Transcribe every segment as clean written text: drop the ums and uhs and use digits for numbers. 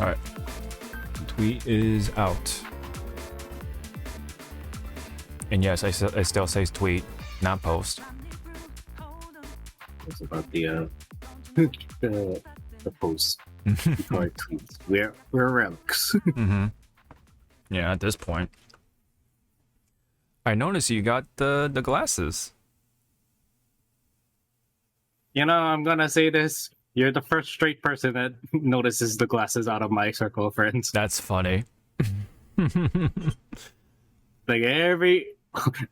All right. Tweet is out. And yes, I still say tweet, not post. It's about the post. We call it tweets. We're relics. Mm-hmm. Yeah, at this point. I noticed you got the glasses. You know, I'm gonna say this. You're the first straight person that notices the glasses out of my circle of friends. That's funny. Like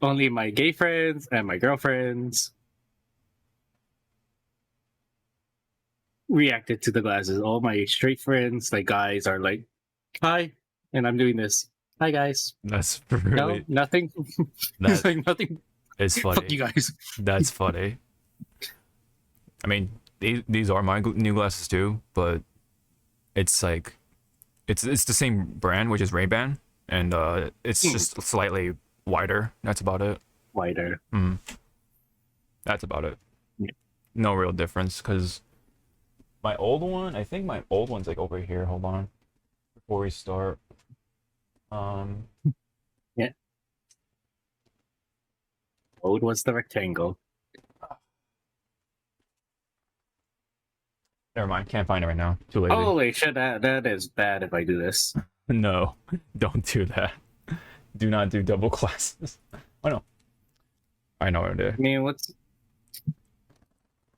only my gay friends and my girlfriends reacted to the glasses. All my straight friends, like guys, are like, "Hi," and I'm doing this. Hi, guys. That's really. No, nothing. It's like nothing. It's funny. Fuck you guys. That's funny. I mean, these are my new glasses too, but it's like, it's the same brand, which is Ray-Ban, and it's just slightly wider. That's about it. Wider. That's about it. Yeah. No real difference, because my old one, I think my old one's like over here. Hold on, before we start. Yeah. Old was the rectangle. Never mind, can't find it right now. Too lazy. Holy shit, that is bad if I do this. No, don't do that. Do not do double glasses. Oh no. I know what it is. I mean, Right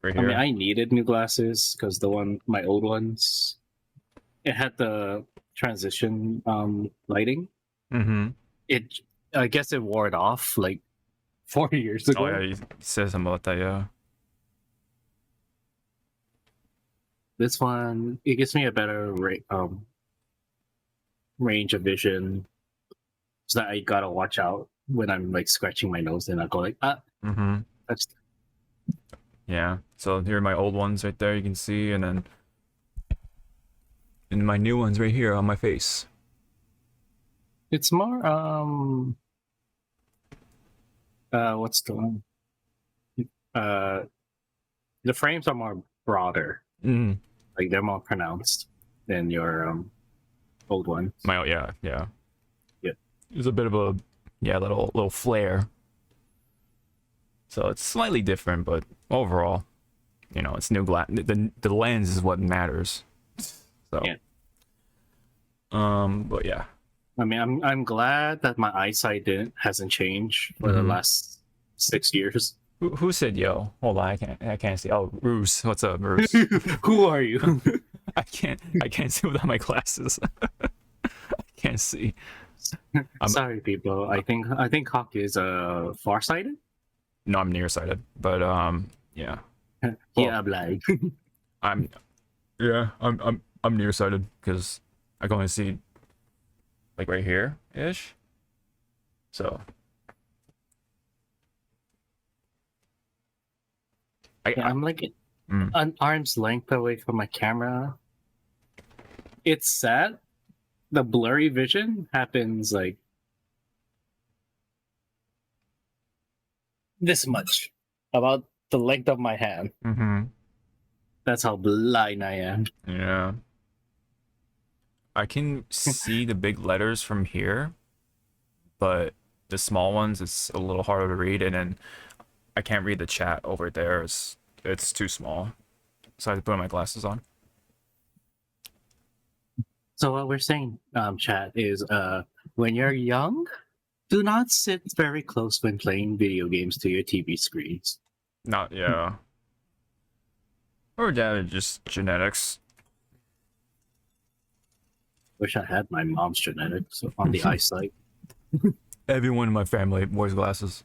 I here. mean, I needed new glasses because my old ones, it had the transition lighting. Mm-hmm. I guess it wore it off like 4 years ago. Oh yeah, you said something about that, yeah. This one, it gives me a better range of vision, so that I gotta watch out when I'm like scratching my nose and I go like, Mm-hmm. that's Yeah. So here are my old ones right there, you can see, and then my new ones right here on my face. it's more what's the one? The frames are more broader. Mm. Like they're more pronounced than your old one. Yeah. Yeah. There's a bit of a little flare. So it's slightly different, but overall, you know, it's new glass. The lens is what matters. So Yeah. But yeah. I mean, I'm glad that my eyesight hasn't changed for the last 6 years. Who said yo? Hold on, I can't see. Oh, Roos, what's up, Roos? Who are you? I can't see without my glasses. I can't see. Sorry, people. I think Hawk is farsighted. No, I'm nearsighted, but yeah. Yeah, like I'm nearsighted because I can only see like right here ish. So I'm like an arm's length away from my camera. It's sad. The blurry vision happens like this much, about the length of my hand. Mm-hmm. That's how blind I am. Yeah. I can see the big letters from here, but the small ones it's a little harder to read, and then I can't read the chat over there. It's too small. So I have to put my glasses on. So what we're saying, chat, is when you're young, do not sit very close when playing video games to your TV screens. Not yeah. Or that just genetics. Wish I had my mom's genetics on the eyesight. Everyone in my family wears glasses.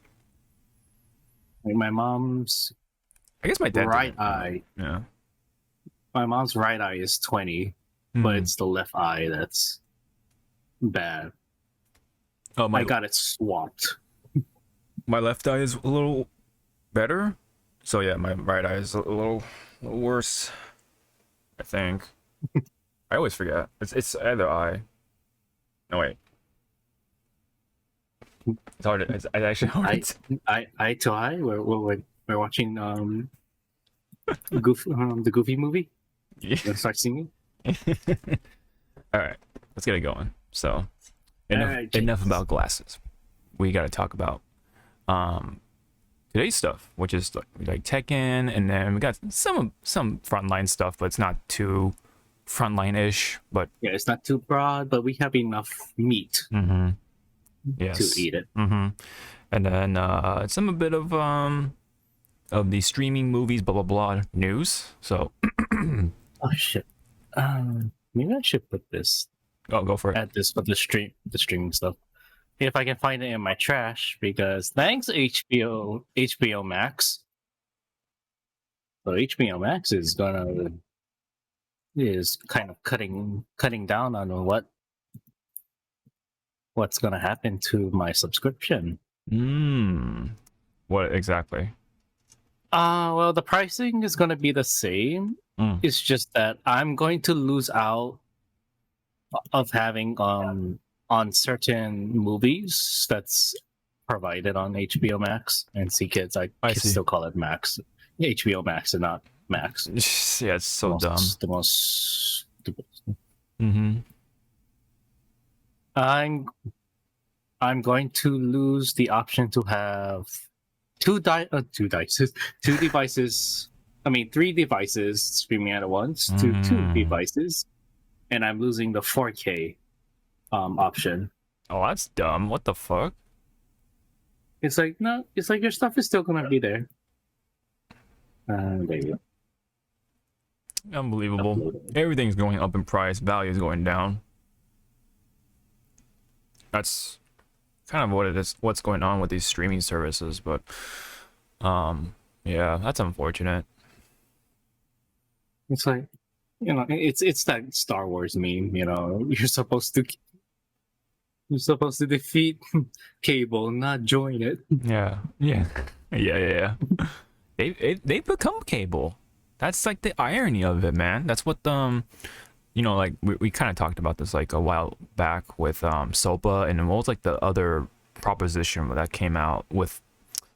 Like my mom's I guess my dad right didn't. eye. Yeah. My mom's right eye is 20, but it's the left eye that's bad. Oh I got it swapped. My left eye is a little better. So yeah, my right eye is a little worse, I think. I always forget. It's either eye. No wait. It's hard. It's actually hard. Eye to eye. We're watching Goofy, the Goofy movie. Yeah. Let's start singing. All right, let's get it going. So, enough, right, enough James. about glasses. We got to talk about today's stuff, which is like Tekken, and then we got some frontline stuff, but it's not too frontline-ish. But Yeah, it's not too broad, but we have enough meat yes, to eat it. and then some a bit of the streaming movies, blah blah blah news. So, Oh shit. Maybe I should put this. go for it. Add this for the streaming stuff. If I can find it in my trash, because thanks HBO Max. So HBO Max is kind of cutting down on what's gonna happen to my subscription. What exactly? Well, the pricing is gonna be the same. It's just that I'm going to lose out of having on certain movies that's provided on HBO Max. And see, kids, I see. still call it Max, HBO Max, and not Max. Yeah, it's so dumb. The most stupid. Mm-hmm. I'm going to lose the option to have two devices. I mean, 3 devices streaming at once to 2 devices, and I'm losing the 4K option. Oh, that's dumb. What the fuck? It's like no, it's like your stuff is still gonna be there. There you go. Unbelievable. Everything's going up in price. Value is going down. That's kind of what it is. What's going on with these streaming services? But, yeah, that's unfortunate. It's like, it's that Star Wars meme. You're supposed to defeat Cable, not join it. Yeah. They've become Cable. That's like the irony of it, man. That's what like we kind of talked about this like a while back with SOPA, and what was like the other proposition that came out with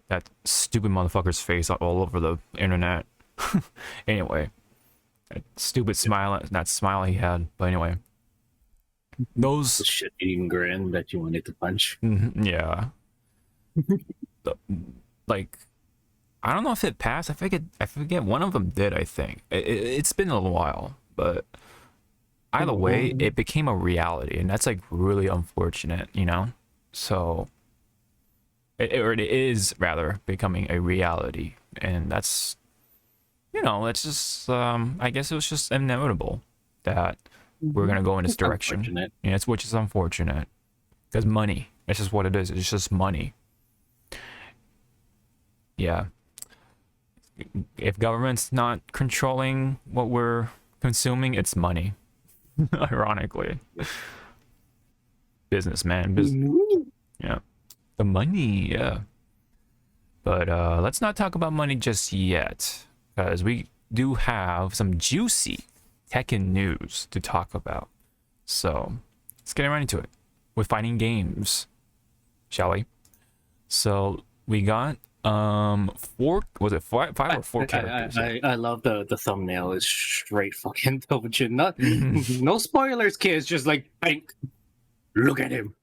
that stupid motherfucker's face all over the internet. Anyway, that stupid smile, that smile he had. But anyway, those The shit-eating grin that you wanted to punch. yeah. Like, I don't know if it passed. I forget one of them did. I think it's been a little while, but either way, it became a reality, and that's like really unfortunate, So it is rather becoming a reality, and that's it's just I guess it was just inevitable that we're gonna go in this direction. Yeah, which is unfortunate because money. It's just what it is. It's just money. Yeah. If government's not controlling what we're consuming, it's money. Ironically, businessman, yeah, the money, yeah. But let's not talk about money just yet, because we do have some juicy Tekken news to talk about. So let's get right into it with fighting games, shall we? So we got 5 or 4 characters? I love the thumbnail is straight fucking Dojin. No spoilers, kids. Just like, look at him.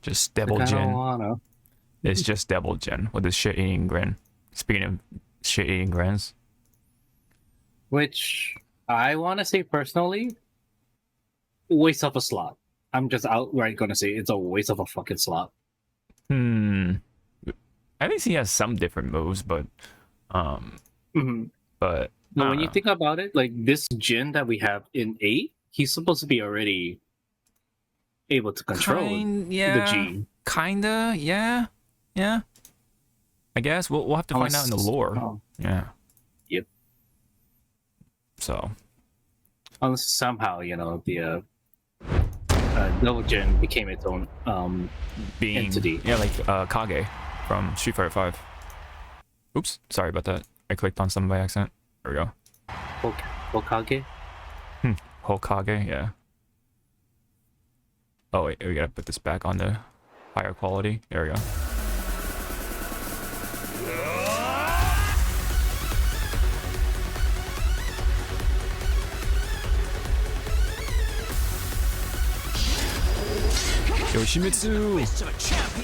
Just Devil Jin. It's just Devil Jin with his shit-eating grin. Speaking of shit-eating grins, which I want to say personally, waste of a slot. I'm just outright gonna say it's a waste of a fucking slot. I think he has some different moves, but but when you think about it, like this Jin that we have in 8, he's supposed to be already able to control the G. Kinda, yeah. I guess we'll have to find out in the lore. Yeah. Yep. So, unless somehow the Devil Jin became its own entity. Yeah, like Kage from Street Fighter 5. Oops, sorry about that. I clicked on something by accident. There we go. Hokage? Hokage, yeah. Oh wait, we gotta put this back on the higher quality. There we go. Yoshimitsu.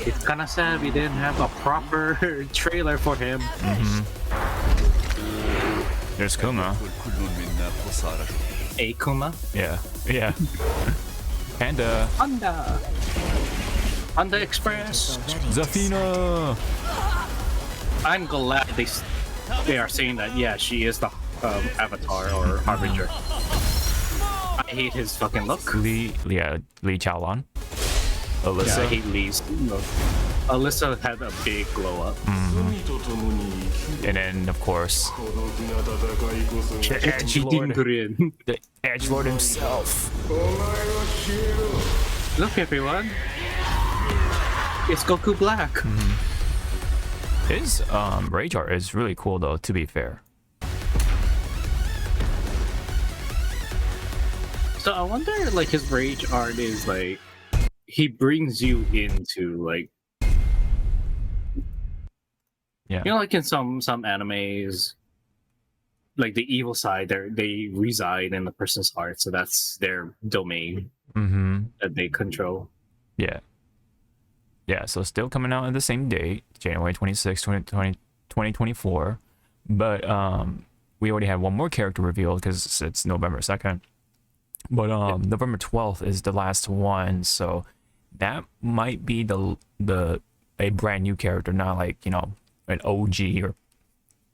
It's kind of sad we didn't have a proper trailer for him. There's Kuma. A Kuma? Yeah. Panda. Honda Express. Zafina. I'm glad they are saying that, yeah, she is the Avatar or Harbinger. I hate his fucking look. Lee Chaolan. Alyssa. Yeah, I hate Lee's look. Alyssa had a big glow up. And then, of course, the Edgelord himself. Look, everyone. It's Goku Black. His rage art is really cool, though, to be fair. So I wonder, like, his rage art is like he brings you into like, yeah, you know, like in some animes, like the evil side, they reside in the person's heart, so that's their domain that they control. Yeah. So still coming out at the same date, January 26, 2024. But we already had one more character revealed because it's November 2nd. But November 12th is the last one, so that might be a brand new character, not like, you know, an OG or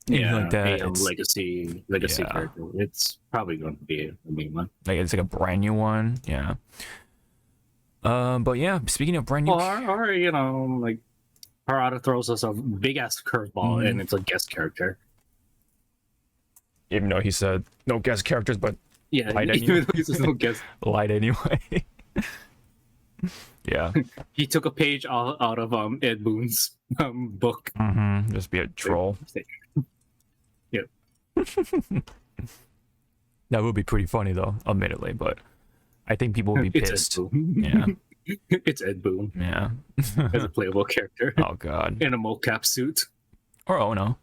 anything like that. A legacy character. It's probably going to be a main one. Like it's like a brand new one, yeah. But yeah, speaking of brand new, or you know, like Harada throws us a big ass curveball and it's a guest character. Even though he said no guest characters, but yeah, light even anyway. though he says no guest. Light anyway. Yeah. He took a page out of Ed Boon's book. Just be a troll. Yeah. That would be pretty funny though, admittedly, but I think people would be pissed. Yeah. It's Ed Boon. Yeah. As a playable character. Oh god. In a mocap suit. Or Ono.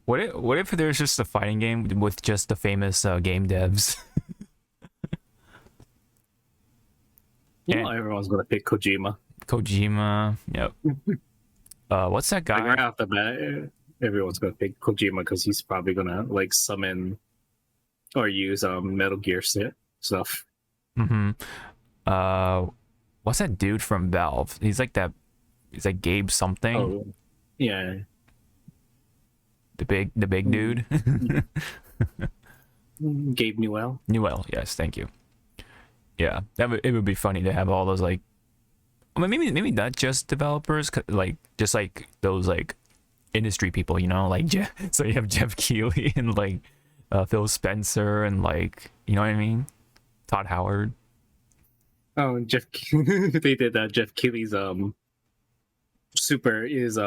What if there's just a fighting game with just the famous game devs? You know, everyone's gonna pick Kojima. Yep. What's that guy? Like right off the bat, everyone's gonna pick Kojima because he's probably gonna like summon or use Metal Gear stuff. What's that dude from Valve? He's like Gabe something. Oh, yeah. The big dude. Gabe Newell. Yes, thank you. Yeah, it would be funny to have all those like, I mean, maybe not just developers, like just like those like industry people, you know, like so you have Jeff Keighley and like Phil Spencer and like, you know what I mean, Todd Howard. Oh, they did that. Jeff Keighley's super is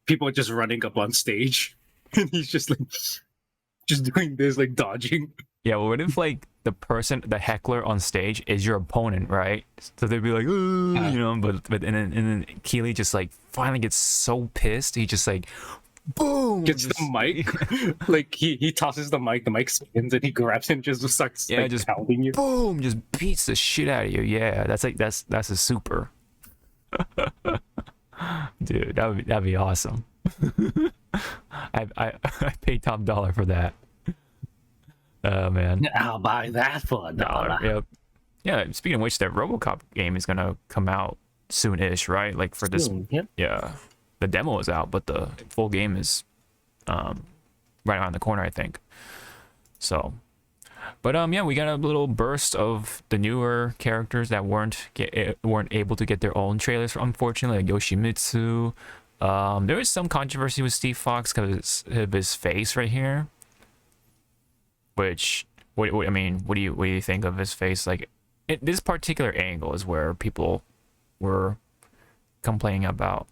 people just running up on stage and he's just like just doing this, like dodging. Yeah, well, what if like the heckler on stage is your opponent, right? So they'd be like, ooh, you know, but and then Keighley just like finally gets so pissed, he just like boom gets the mic. Like he tosses the mic spins and he grabs it and just starts like, just pounding you. Boom, just beats the shit out of you. Yeah, that's a super. Dude, that'd be awesome. I paid top dollar for that. Oh man, I'll buy that for $1. Yep. Yeah. Speaking of which, that RoboCop game is gonna come out soon-ish, right? Like for this. Yep. Yeah. The demo is out, but the full game is right around the corner, I think. So, but yeah, we got a little burst of the newer characters that weren't able to get their own trailers, unfortunately, like Yoshimitsu. There was some controversy with Steve Fox because of his face right here. Which, I mean, what do you think of his face? Like, this particular angle is where people were complaining about.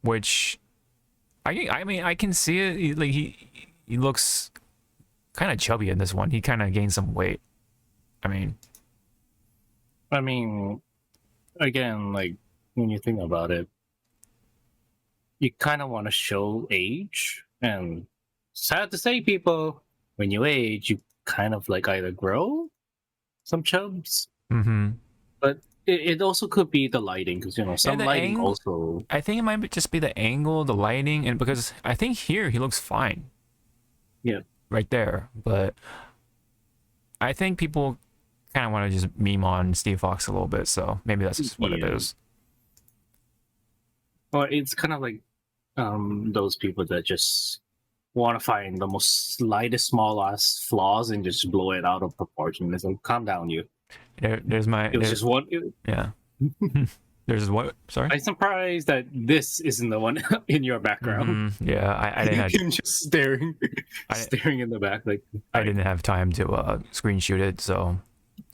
Which, I mean, I can see it. Like he looks kind of chubby in this one. He kind of gained some weight. I mean, again, like when you think about it, you kind of want to show age, and sad to say, people, when you age, you kind of like either grow some chubs, Mm-hmm. but it also could be the lighting because Yeah, some the lighting angle. also. I think it might just be the angle, the lighting, and because I think here he looks fine Yeah. right there, but I think people kind of want to just meme on Steve Fox a little bit, so maybe that's just what it Yeah. is. Or it's kind of like those people that just want to find the most slightest small ass flaws and just blow it out of proportion. It's like, calm down, you. There's my It was just one. yeah. There's what? Sorry. I'm surprised that this isn't the one in your background. Yeah, I didn't have, Him just staring, staring in the back. Like I didn't have time to screen shoot it, so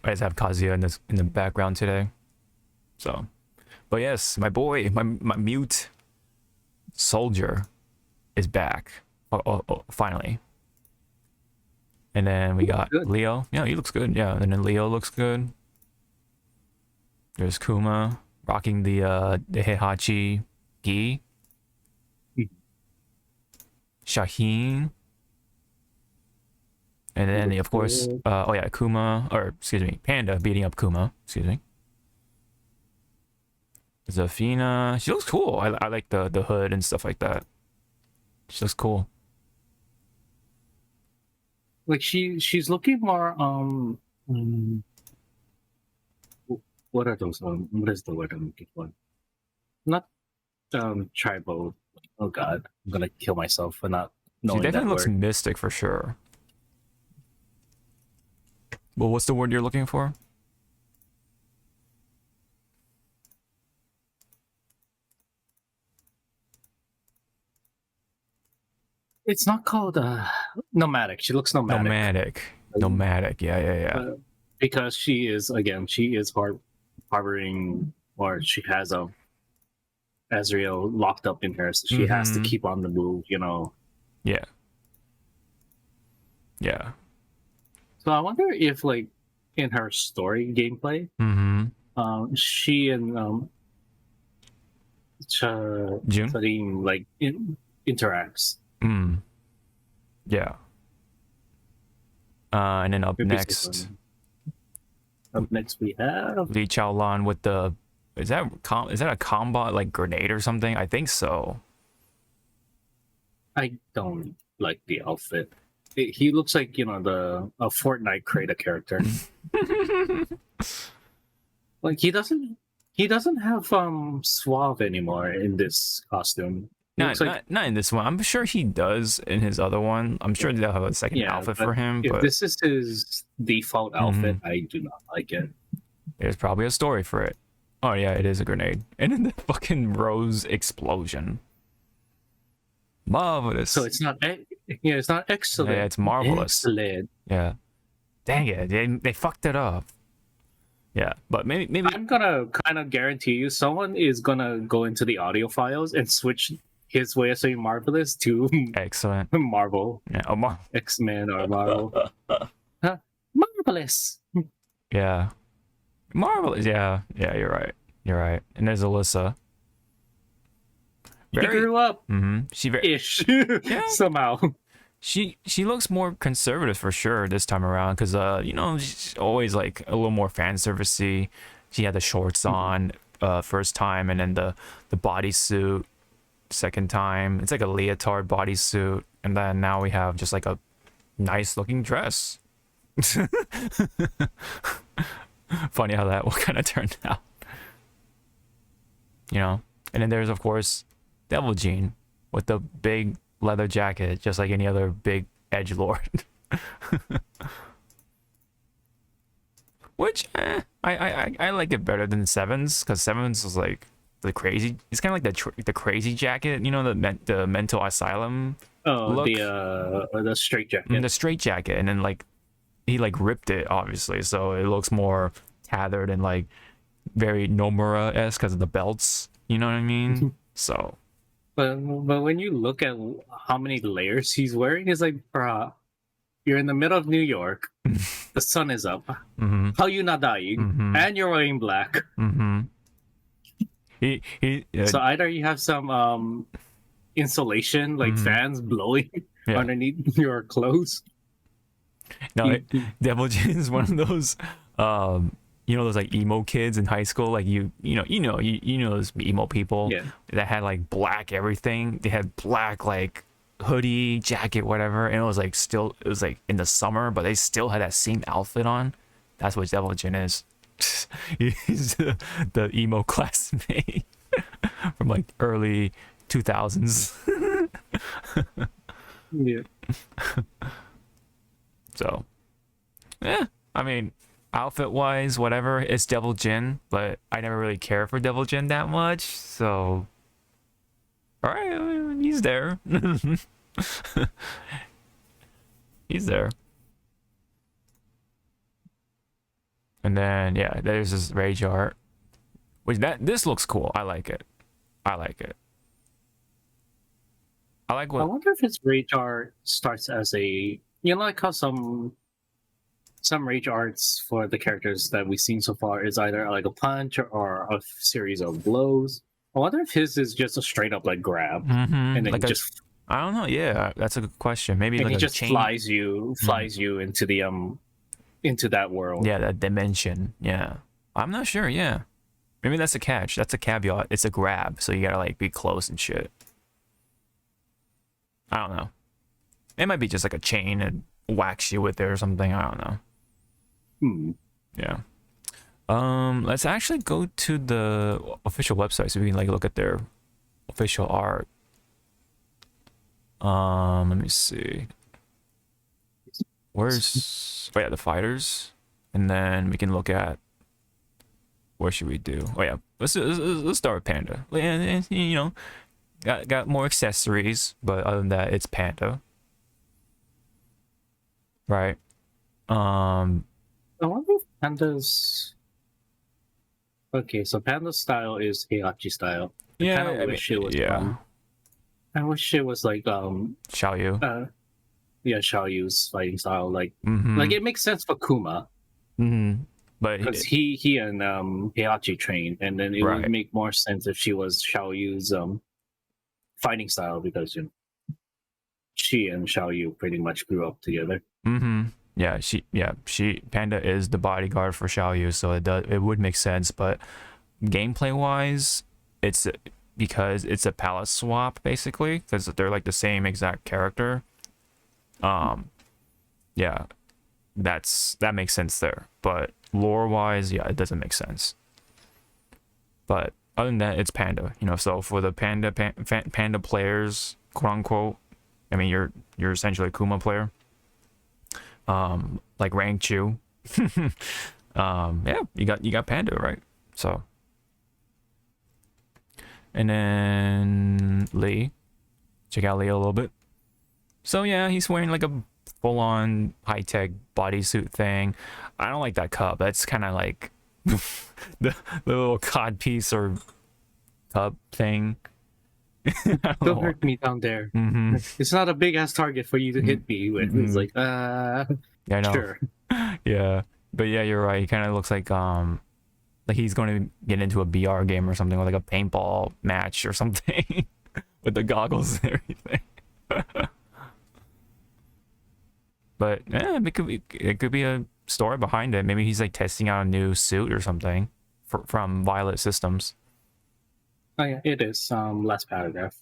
I just have Kazuya in the background today. So, but yes, my boy, my mute soldier is back. Finally. And then we got good. Leo. Yeah, he looks good. Yeah, and then Leo looks good. There's Kuma rocking the Heihachi gi. Shaheen. And then of course, oh yeah, Kuma, or excuse me, Panda beating up Kuma. Excuse me. Zafina, she looks cool. I like the hood and stuff like that. She looks cool. Like she's looking more what are those what is the word I'm looking for? Not tribal. Oh god, I'm gonna kill myself for not knowing She definitely that looks word. mystic for sure. Well, what's the word you're looking for? It's not called nomadic. She looks nomadic. Nomadic. Yeah. Because she is harboring, or she has a Azrael locked up in her, so she has to keep on the move, Yeah. So I wonder if, like, in her story gameplay, she and June Sarin like interacts. Yeah. And then up next we have Li Chaolan with the is that a combat like grenade or something? I think so. I don't like the outfit. He looks like a Fortnite creator character. Like he doesn't have suave anymore in this costume. Not in this one. I'm sure he does in his other one. I'm sure they'll have a second outfit for him. If but this is his default outfit, I do not like it. There's probably a story for it. Oh yeah, it is a grenade. And then the fucking rose explosion. Marvelous. So it's not excellent. Yeah, it's marvelous. Excellent. Yeah. Dang it, they fucked it up. Yeah, but maybe I'm gonna kind of guarantee you someone is gonna go into the audio files and switch his way of saying marvelous to excellent. Marvel. Yeah, X-Men or Marvel. Marvelous. Yeah. Marvelous. Yeah, you're right. And there's Alyssa. She grew up. She ish. Somehow. She looks more conservative for sure this time around because she's always like a little more fan servicey. She had the shorts on first time, and then the bodysuit second time. It's like a leotard bodysuit, and then now we have just like a nice looking dress. Funny how that kind of turned out, And then there's of course Devil Jean with the big leather jacket, just like any other big edgelord. Which I like it better than Sevens, because Sevens was like the crazy. It's kind of like the crazy jacket, the mental asylum. Oh, look. The straight jacket. The straight jacket, and then like he like ripped it obviously, so it looks more tethered and like very Nomura-esque because of the belts. You know what I mean? So. But when you look at how many layers he's wearing, it's like, bruh, you're in the middle of New York, the sun is up. How you not dying? And you're wearing black. So either you have some insulation, like fans blowing underneath your clothes, No, Devil Jin is one of those, those like emo kids in high school. Like you know those emo people Yeah. that had like black everything. They had black like hoodie, jacket, whatever, and it was like in the summer, but they still had that same outfit on. That's what Devil Jin is. He's the emo classmate from like early 2000s. Yeah. So, yeah, I mean, outfit wise, whatever, it's Devil Jin, but I never really care for Devil Jin that much. So, all right, I mean, he's there. He's there. And then yeah, there's this rage art, which this looks cool. I like it. I like it. I like I what. wonder if his rage art starts as a like how some rage arts for the characters that we've seen so far is either like a punch or a series of blows. I wonder if his is just a straight up like grab, and then Like he a, just I don't know. Yeah, that's a good question. Maybe and like he a just chain. flies you into the into that world. Yeah, that dimension. Yeah, I'm not sure. Yeah, maybe that's a catch. That's a caveat. It's a grab, so you gotta like be close and shit. I don't know. It might be just like a chain and whacks you with it or something. I don't know. Yeah. Let's actually go to the official website so we can like look at their official art. Let me see. Where's oh yeah, the fighters, and then we can look at what should we do? Oh yeah, let's start with Panda. And, you know, got more accessories, but other than that, it's Panda. Right. I wonder if Panda's okay. So Panda's style is Heihachi style. Yeah, I kind of wish it was. yeah. I wish it was like Xiaoyu. Yeah, Xiaoyu's fighting style. Like Mm-hmm. like it makes sense for Kuma Mm-hmm. But because he and Heihachi trained, and then it Right. would make more sense if she was Xiaoyu's fighting style because she and Xiaoyu pretty much grew up together. Mm-hmm. Yeah, she Panda is the bodyguard for Xiaoyu, so it would make sense, but gameplay wise, it's because it's a palette swap basically, because they're like the same exact character. Yeah, that makes sense there. But lore wise, yeah, it doesn't make sense. But other than that, it's Panda, you know. So for the Panda players, quote unquote, I mean, you're essentially a Kuma player. Like Rang Chu. Yeah, you got Panda, right? So, and then Lee, check out Lee a little bit. So yeah, he's wearing like a full-on high-tech bodysuit thing. I don't like that cup. That's kind of like the little cod piece or cup thing. Don't hurt me down there. Mm-hmm. It's not a big ass target for you to hit me with. It's like Yeah, I know. sure. Yeah, but yeah, you're right. He kind of looks like he's going to get into a BR game or something, or like a paintball match or something with the goggles and everything. But yeah, it could be a story behind it. Maybe he's like testing out a new suit or something from Violet Systems. Oh yeah, it is. Last paragraph.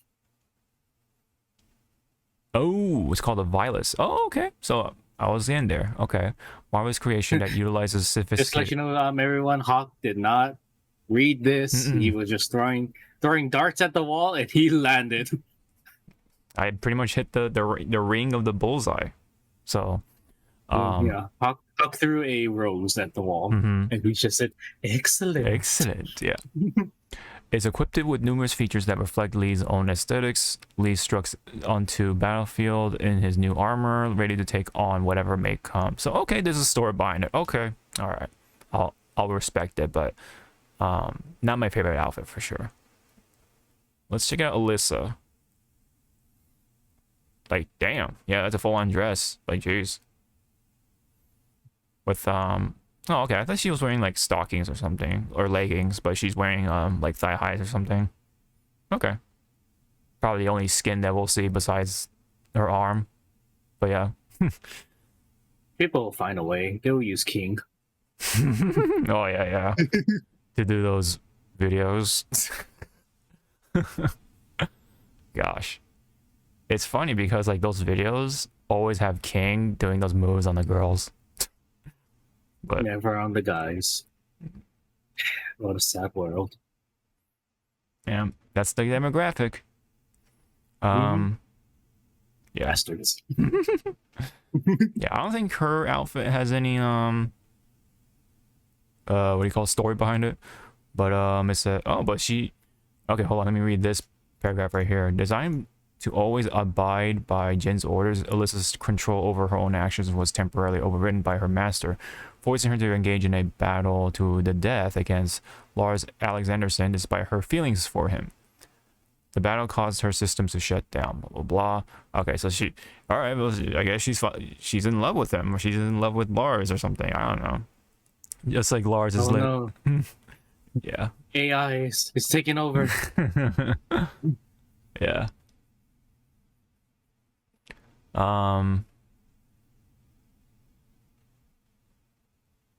Oh, it's called a Violet. Oh, okay. So I was in there. Okay, marvelous creation that utilizes sophisticated. Just like everyone, Hawk did not read this. Mm-mm. He was just throwing darts at the wall, and he landed. I pretty much hit the ring of the bullseye. So, yeah, Hawk threw a rose at the wall, mm-hmm. and we just said, "Excellent, excellent." Yeah. It's equipped with numerous features that reflect Lee's own aesthetics. Lee strikes onto battlefield in his new armor, ready to take on whatever may come. So okay, there's a story behind it. Okay, all right, I'll respect it, but not my favorite outfit for sure. Let's check out Alyssa. Like, damn, yeah, that's a full-on dress. Like, jeez. With oh, okay. I thought she was wearing like stockings or something, or leggings, but she's wearing like thigh highs or something. Okay. Probably the only skin that we'll see besides her arm. But yeah. People will find a way. They'll use King. Oh yeah. To do those videos. Gosh. It's funny because like those videos always have King doing those moves on the girls. But Never on the guys. What a sad world. yeah, that's the demographic. Yeah. Bastards. Yeah, I don't think her outfit has any what do you call it, story behind it. But it said, oh, but she, okay, hold on, let me read this paragraph right here. Designed to always abide by Jin's orders, Alyssa's control over her own actions was temporarily overridden by her master, forcing her to engage in a battle to the death against Lars Alexanderson despite her feelings for him. The battle caused her systems to shut down, blah, blah, blah. Okay, so she, all right, well, I guess she's in love with him, or she's in love with Lars or something. I don't know. Just like Lars is no. Yeah. AI is taking over. Yeah.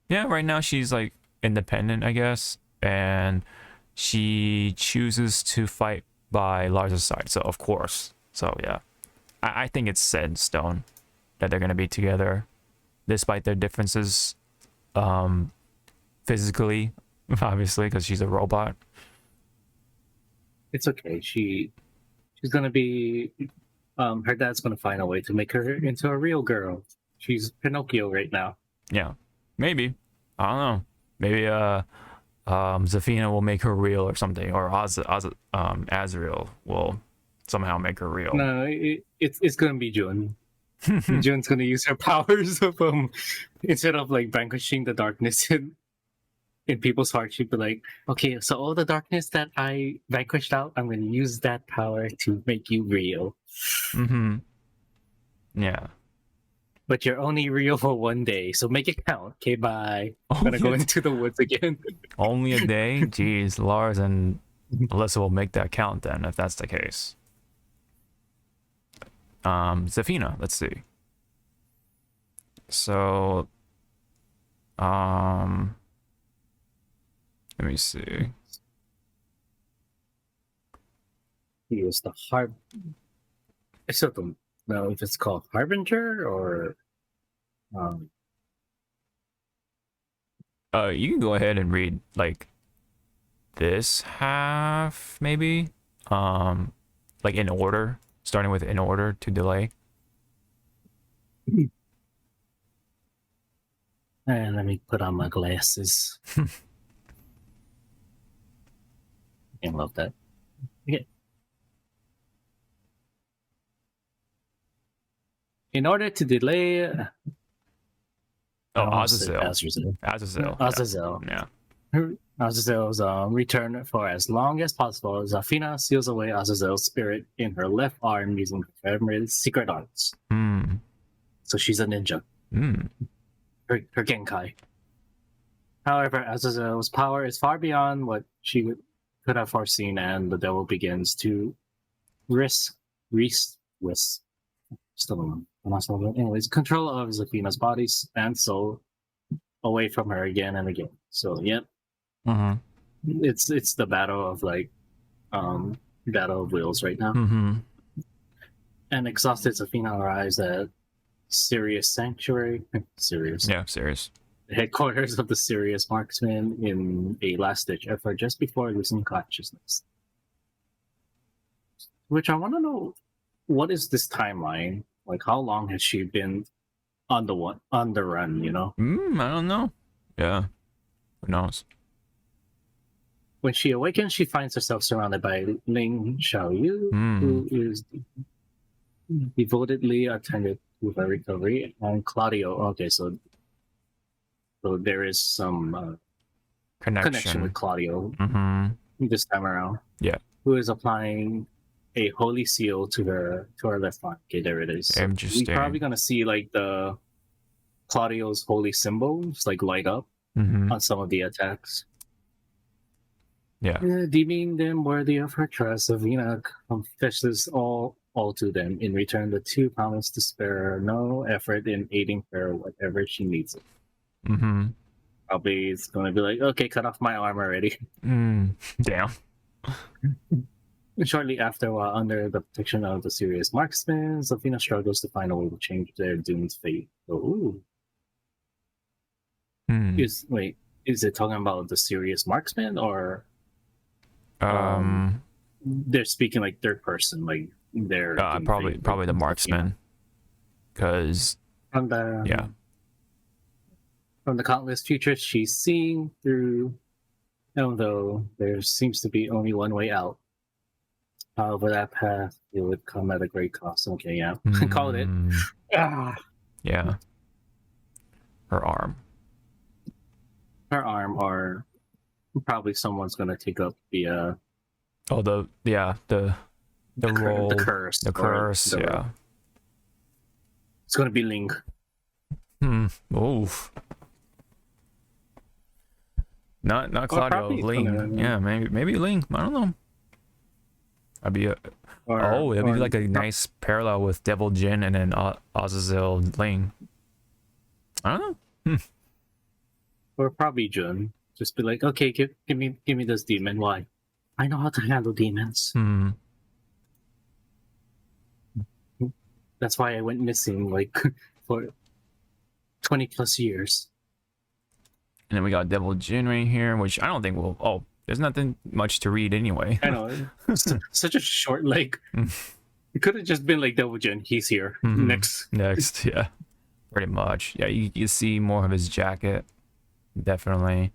Yeah, right now she's like independent, I guess, and she chooses to fight by Lars's side. So of course. So yeah. I think it's set in stone that they're gonna be together despite their differences physically, obviously, because she's a robot. It's okay. She's gonna be her dad's gonna find a way to make her into a real girl. She's Pinocchio right now. Yeah. Maybe. I don't know. Maybe Zafina will make her real or something, or Azrael will somehow make her real. No, it's gonna be June. June's gonna use her powers of instead of like vanquishing the darkness in people's hearts, she'd be like, okay, so all the darkness that I vanquished out, I'm gonna use that power to make you real. Yeah. But you're only real for one day, so make it count. Okay, bye. I'm gonna go into the woods again. Only a day? Jeez, Lars and Alyssa will make that count then, if that's the case. Zafina, let's see. So, let me see. He is the I still don't know if it's called Harbinger or You can go ahead and read like this half, maybe. Like in order, starting with in order to delay. And let me put on my glasses. I love that. Okay. In order to delay. Azazel. Azazel. Yeah. Azazel's return for as long as possible. Zafina seals away Azazel's spirit in her left arm using her secret arts. So she's a ninja. Her Genkai. However, Azazel's power is far beyond what she could have foreseen, and the devil begins to anyways, control of Zafina's body and soul away from her again and again. So, yep. It's the battle of battle of wills right now. And exhausted, Zafina arrives at Sirius Sanctuary. Sirius. Yeah, Sirius. The headquarters of the Sirius Marksman in a last-ditch effort just before losing consciousness. Which I want to know, what is this timeline? Like, how long has she been on the run, you know? I don't know. Yeah. Who knows? When she awakens, she finds herself surrounded by Ling Xiaoyu, who is devotedly attended to her recovery, and Claudio. Okay, so there is some connection with Claudio this time around. Yeah. Who is applying a holy seal to her left arm. Okay, there it is. So interesting. we're probably gonna see like the Claudio's holy symbols like light up on some of the attacks. Yeah. Deeming them worthy of her trust, Zafina confesses all all to them. In return, the two promise to spare no effort in aiding her whenever she needs it. Mm-hmm. Probably it's going to be like, okay, cut off my arm already. Damn. Shortly after, while under the protection of the serious marksman, Zafina struggles to find a way to change their doomed fate. Ooh. Is it talking about the serious marksman, or they're speaking like third person, like they're probably the marksman, because from the countless futures she's seeing through, although there seems to be only one way out. However, that path, it would come at a great cost. Okay, yeah. Called it. Yeah. Her arm. Or probably someone's gonna take up the role. The curse. Yeah. It's gonna be Ling. Oof. Not Claudio. Ling. Yeah, maybe Ling. I don't know. It'd be like a nice parallel with Devil Jin and then Azazel Ling. I don't know. Or probably Jun. Just be like, okay, give me this demon. Why? I know how to handle demons. That's why I went missing like for 20 plus years. And then we got Devil Jin right here, which I don't think will. Oh, there's nothing much to read anyway. I know. Such a short, like, it could have just been like Devil Jin. He's here. Next, yeah. Pretty much. Yeah, you see more of his jacket. Definitely.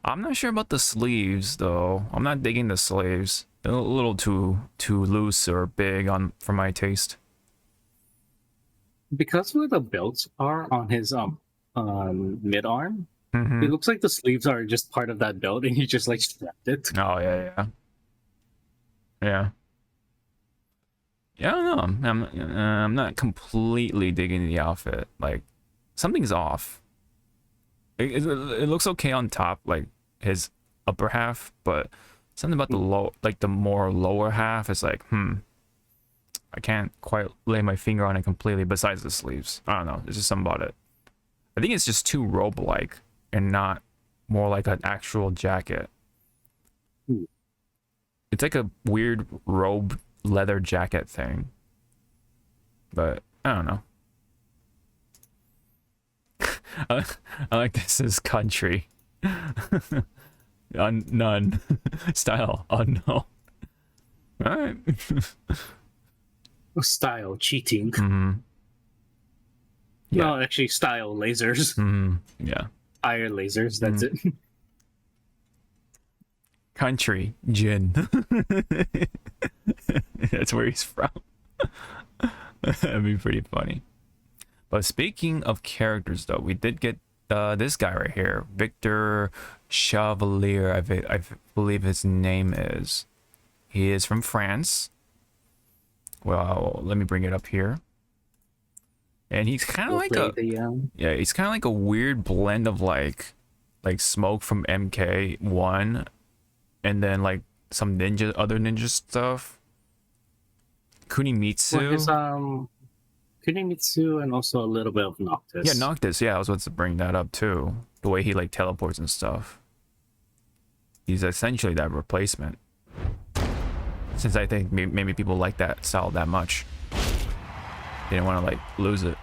I'm not sure about the sleeves, though. I'm not digging the sleeves. They're a little too loose or big for my taste. Because where the belts are on his mid arm, it looks like the sleeves are just part of that belt, and he just like strapped it. Oh yeah. Yeah, I don't know. I'm not completely digging the outfit. Like, something's off. It looks okay on top, like his upper half, but something about the more lower half is like, I can't quite lay my finger on it completely. Besides the sleeves, I don't know. There's just something about it. I think it's just too robe-like and not more like an actual jacket. It's like a weird robe leather jacket thing, but I don't know. I like this is country. None. Style unknown. Alright. Style cheating. Yeah. No, actually, style lasers. Yeah. Fire lasers. That's it. Country Jin. That's where he's from. That'd be pretty funny. But speaking of characters, though, we did get this guy right here, Victor Chevalier. I believe his name is. He is from France. Well, let me bring it up here. And he's kind of he's kind of like a weird blend of like Smoke from MK1, and then like some other ninja stuff. Kunimitsu. Well, Kunimitsu and also a little bit of Noctis. Yeah, Noctis. Yeah, I was about to bring that up too. The way he like teleports and stuff. He's essentially that replacement. Since I think maybe people like that style that much. They didn't want to like lose it.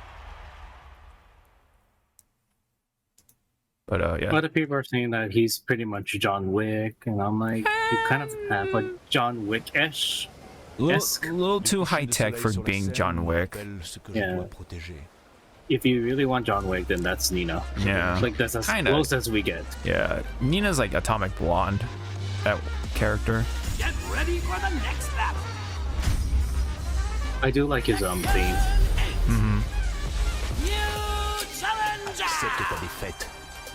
But yeah. Other people are saying that he's pretty much John Wick, and I'm like, you kind of have a John Wick-ish. A little too high tech for being John Wick. Yeah. If you really want John Wick, then that's Nina. Yeah. Like, that's as close as we get. Yeah. Nina's like Atomic Blonde, that character. Get ready for the next battle. I do like his theme. New challenger. Accepte ta défaite.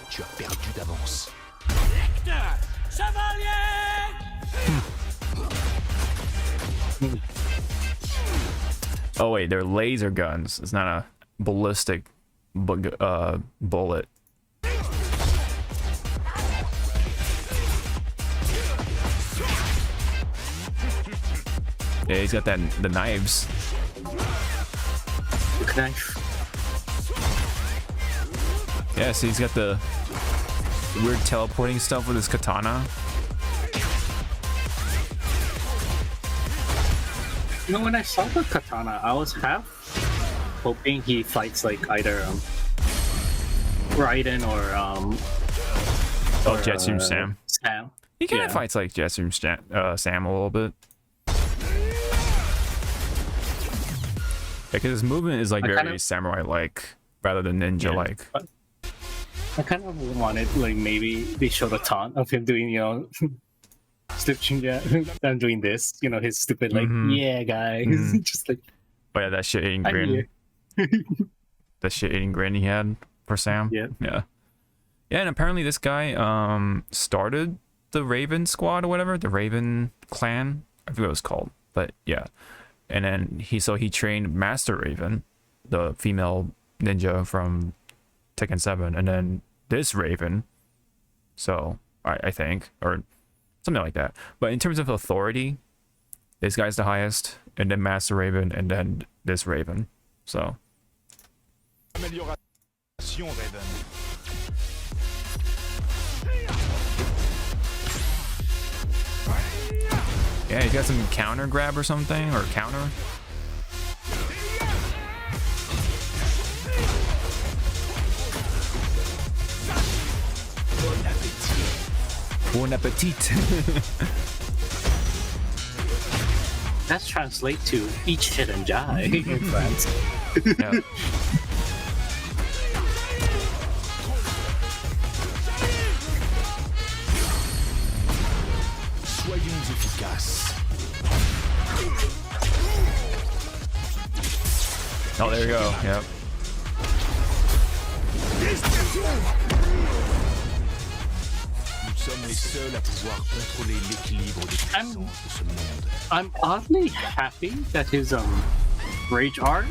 Tu as perdu d'avance. Victor Chevalier. Oh wait, they're laser guns. It's not a ballistic bullet. Yeah, he's got the knives. The knife. Yeah, so he's got the weird teleporting stuff with his katana. You know, when I saw the katana, I was half hoping he fights like either Raiden or Jetstream Sam. Sam. He kind of fights like Jetstream Sam a little bit. Because his movement is like very samurai-like rather than ninja-like. Yeah, I kind of wanted like maybe they showed a taunt of him doing, you know, switching. Yeah, I'm doing this. You know, his stupid like, yeah, guys, just like. But yeah, that shit-eating grin. That shit-eating grin he had for Sam. Yeah. Yeah. Yeah, and apparently this guy started the Raven Squad or whatever, the Raven Clan. I forget what it was called, but yeah. And then he trained Master Raven, the female ninja from Tekken 7, and then this Raven. So I think, or something like that. But in terms of authority, this guy's the highest, and then Master Raven, and then this Raven. So. Amélioration, Raven. Yeah, he's got some counter grab or something, or counter. Bon appetit. That's translate to eat shit and die in France. Yeah. Soyons efficaces. Oh, there you go. Yep. Nous sommes les seuls à pouvoir contrôler l'équilibre des puissances de ce monde. I'm oddly happy that his rage art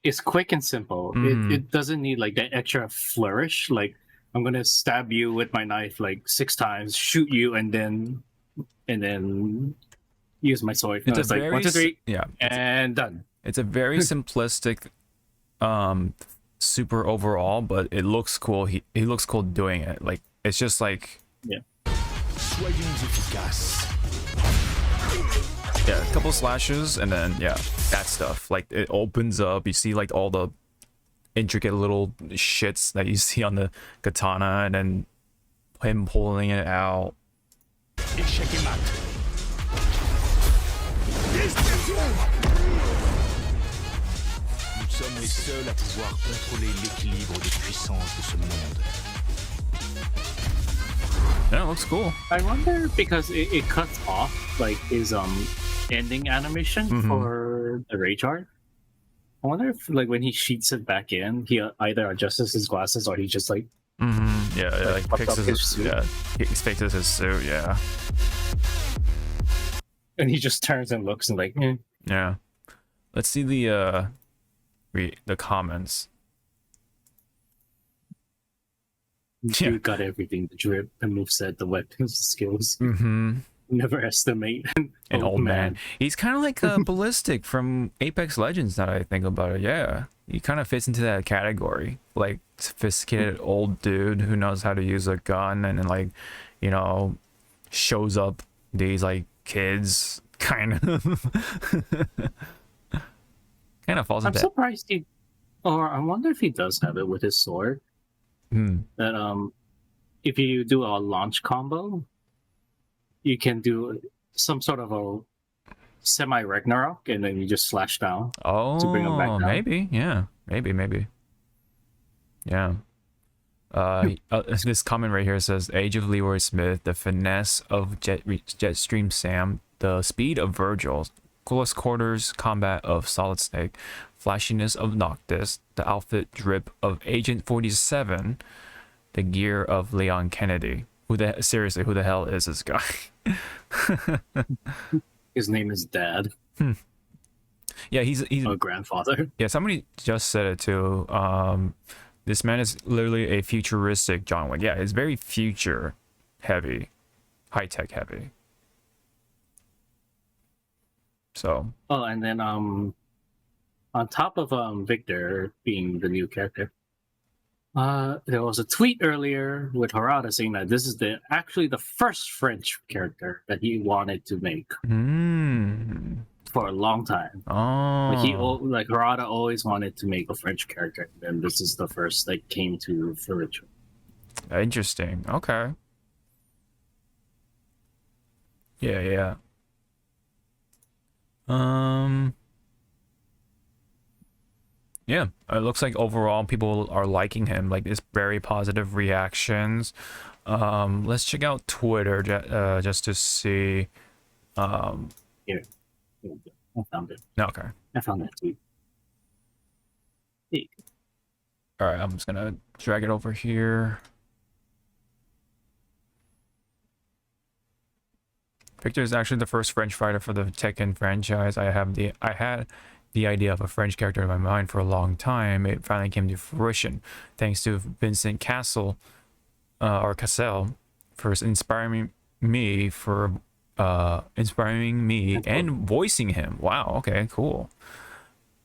is quick and simple. It doesn't need like that extra flourish. Like I'm gonna stab you with my knife like 6 times, shoot you, and then use my sword. It's, it's like 1, 2, 3, yeah, and done. It's a very simplistic, super overall, but it looks cool. He looks cool doing it. Like it's just like Soyons efficaces. yeah, a couple slashes, and then yeah, that stuff. Like it opens up. You see like all the intricate little shits that you see on the katana, and then him pulling it out. Échec et mat. Nous sommes les seuls à pouvoir contrôler l'équilibre des puissances de ce monde. Yeah, it looks cool. I wonder because it cuts off like his ending animation for the rage art. I wonder if like when he sheets it back in, he either adjusts his glasses or he just like Yeah, like fucked up his suit. he fixes his suit. Yeah. And he just turns and looks and like, Yeah. Let's see the comments. You got everything: the drip, the moveset, the weapons, the skills. Never estimate An old man. He's kind of like Ballistic from Apex Legends. Now that I think about it, yeah, he kind of fits into that category, like sophisticated old dude who knows how to use a gun and like, you know, shows up these like kids, kind of, kind of falls I'm into. surprised he, or I wonder if he does have it with his sword. That if you do a launch combo, you can do some sort of a semi Ragnarok, and then you just slash down. Oh, to bring him back down. maybe, yeah, maybe, yeah. This comment right here says, "Age of Leroy Smith, the finesse of Jetstream Sam, the speed of Virgil, close quarters combat of Solid Snake, flashiness of Noctis, the outfit drip of Agent 47, the gear of Leon Kennedy." Seriously, who the hell is this guy? His name is Dad. Yeah, he's a grandfather. Yeah, somebody just said it too. This man is literally a futuristic John Wick. Yeah, it's very future heavy, high tech heavy. So Oh, and then on top of Victor being the new character, there was a tweet earlier with Harada saying that this is actually the first French character that he wanted to make for a long time. Like Harada always wanted to make a French character, and this is the first that came to fruition. Interesting. Okay. Yeah. Yeah, it looks like overall people are liking him. Like, it's very positive reactions. Let's check out Twitter just to see. Here, I found it. Okay. I found that tweet. Hey. All right, I'm just gonna drag it over here. Victor is actually the first French fighter for the Tekken franchise. I had the idea of a French character in my mind for a long time. It finally came to fruition, thanks to Vincent Cassel for inspiring me and voicing him. Wow. Okay. Cool.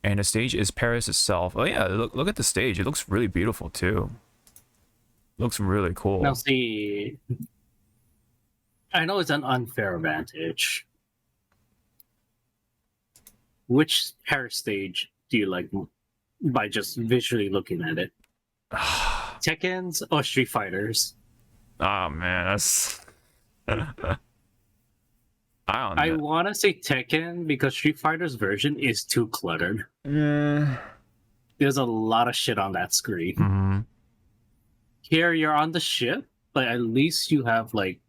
And the stage is Paris itself. Oh yeah, look at the stage. It looks really beautiful too. Looks really cool. Now see, I know it's an unfair advantage. Which Paris stage do you like by just visually looking at it? Tekken's or Street Fighters? Oh man, that's I don't know. I want to say Tekken because Street Fighter's version is too cluttered. There's a lot of shit on that screen. Here you're on the ship, but at least you have like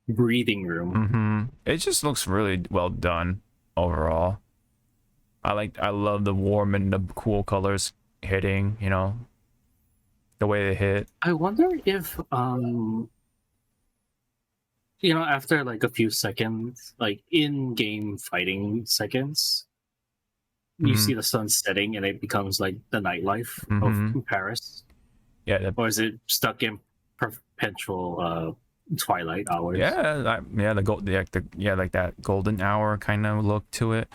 breathing room. It just looks really well done overall. I love the warm and the cool colors hitting, you know, the way they hit. I wonder if you know, after like a few seconds, like in-game fighting seconds, you see the sun setting and it becomes like the nightlife of Paris. Yeah. Or is it stuck in perpetual twilight hours? Yeah, like that golden hour kind of look to it.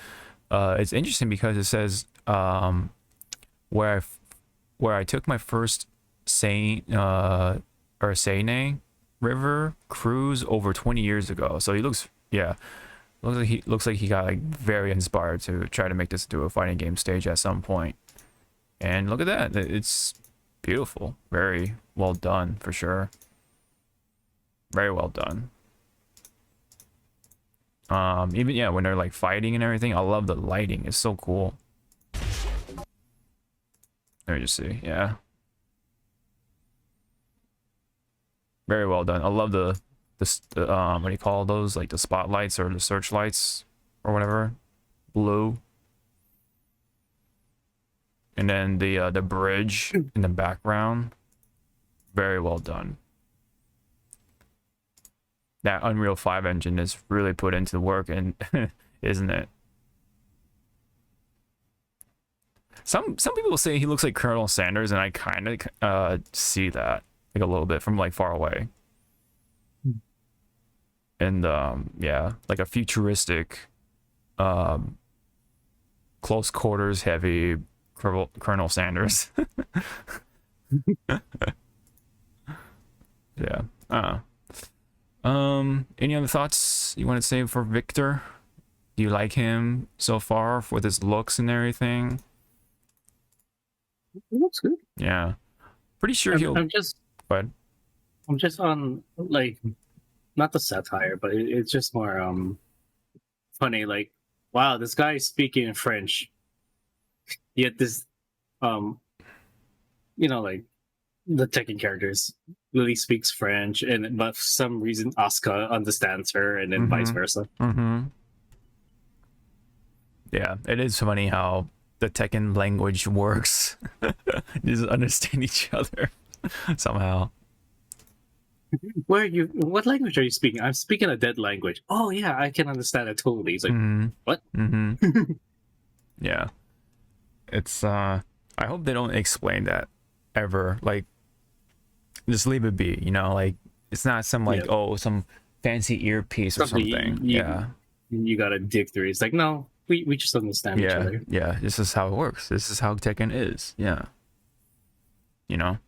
It's interesting because it says where I took my first Seine River cruise over 20 years ago. So he looks like he got like very inspired to try to make this into a fighting game stage at some point. And look at that, it's beautiful, very well done for sure. Very well done. Even when they're like fighting and everything, I love the lighting. It's so cool. Let me just see. Yeah. Very well done. I love the what do you call those? Like the spotlights or the searchlights or whatever. Blue. And then the bridge in the background. Very well done. That Unreal 5 engine is really put into the work, and isn't it? Some people say he looks like Colonel Sanders, and I kind of see that like a little bit from like far away. And yeah, like a futuristic, close quarters heavy Colonel Sanders. Yeah. Any other thoughts you want to say for Victor? Do you like him so far with his looks and everything? It looks good. Yeah. Pretty sure he'll... I'm just on like, not the satire, but it's just more funny. Like, wow, this guy is speaking in French, yet this you know, like the Tekken characters, Lily speaks French, but for some reason Asuka understands her, and then vice versa. Yeah, it is funny how the Tekken language works. Just understand each other somehow. What language are you speaking? I'm speaking a dead language. Oh yeah, I can understand it totally. It's like, what? Yeah. It's I hope they don't explain that ever. Like, just leave it be, you know, like it's not some like some fancy earpiece or something. you gotta dig through. It's like, no, we just understand each Yeah, other. yeah. This is how it works. This is how Tekken is. Yeah. You know,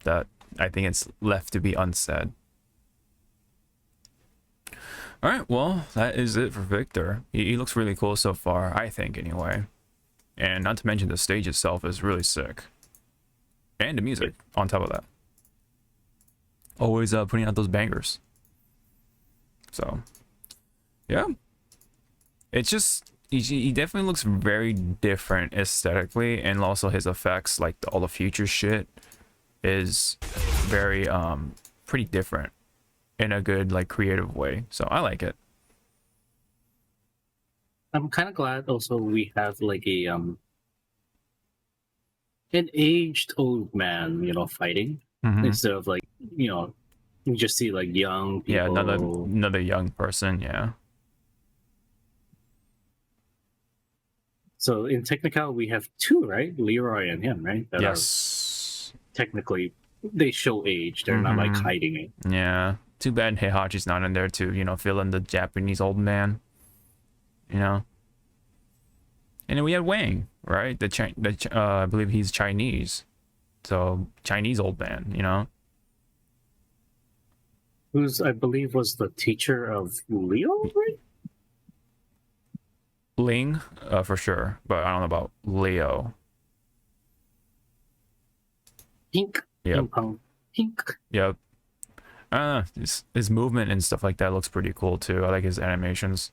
that I think it's left to be unsaid. All right, well, that is it for Victor. He looks really cool so far, I think, anyway. And not to mention the stage itself is really sick. And the music on top of that. Always putting out those bangers. So, yeah. It's just, he definitely looks very different aesthetically, and also his effects, like all the future shit, is very, pretty different in a good, like, creative way. So I like it. I'm kind of glad also we have like a an aged old man, fighting instead of like, you just see like young people. Yeah, another young person, yeah. So in Technical we have two, right? Leroy and him, right? That Yes. are technically they show age. They're not like hiding it. Yeah. Too bad Heihachi's not in there to, fill in the Japanese old man. And then we had Wang, right? I believe he's Chinese. So, Chinese old man, Who's I believe was the teacher of Leo, right? Ling, for sure. But I don't know about Leo. Pink. Yep. Ping pong. Pink. Yep. His movement and stuff like that looks pretty cool, too. I like his animations.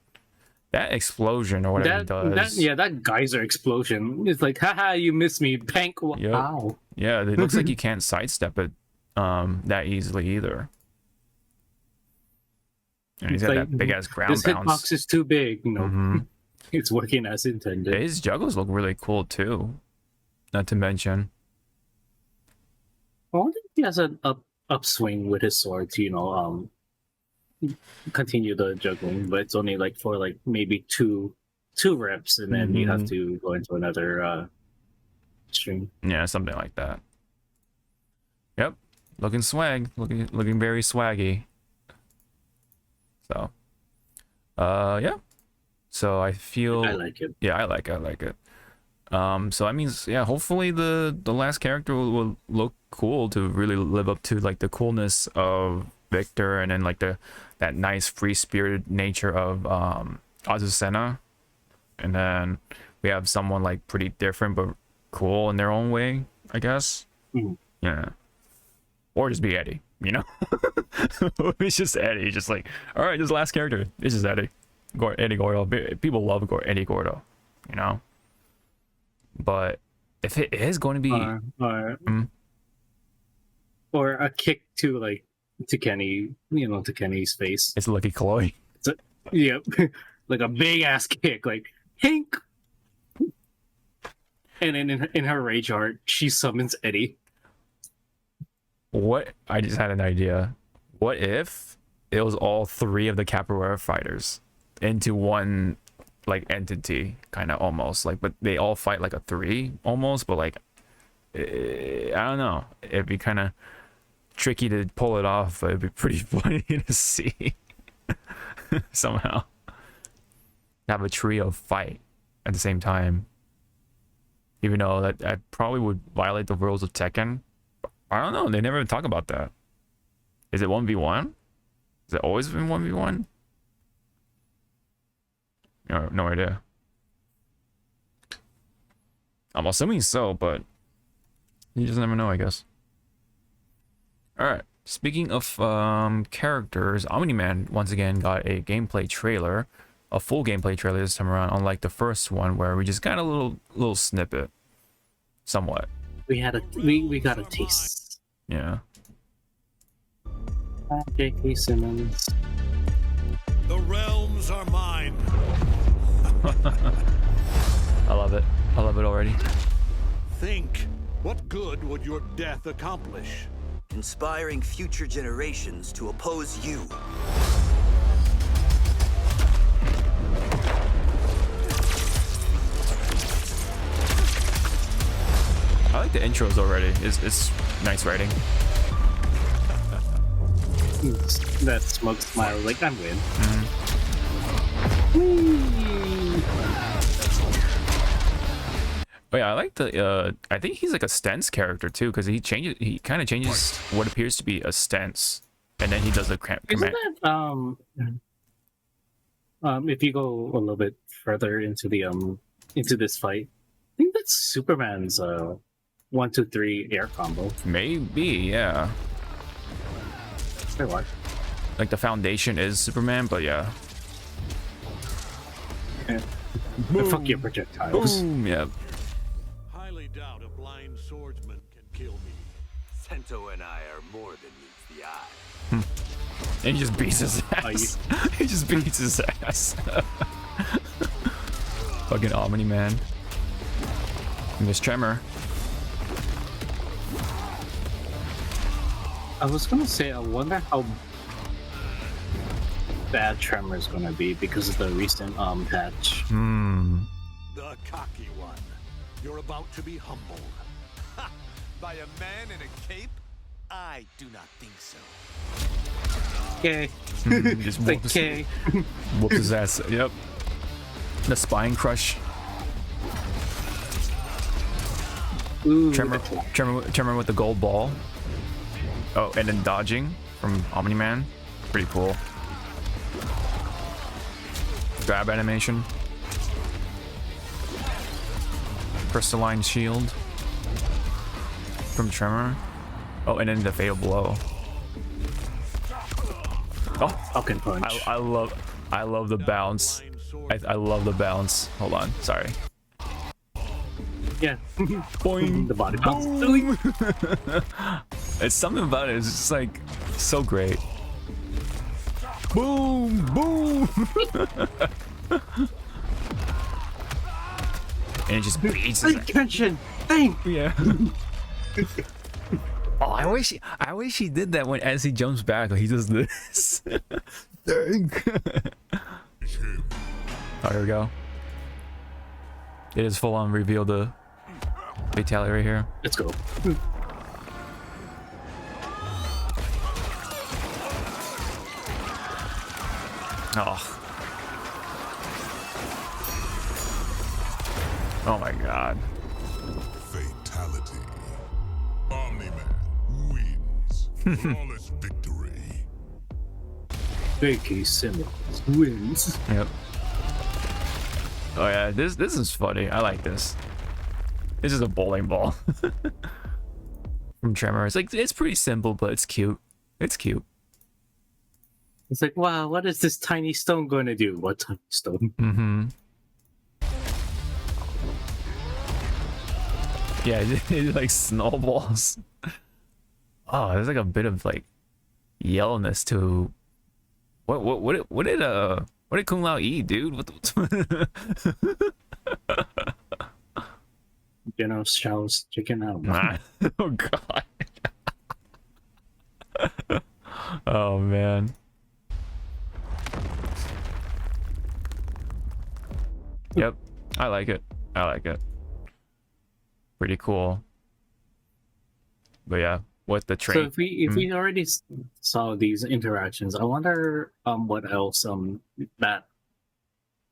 That explosion or whatever he does. That geyser explosion. It's like, haha, you missed me. Pank. Yep. Wow. Yeah, it looks like you can't sidestep it that easily either. And he's got like, that big ass ground This bounce. hitbox is too big. It's working as intended. His juggles look really cool too. Not to mention. I wonder if he has an upswing with his sword to, continue the juggling, but it's only like for like maybe two reps, and then you have to go into another string. Yeah, something like that. Yep. Looking swag. Looking very swaggy. So yeah. So I feel I like it. Yeah, I like it. So that means, yeah, hopefully the last character will look cool to really live up to like the coolness of Victor, and then like that nice free spirited nature of Azucena, and then we have someone like pretty different but cool in their own way, I guess. Yeah, or just be Eddie, It's just Eddie, just like, all right, this last character, it's just Eddie Gordo. People love Eddie Gordo, But if it is going to be or a kick to Kenny, to Kenny's face. It's Lucky Chloe. Yep. Like a big ass kick, like Hank. And then in her rage heart, she summons Eddie. What? I just had an idea. What if it was all three of the capoeira fighters into one like entity, kind of almost like, but they all fight like a three almost, but like I don't know. It'd be kind of tricky to pull it off, but it'd be pretty funny to see somehow have a trio fight at the same time, even though that probably would violate the rules of Tekken. I don't know, they never talk about that. Is it 1v1? Has it always been 1v1? No idea. I'm assuming so, but you just never know, I guess. Alright, speaking of characters, Omni Man once again got a gameplay trailer, a full gameplay trailer this time around, unlike the first one where we just got a little snippet, somewhat. We got a taste. Yeah. J.K. Simmons. The realms are mine. I love it. I love it already. Think, what good would your death accomplish? Inspiring future generations to oppose you. I like the intros already. It's nice writing. That smug smile, like I'm win. Oh yeah, I like the I think he's like a stance character too, because he kind of changes what appears to be a stance, and then he does the Isn't command. that if you go a little bit further into this fight, I think that's Superman's 1-2-3 air combo. Maybe, yeah. Wait, what? Like the foundation is Superman, but yeah. Yeah. Fuck your projectiles. Boom, yeah. Highly doubt a blind swordsman can kill me. Sento and I are more than meets the eye. And he just beats his ass. He just beats his ass. Fucking Omni Man. Miss Tremor. I was gonna say, I wonder how bad Tremor is gonna be because of the recent patch. The cocky one. You're about to be humbled. By a man in a cape? I do not think so. Okay. Just Okay. whoops his ass. Yep. The spine crush. Ooh, Tremor with the gold ball. Oh, and then dodging from Omni Man. Pretty cool. Grab animation. Crystalline shield from Tremor. Oh, and then the fatal blow. Oh, Falcon punch. I love the bounce. I love the bounce. Hold on, sorry. Yeah. Boing. The body bounce. It's something about it. It's just like so great. Boom, boom. And it just beats his ass. Attention. Bang. Yeah. Oh, I wish he did that when as he jumps back, like he does this. Dang. Oh, here we go. It is full on reveal the fatality right here. Let's go. Oh. Oh my god. Fatality. Omni Man wins. Flawless victory. J.K. Simmons wins. Yep. Oh yeah, this is funny. I like this. This is a bowling ball from Tremor. It's pretty simple, but it's cute. It's cute. It's like, wow, what is this tiny stone going to do? What tiny stone? Mm-hmm. Yeah, it like snowballs. Oh, there's like a bit of like yellowness to what did Kung Lao eat, dude? Shell's chicken out. Oh god. Oh man. Yep, I like it. I like it. Pretty cool. But yeah, with the train. So if we already saw these interactions, I wonder what else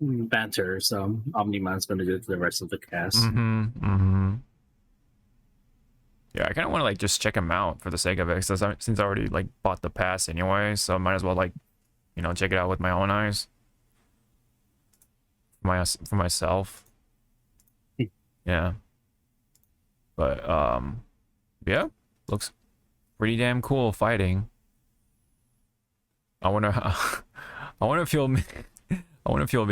banters Omni Man's going to do to the rest of the cast. Yeah, I kind of want to like just check him out for the sake of it, since I already like bought the pass anyway, so I might as well like, you know, check it out with my own eyes. For myself. Yeah. But yeah, looks pretty damn cool fighting. I wonder if he'll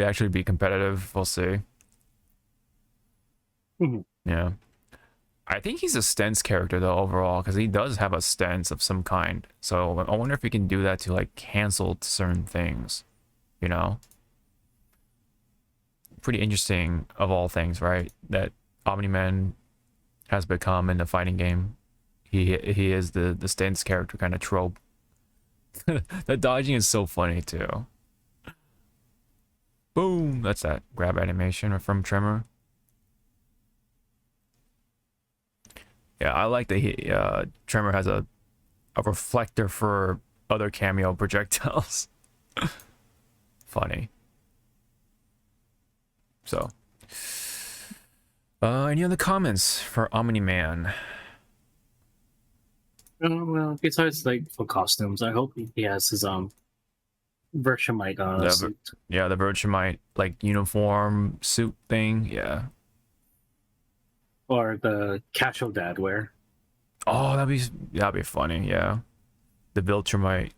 actually be competitive. We'll see. Yeah. I think he's a stance character though overall, because he does have a stance of some kind. So I wonder if he can do that to like cancel certain things, you know? Pretty interesting of all things, right? That Omni Man has become in the fighting game. He is the stance character kind of trope. The dodging is so funny too. Boom! That's that grab animation from Tremor. Yeah, I like that Tremor has a reflector for other cameo projectiles. Funny. So, any other comments for Omni Man? Well, besides like for costumes, I hope he has his Vershamite suit. Yeah, the Virtuemite like uniform suit thing. Yeah. Or the casual dad wear. Oh, that'd be funny. Yeah, the Viltrumite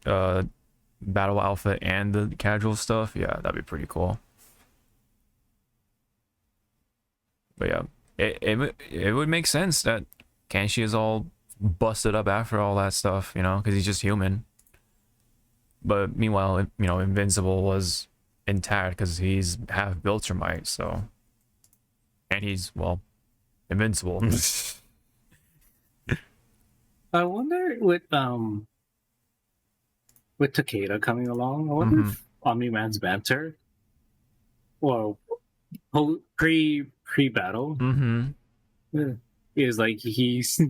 battle outfit and the casual stuff. Yeah, that'd be pretty cool. But yeah, it would make sense that Kenshi is all busted up after all that stuff, you know, because he's just human. But meanwhile, you know, Invincible was intact because he's half Viltrumite, so, and he's, well, invincible. I wonder with Takeda coming along, I wonder if Omni Man's banter, well, pre battle, is like he's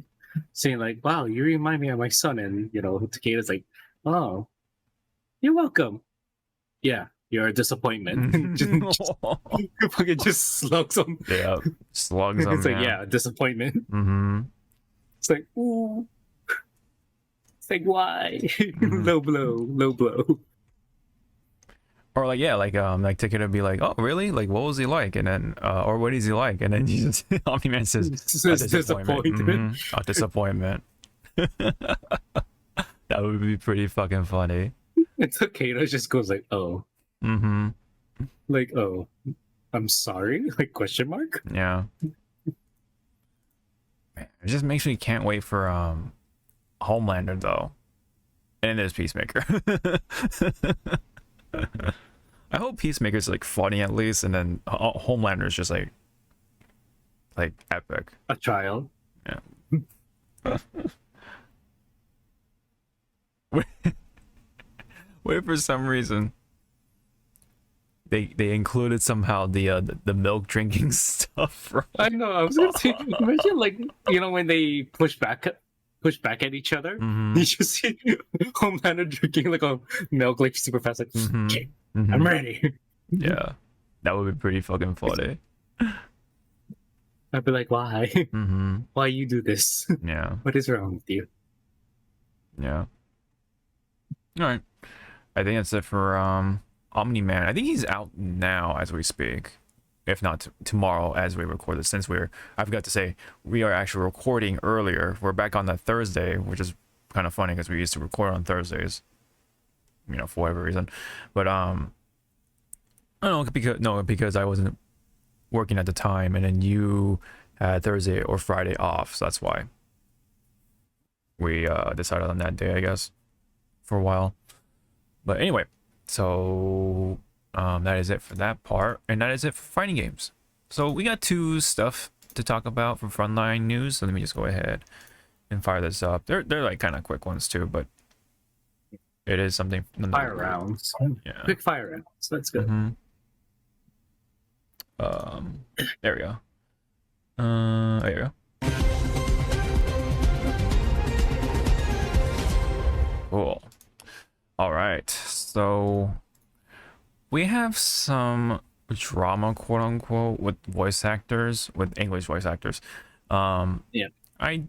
saying like, "Wow, you remind me of my son," and you know, Takeda's like, "Oh, you're welcome." Yeah, you're a disappointment. Fucking just slugs him. Yeah, slugs him. It's like, yeah, disappointment. It's like, ooh. It's like, why? Low blow. Or like, yeah, like Takeda would be like, "Oh, really? Like, what was he like?" And then, or what is he like? And then he just, Omni Man says, "A disappointment." A disappointment. That would be pretty fucking funny. And Takeda just goes like, "Oh." Like, "Oh, I'm sorry?" Like, question mark? Yeah. Man, it just makes me can't wait for Homelander though. And there's Peacemaker. I hope Peacemaker's like funny at least, and then Homelander's just like epic. A child. Yeah. Wait, for some reason they included somehow the milk drinking stuff. Right? I know. I was gonna say, imagine like, you know, when they push back at each other, you just see Homelander drinking like a milk like super fast, like, "Okay, I'm ready." Yeah, that would be pretty fucking funny. I'd be like, "Why? Why you do this? Yeah. What is wrong with you?" Yeah. All right. I think that's it for Omni Man. I think he's out now as we speak, if not tomorrow as we record this. Since I forgot to say, we are actually recording earlier. We're back on that Thursday, which is kind of funny because we used to record on Thursdays, you know, for whatever reason. But I don't know, because I wasn't working at the time, and then you had Thursday or Friday off, so that's why we decided on that day, I guess, for a while. But anyway, so that is it for that part, and that is it for fighting games. So we got two stuff to talk about from Frontline News, so let me just go ahead and fire this up. They're like kind of quick ones too, but it is something. Fire rounds. Yeah. Quick fire rounds. That's good. There we go. There you go. Cool. All right, so we have some drama, quote unquote, with voice actors, with English voice actors. Yeah. I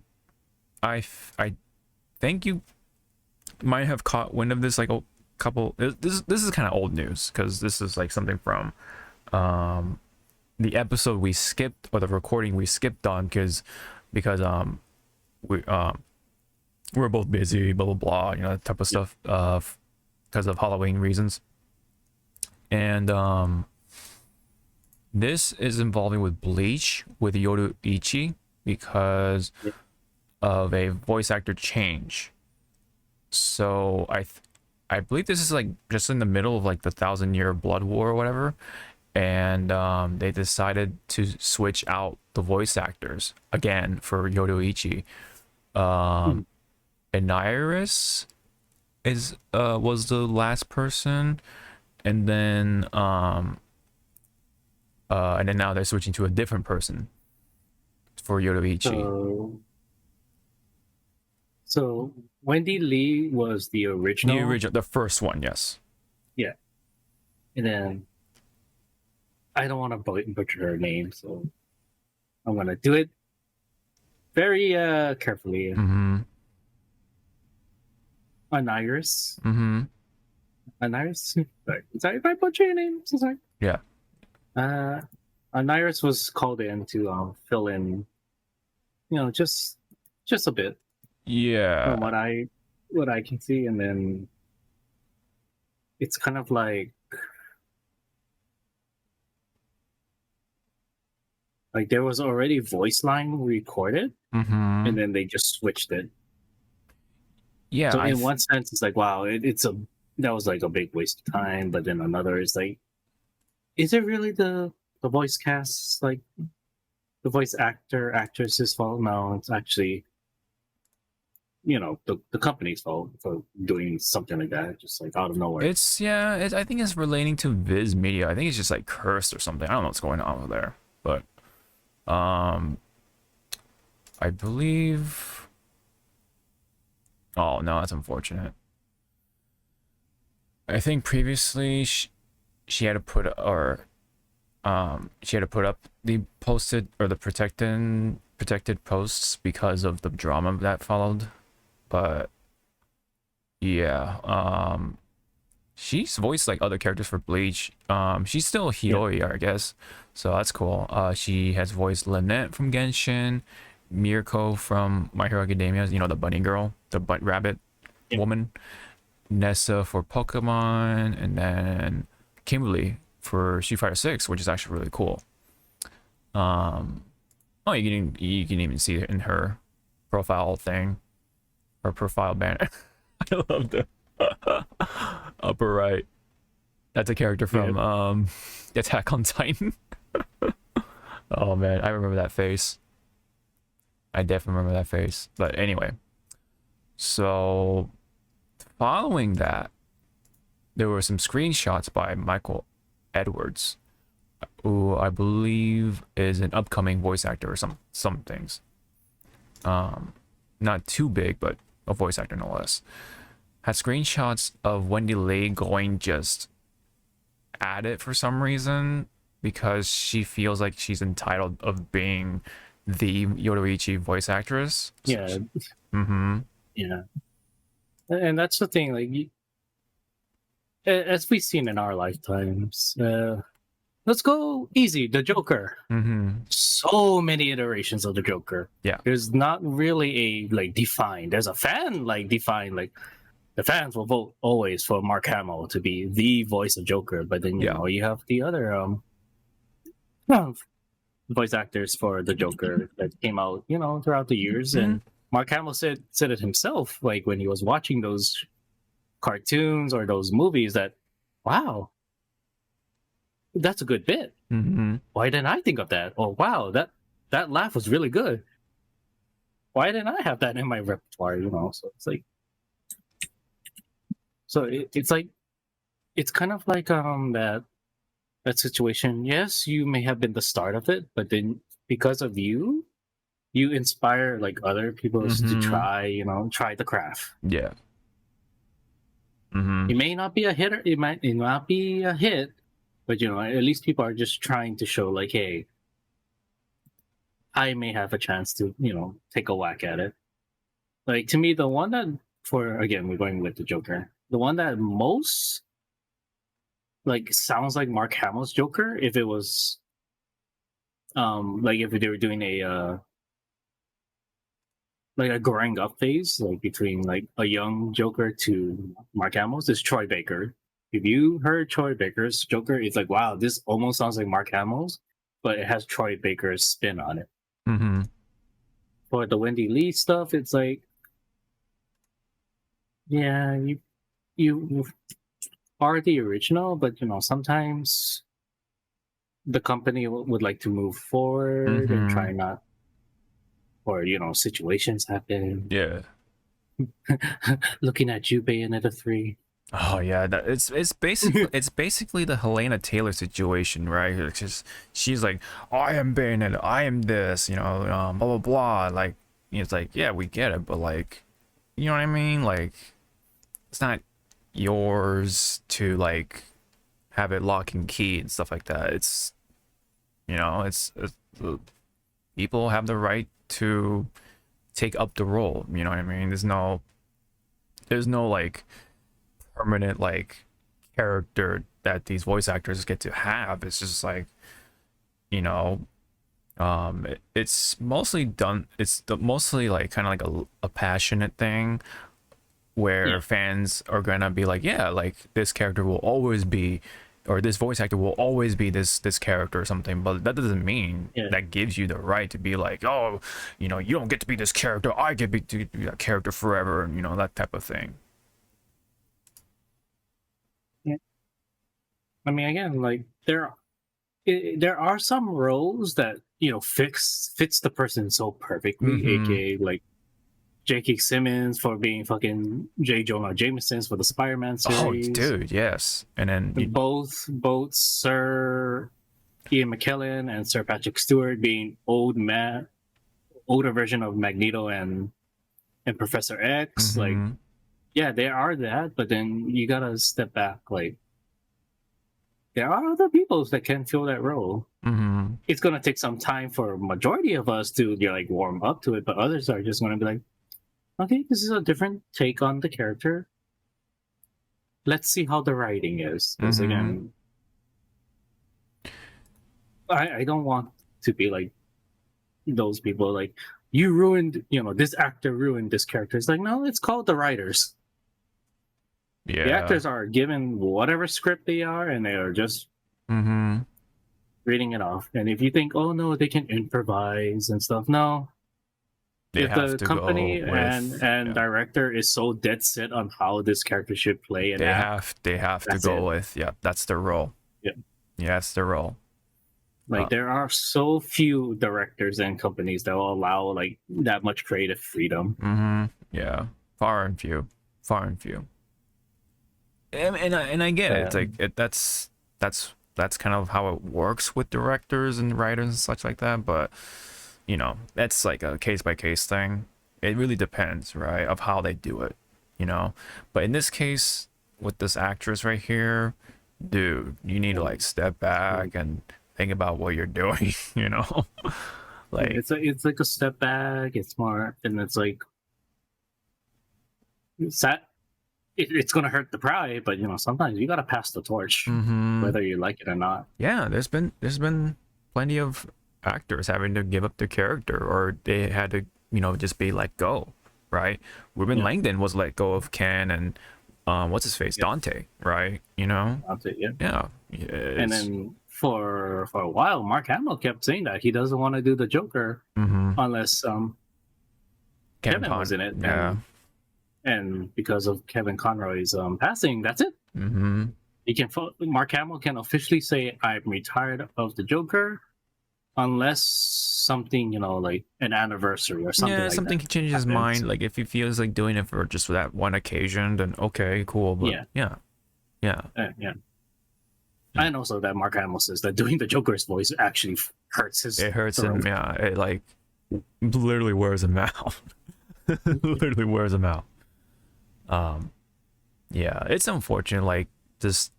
think you might have caught wind of this like a couple. This is kind of old news because this is like something from the episode we skipped, or the recording we skipped on because we're both busy, blah blah blah, you know, that type of stuff, because of Halloween reasons. And this is involving with Bleach with ZawarudoWrrryy because of a voice actor change. So I believe this is like just in the middle of like the 1,000-year blood war or whatever, and they decided to switch out the voice actors again for ZawarudoWrrryy. Aniris was the last person, and then now they're switching to a different person for ZawarudoWrrryy. So Wendy Lee was the original. The first one, yes. Yeah. And then I don't want to butcher her name, so I'm gonna do it very carefully. Mm-hmm. Oniris. Mm-hmm. Oniris. Sorry if I butcher your name. So sorry. Yeah. Oniris was called in to fill in, just a bit Yeah. from what I can see, and then it's kind of like there was already voice line recorded, Mm-hmm. and then they just switched it. Yeah. So in one sense, it's like, wow, that was like a big waste of time. But then another is like, is it really the voice cast, like the voice actress's fault? No, it's actually the company's fault for doing something like that, just like out of nowhere. I think it's relating to Viz Media. I think it's just like cursed or something. I don't know what's going on over there, but I believe. Oh no, that's unfortunate. I think previously she had to put she had to put up the posted or the protected posts because of the drama that followed, but yeah, she's voiced like other characters for Bleach. She's still Hiyoi, I guess, so that's cool. She has voiced Lynette from Genshin, Mirko from My Hero Academia, the bunny girl, the rabbit woman, Nessa for Pokemon, and then Kimberly for Street Fighter 6, which is actually really cool. Oh, you can even see it in her profile thing, her profile banner. I love the upper right. That's a character from Attack on Titan. Oh man, I remember that face. I definitely remember that face. But anyway, so following that, there were some screenshots by Michael Edwards, who I believe is an upcoming voice actor or some things. Not too big, but a voice actor no less. Had screenshots of Wendy Lee going just at it for some reason because she feels like she's entitled of being the Yoruichi voice actress. Yeah. Mm-hmm. Yeah. And that's the thing, like, as we've seen in our lifetimes, let's go easy. The Joker. Mm-hmm. So many iterations of the Joker. Yeah. There's not really a defined. There's a fan defined, like the fans will vote always for Mark Hamill to be the voice of Joker, but then you know you have the other voice actors for the Joker that came out throughout the years, and Mark Hamill said it himself, like when he was watching those cartoons or those movies, that wow, that's a good bit. Mm-hmm. Why didn't I think of that? Or wow, that laugh was really good. Why didn't I have that in my repertoire? So it's like, it's kind of like that situation. Yes, you may have been the start of it, but then because of you inspire like other people to try the craft. Yeah. Mm-hmm. It may not be a hit, or it might not be a hit, but at least people are just trying to show like, hey, I may have a chance to take a whack at it. Like, to me, the one that, we're going with the Joker, the one that most like sounds like Mark Hamill's Joker, if it was like if they were doing a like a growing up phase, like between like a young Joker to Mark Hamill's, is Troy Baker. If you heard Troy Baker's Joker, it's like, wow, this almost sounds like Mark Hamill's, but it has Troy Baker's spin on it. Mm-hmm. For the Wendy Lee stuff, it's like, yeah, you are the original, but sometimes the company would like to move forward and try not, or situations happen. Yeah. Looking at you, Bayonetta 3. Oh yeah, it's basically the Helena Taylor situation, right? It's just, she's like, I am Bayonetta, I am this, blah blah blah. Like, it's like, yeah, we get it, but like, you know what I mean? Like, it's not yours to like have it lock and key and stuff like that. It's You know, people have the right to take up the role. You know what I mean? There's no like permanent like character that these voice actors get to have. It's just like, you know, it's mostly done. Mostly like kind of like a passionate thing where fans are gonna be like, yeah, like this character will always be, or this voice actor will always be this character or something. But that doesn't mean that gives you the right to be like, oh, you know, you don't get to be this character, I get to be that character forever, and you know, that type of thing. Yeah. I mean, again, like there are some roles that, you know, fits the person so perfectly, aka like J.K. Simmons for being fucking J. Jonah Jameson's for the Spider-Man series. Oh, dude, yes. And then both Sir Ian McKellen and Sir Patrick Stewart being older version of Magneto and Professor X. Like, yeah, they are that, but then you gotta step back. Like, there are other people that can fill that role. It's gonna take some time for majority of us to like warm up to it, but others are just gonna be like, okay, this is a different take on the character. Let's see how the writing is. Because again, I don't want to be like those people like, you ruined, you know, this actor ruined this character. It's like, no, it's called the writers. Yeah. The actors are given whatever script they are, and they are just reading it off. And if you think, oh no, they can improvise and stuff, no. If the company and director is so dead set on how this character should play and they have to go with, that's their role. Yeah, that's their role. Like there are so few directors and companies that will allow like that much creative freedom. Yeah, far and few. And I get it. It's like that's kind of how it works with directors and writers and such like that. But you know, that's like a case by case thing. It really depends, right, of how they do it. You know, but in this case with this actress right here, dude, you need to like step back and think about what you're doing. You know, like it's like a step back. It's more, and it's like it's gonna hurt the pride, but you know, sometimes you gotta pass the torch, whether you like it or not. Yeah, there's been plenty of actors having to give up their character, or they had to, you know, just be let go, right? Ruben Langdon was let go of Ken and what's his face, Dante, right? You know, Dante, yeah. And then for a while, Mark Hamill kept saying that he doesn't want to do the Joker unless Kevin was in it. And because of Kevin Conroy's passing, that's it. He can. Mark Hamill can officially say, "I'm retired of the Joker," unless something, you know, like an anniversary or something. Yeah, something can change his mind. Like if he feels like doing it for just that one occasion, then okay, cool. But yeah. And also that Mark Hamill says that doing the Joker's voice actually hurts his. It hurts him. Yeah, it like literally wears him out. Literally wears him out. Yeah, it's unfortunate. Like this,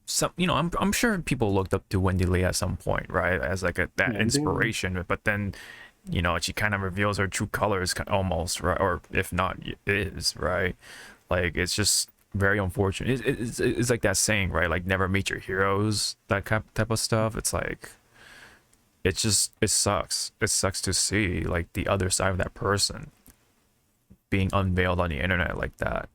some, you know, I'm sure people looked up to Wendy Lee at some point, right, as like that inspiration. But then, you know, she kind of reveals her true colors almost, right, or if not, is right. Like it's just very unfortunate. It's like that saying, right? Like never meet your heroes. That type of stuff. It's like, it sucks. It sucks to see like the other side of that person being unveiled on the internet like that,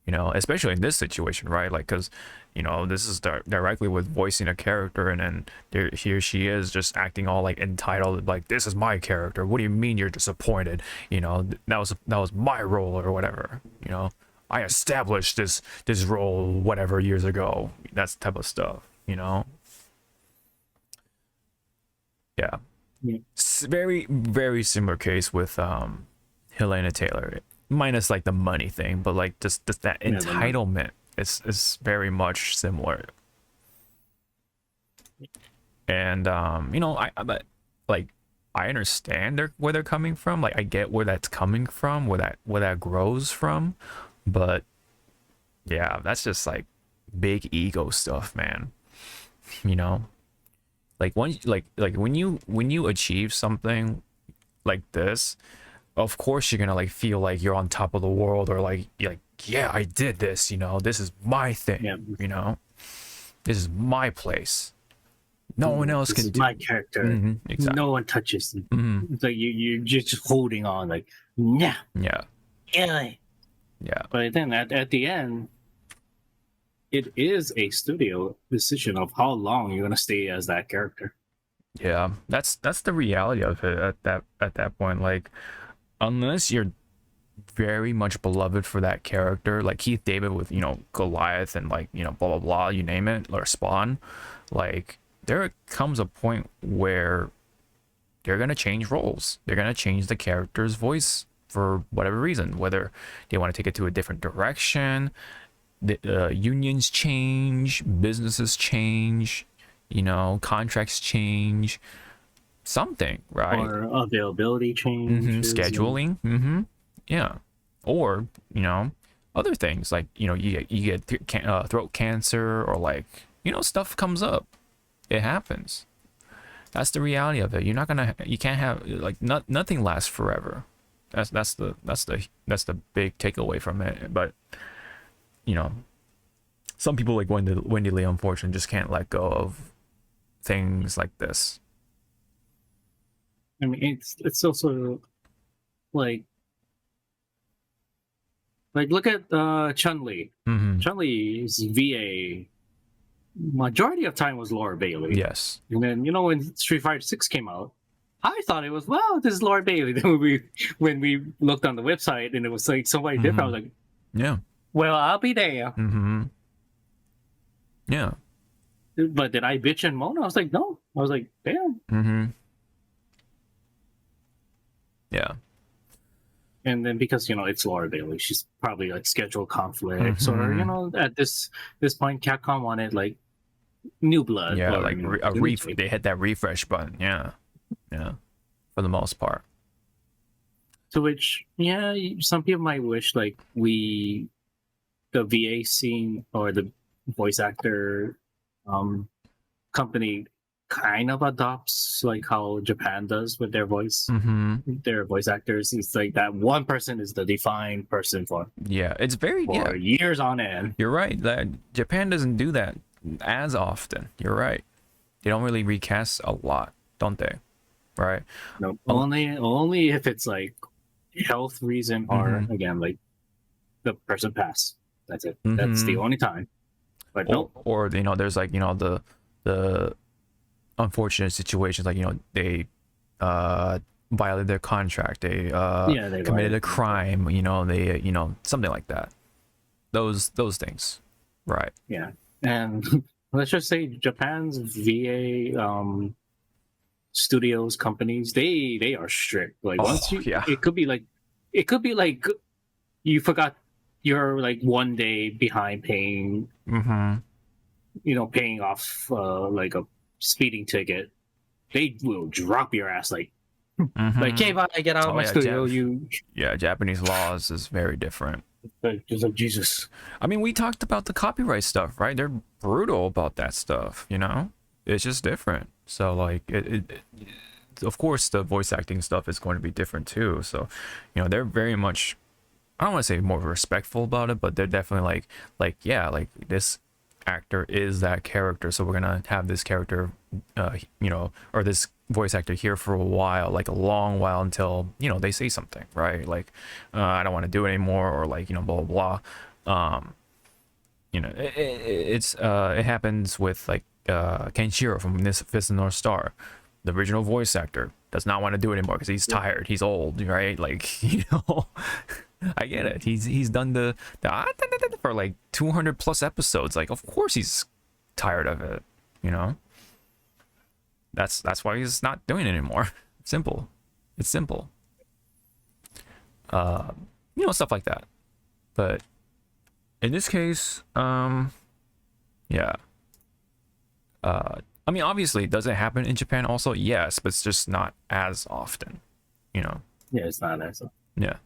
you know, especially in this situation, right? Like, because, you know, this is directly with voicing a character, and then here she is just acting all like entitled, like, this is my character, what do you mean you're disappointed, you know, that was my role or whatever, you know, I established this role whatever years ago. That's the type of stuff, you know. Yeah. Very, very similar case with Helena Taylor, minus like the money thing, but like just that entitlement is very much similar. And you know, I understand where they're coming from. Like I get where that's coming from, where that grows from, but yeah, that's just like big ego stuff, man. You know, like when you achieve something like this, of course you're gonna like feel like you're on top of the world, or like you're like, yeah, I did this, you know, this is my thing, Yeah. you know, this is my place. No one else This can is do. my character. Exactly. No one touches me. Mhm. It's like you're just holding on, like, yeah, Yeah. yeah. Yeah. But then at the end, it is a studio decision of how long you're gonna stay as that character. Yeah. That's the reality of it at that point. Like, unless you're very much beloved for that character, like Keith David with, you know, Goliath and like, you know, blah blah blah, you name it, or Spawn, like there comes a point where they're gonna change roles. They're gonna change the character's voice for whatever reason, whether they want to take it to a different direction. The unions change, businesses change, you know, contracts change, something, right? Or availability changes. Scheduling, yeah, or you know, other things like, you know, you get throat cancer, or like, you know, stuff comes up. It happens. That's the reality of it. You can't have like nothing lasts forever. That's the big takeaway from it. But you know, some people like Wendy Lee, unfortunately, just can't let go of things like this. I mean, it's also like look at Chun-Li. Chun-Li's VA majority of time was Laura Bailey. Yes. And then, you know, when Street Fighter 6 came out, I thought it was, wow, this is Laura Bailey. Then when we looked on the website and it was like somebody different, I was like, Yeah. well, I'll be there. Yeah. But did I bitch and moan? I was like, no. I was like, damn. Yeah. And then because, you know, it's Laura Bailey, she's probably like schedule conflicts, or, you know, at this point, Capcom wanted like new blood. Yeah, or, like you know, they hit that refresh button. Yeah. Yeah. For the most part. To which, yeah, some people might wish like the VA scene or the voice actor company kind of adopts like how Japan does with their voice. Their voice actors. It's like that one person is the defined person for It's very years on end. You're right. That Japan doesn't do that as often. You're right. They don't really recast a lot, don't they? Right. No, only if it's like health reason, or again like the person passed. That's it. That's the only time. But or you know, there's like, you know, the unfortunate situations, like, you know, they violated their contract, they committed a crime, you know, they, you know, something like that. Those things, right? Yeah, and let's just say Japan's VA studios, companies, they are strict. Like once it could be like you forgot, you're like one day behind paying, you know, paying off like a speeding ticket, they will drop your ass like hey, bye, get out of my studio. Japanese laws is very different. Just like Jesus. I mean, we talked about the copyright stuff, right? They're brutal about that stuff, you know? It's just different. So like it of course the voice acting stuff is going to be different too. So, you know, they're very much, I don't want to say more respectful about it, but they're definitely like this actor is that character, so we're gonna have this character you know, or this voice actor here for a while, like a long while, until, you know, they say something, right? Like I don't want to do it anymore, or like, you know, blah blah blah. You know, it happens with like Kenshiro from this Fist of the North Star. The original voice actor does not want to do it anymore because he's tired, he's old, right? Like, you know, I get it. He's done the for like 200 plus episodes. Like, of course he's tired of it, you know. That's why he's not doing it anymore. Simple. It's simple. You know, stuff like that. But in this case, yeah. I mean, obviously, does it happen in Japan also? Yes, but it's just not as often, you know. Yeah, it's not as often. Yeah.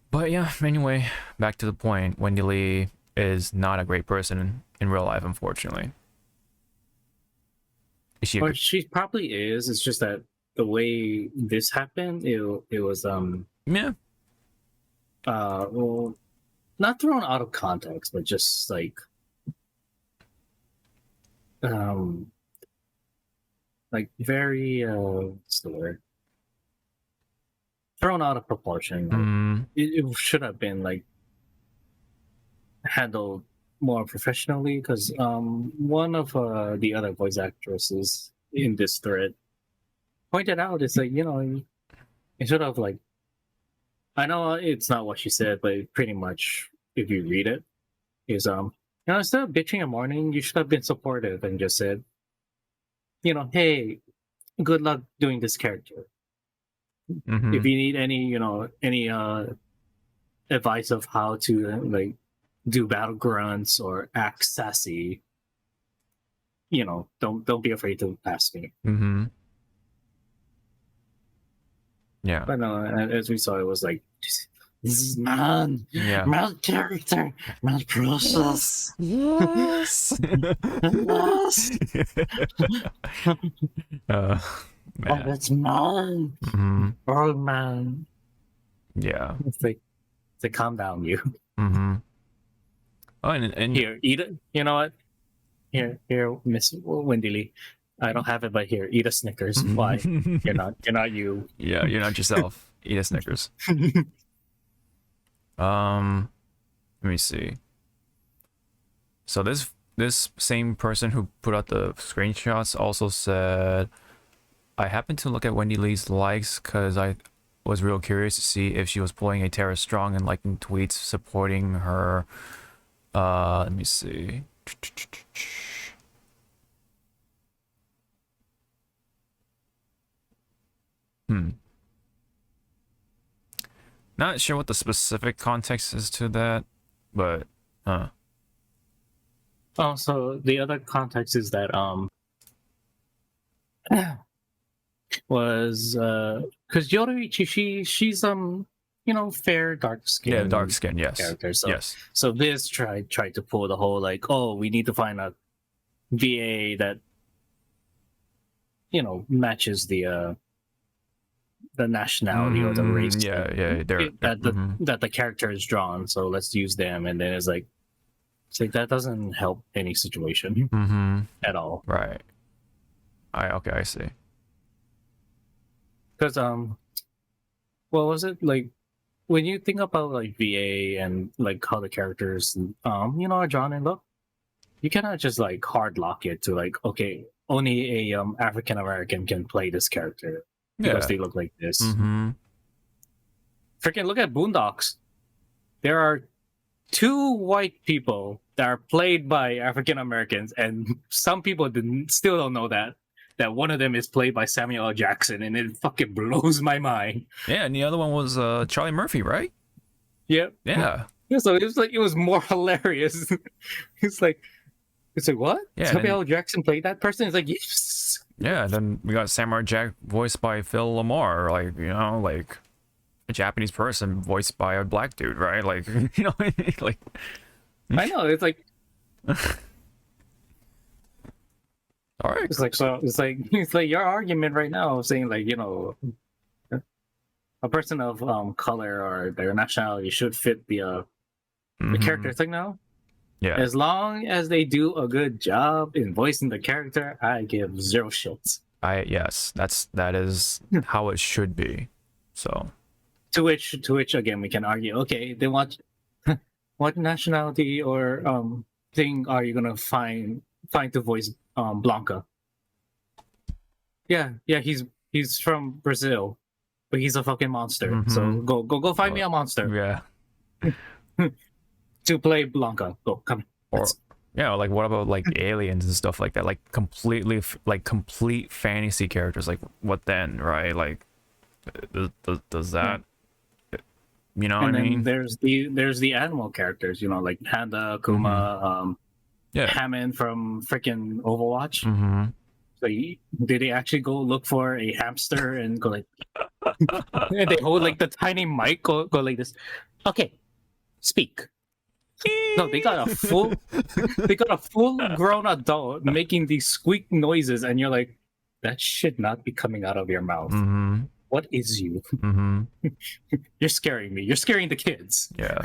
But yeah, anyway, back to the point. Wendy Lee is not a great person in real life, unfortunately. Is she? Or she probably is. It's just that the way this happened, it was Yeah. well, not thrown out of context, but just um like very what's the word? Thrown out of proportion. Mm, It should have been like handled more professionally because one of the other voice actresses in this thread pointed out it's like, you know, it should have like, I know it's not what she said, but pretty much if you read it is you know, instead of bitching and mourning, you should have been supportive and just said, you know, hey, good luck doing this character. mhm. If you need any, you know, any advice of how to like do battle grunts or act sassy, you know, don't be afraid to ask me. Mm-hmm. Yeah. But no, as we saw, it was like, this is man, Yeah. man character, man process. Yes. Yes. uh, Oh, man. it's man, Mm-hmm. oh man. Yeah. It's like calm down, you. Mm-hmm. Oh, and Here, eat it. You know what? Here, Miss Wendy Lee. I don't have it, but here, eat a Snickers. Why? You're not you. Yeah, you're not yourself. Eat a Snickers. Let me see. So this same person who put out the screenshots also said, I happened to look at Wendy Lee's likes because I was real curious to see if she was pulling a Tara Strong and liking tweets supporting her. Let me see. Not sure what the specific context is to that, but Oh, so the other context is that was because Yoruichi, she's you know, fair dark skin. yeah, dark skin, yes. Character. So Yes. so this tried to pull the whole like, oh, we need to find a VA that, you know, matches the nationality or the race Yeah, they're that the character is drawn. So let's use them, and then it's like that doesn't help any situation at all. right. Okay, I see. Because what was it like when you think about like VA and like how the characters you know, are drawn and look, you cannot just like hard lock it to like, okay, only a African American can play this character because Yeah. they look like this. Mm-hmm. Freaking look at Boondocks. There are 2 white people that are played by African Americans, and some people still don't know that one of them is played by Samuel L. Jackson, and it fucking blows my mind. Yeah, and the other one was Charlie Murphy, right? Yep. Yeah. Yeah, so it was more hilarious. it's like what? Yeah, Samuel L. Jackson played that person? It's like, yes. Yeah, and then we got Samurai Jack voiced by Phil Lamar, like, you know, like a Japanese person voiced by a black dude, right? Like, you know, like I know, it's like all right. it's like your argument right now of saying like, you know, a person of color or their nationality should fit the character. It's like, no. Yeah. As long as they do a good job in voicing the character, I give 0 shits. Yes, that is how it should be. So To which again we can argue, okay, then what nationality or thing are you gonna find to voice Blanca? Yeah, he's from Brazil, but he's a fucking monster. So go find me a monster yeah. to play Blanca. Go, come. Or Let's- yeah, like what about like aliens and stuff like that? Like completely like complete fantasy characters. Like what then, right? Like does that you know and what I then mean? there's the animal characters, you know, like Panda, Kuma, Yeah. Hammond from freaking Overwatch. Mm-hmm. So did they actually go look for a hamster and go like, and they hold like the tiny mic, go like this. Okay, speak. No, they got a full grown adult making these squeak noises, and you're like, that should not be coming out of your mouth. Mm-hmm. What is you? Mm-hmm. You're scaring me. You're scaring the kids. Yeah.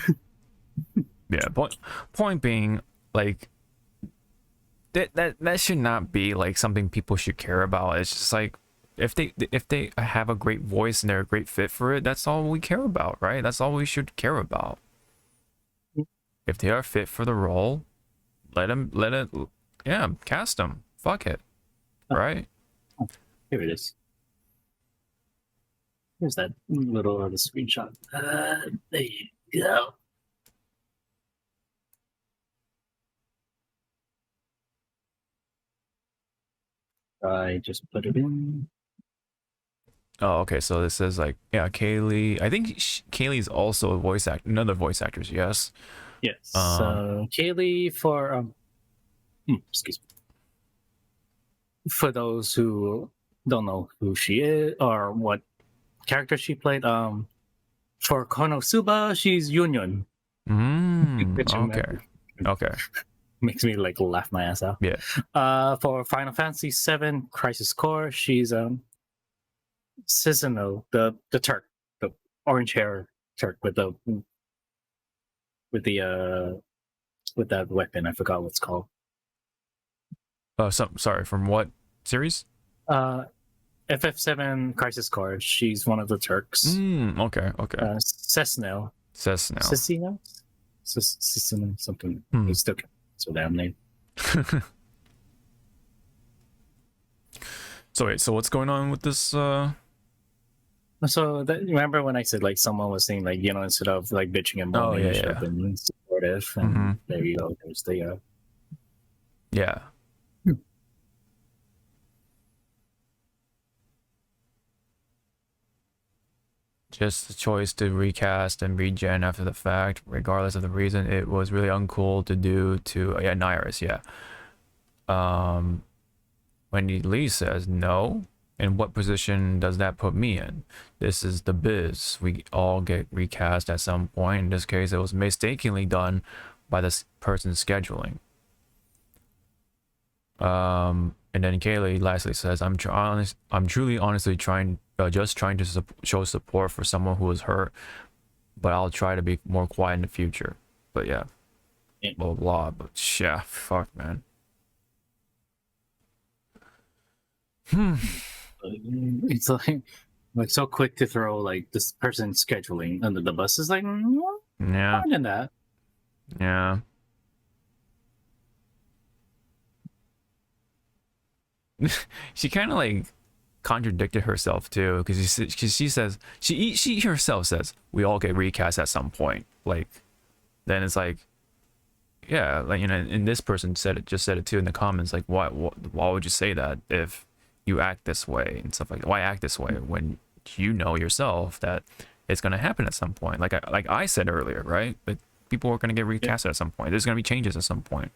Yeah. Point being, like, that should not be like something people should care about. It's just like if they have a great voice and they're a great fit for it, that's all we care about, right? That's all we should care about. If they are fit for the role, yeah, cast them. Fuck it, right? Here it is. Here's that little other screenshot. There you go. I just put it in. Oh, okay. So this says like, yeah, Kaylee. I think Kaylee's also a voice actor. Another voice actress, yes. Yes. Kaylee for excuse me. For those who don't know who she is or what character she played, for Konosuba, she's Union. Okay. Okay. Makes me like laugh my ass out. Yeah. For Final Fantasy VII Crisis Core, she's Susanoo, the Turk, the orange hair Turk with that weapon. I forgot what it's called. Sorry, from what series? FF7 Crisis Core. She's one of the Turks. Okay. Cessno. Cessno, something. It's still so damn name. So wait, so what's going on with this? So remember when I said like someone was saying like, you know, instead of like bitching and moaning, yeah, should have been supportive, and there you go. There's the Yeah. Just the choice to recast and regen after the fact, regardless of the reason. It was really uncool to do to Nairis, yeah. Wendy Lee says no. In what position does that put me in? This is the biz. We all get recast at some point. In this case, it was mistakenly done by this person's scheduling. And then Kaylee lastly says, I'm truly honestly trying to show support for someone who was hurt, but I'll try to be more quiet in the future. But yeah, blah blah. But yeah, fuck, man. It's like so quick to throw like this person's scheduling under the bus. Is like Yeah, more than that. yeah. She kind of like contradicted herself too, because she says she herself says we all get recast at some point. Like, then it's like, yeah, like, you know, and this person said it too in the comments. Like, why would you say that if you act this way and stuff like that? Why act this way when you know yourself that it's gonna happen at some point? Like I said earlier, right? But people are gonna get recast at some point. There's gonna be changes at some point,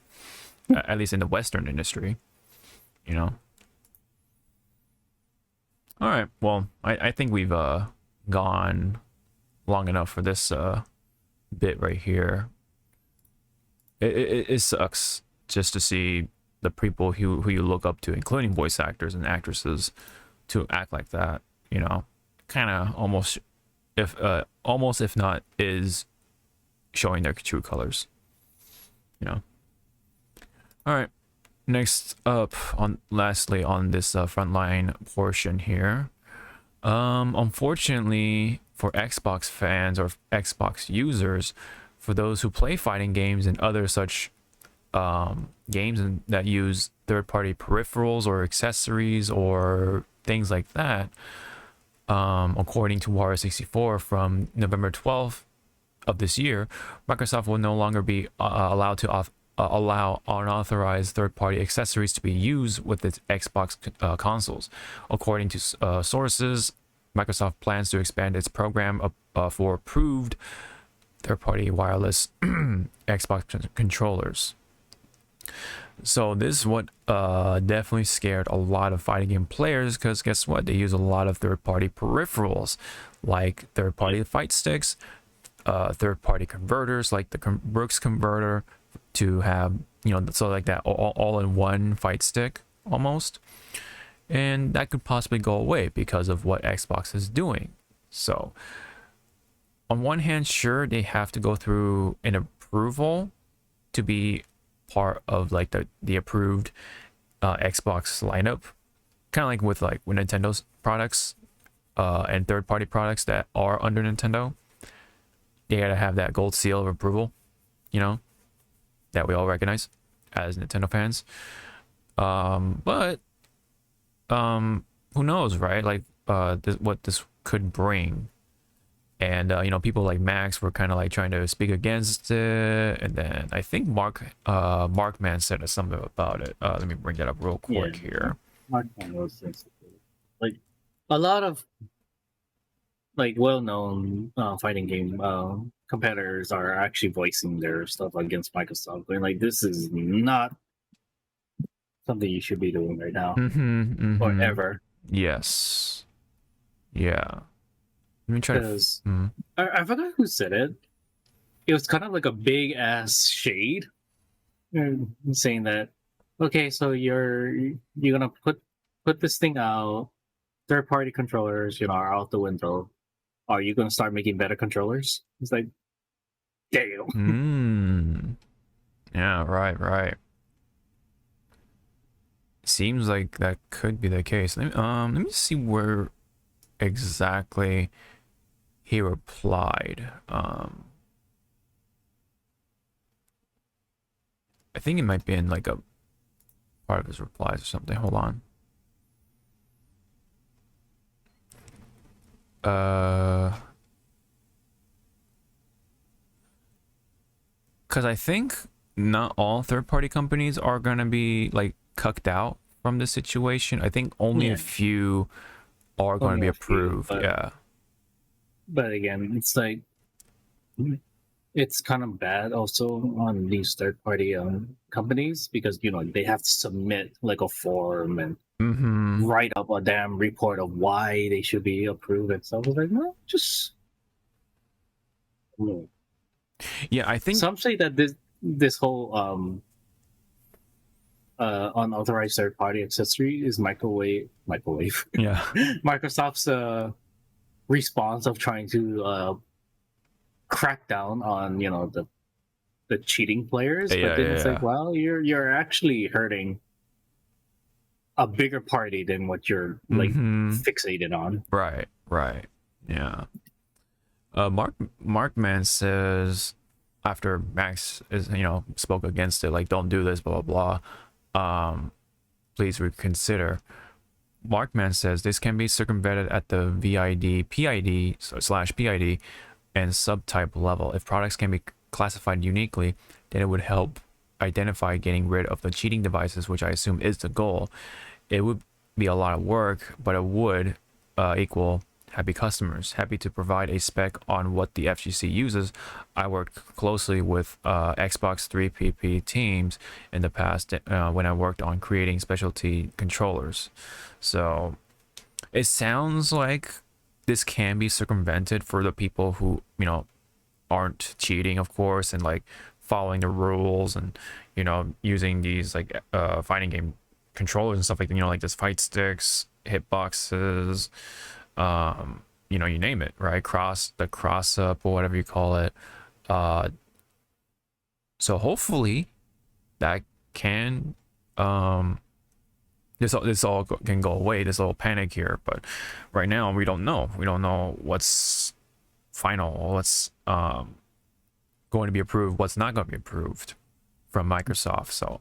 at least in the Western industry, you know. All right, well, I think we've gone long enough for this bit right here. It sucks just to see the people who you look up to, including voice actors and actresses, to act like that. You know, kind of almost if not is showing their true colors. You know. All right. Next up, lastly on this frontline portion here, unfortunately for Xbox fans or Xbox users, for those who play fighting games and other such games that use third-party peripherals or accessories or things like that, according to ZawarudoWrrryy from November 12th of this year, Microsoft will no longer be allowed to allow unauthorized third-party accessories to be used with its Xbox consoles. According to sources, Microsoft plans to expand its program for approved third-party wireless Xbox controllers. So this is what definitely scared a lot of fighting game players, because guess what? They use a lot of third-party peripherals, like third-party fight sticks, third-party converters like the Brooks converter to have, so like that all-in-one fight stick almost, and that could possibly go away because of what Xbox is doing. So on one hand, sure, they have to go through an approval to be part of like the approved Xbox lineup, kind of like with Nintendo's products and third-party products that are under Nintendo. They gotta have that gold seal of approval, that we all recognize as Nintendo fans. But who knows, right? Like what this could bring. And people like Max were kind of like trying to speak against it, and then I think Mark Man said something about it. Let me bring that up real quick here. Mark Man was sensitive. Like a lot of well-known fighting game competitors are actually voicing their stuff against Microsoft, going like, this is not something you should be doing right now or ever. Yes. Yeah. Let me try Because I forgot who said it. It was kind of like a big ass shade, saying that, okay, so you're gonna put this thing out. Third party controllers, are out the window. Are you gonna start making better controllers? It's like, damn. Yeah, right. Seems like that could be the case. Let me see where exactly he replied. I think it might be in like a part of his replies or something. Hold on. Because I think not all third-party companies are gonna be like cucked out from this situation. I think only a few are going to be approved. Yeah. But again, it's like, it's kind of bad also on these third-party companies, because they have to submit like a form and write up a damn report of why they should be approved and stuff. It's like, no, just no. Yeah, I think Some say that this whole unauthorized third-party accessory is microwave. Yeah. Microsoft's response of trying to crack down on the cheating players, but then it's like, well, you're actually hurting a bigger party than what you're like fixated on. Right. Yeah. Mark Man says, after Max is spoke against it, like, don't do this, blah blah blah, please reconsider. Mark Man says this can be circumvented at the VID, PID / PID and subtype level. If products can be classified uniquely, then it would help identify getting rid of the cheating devices, which I assume is the goal. It would be a lot of work, but it would equal happy customers. Happy to provide a spec on what the FGC uses. I worked closely with Xbox 3PP teams in the past when I worked on creating specialty controllers. So it sounds like this can be circumvented for the people who aren't cheating, of course, and like following the rules and using these like fighting game controllers and stuff like that, like this fight sticks, hitboxes, you name it, right? Cross up or whatever you call it. So hopefully that can this all can go away, this little panic here, but right now we don't know what's final, what's going to be approved, what's not going to be approved from Microsoft. So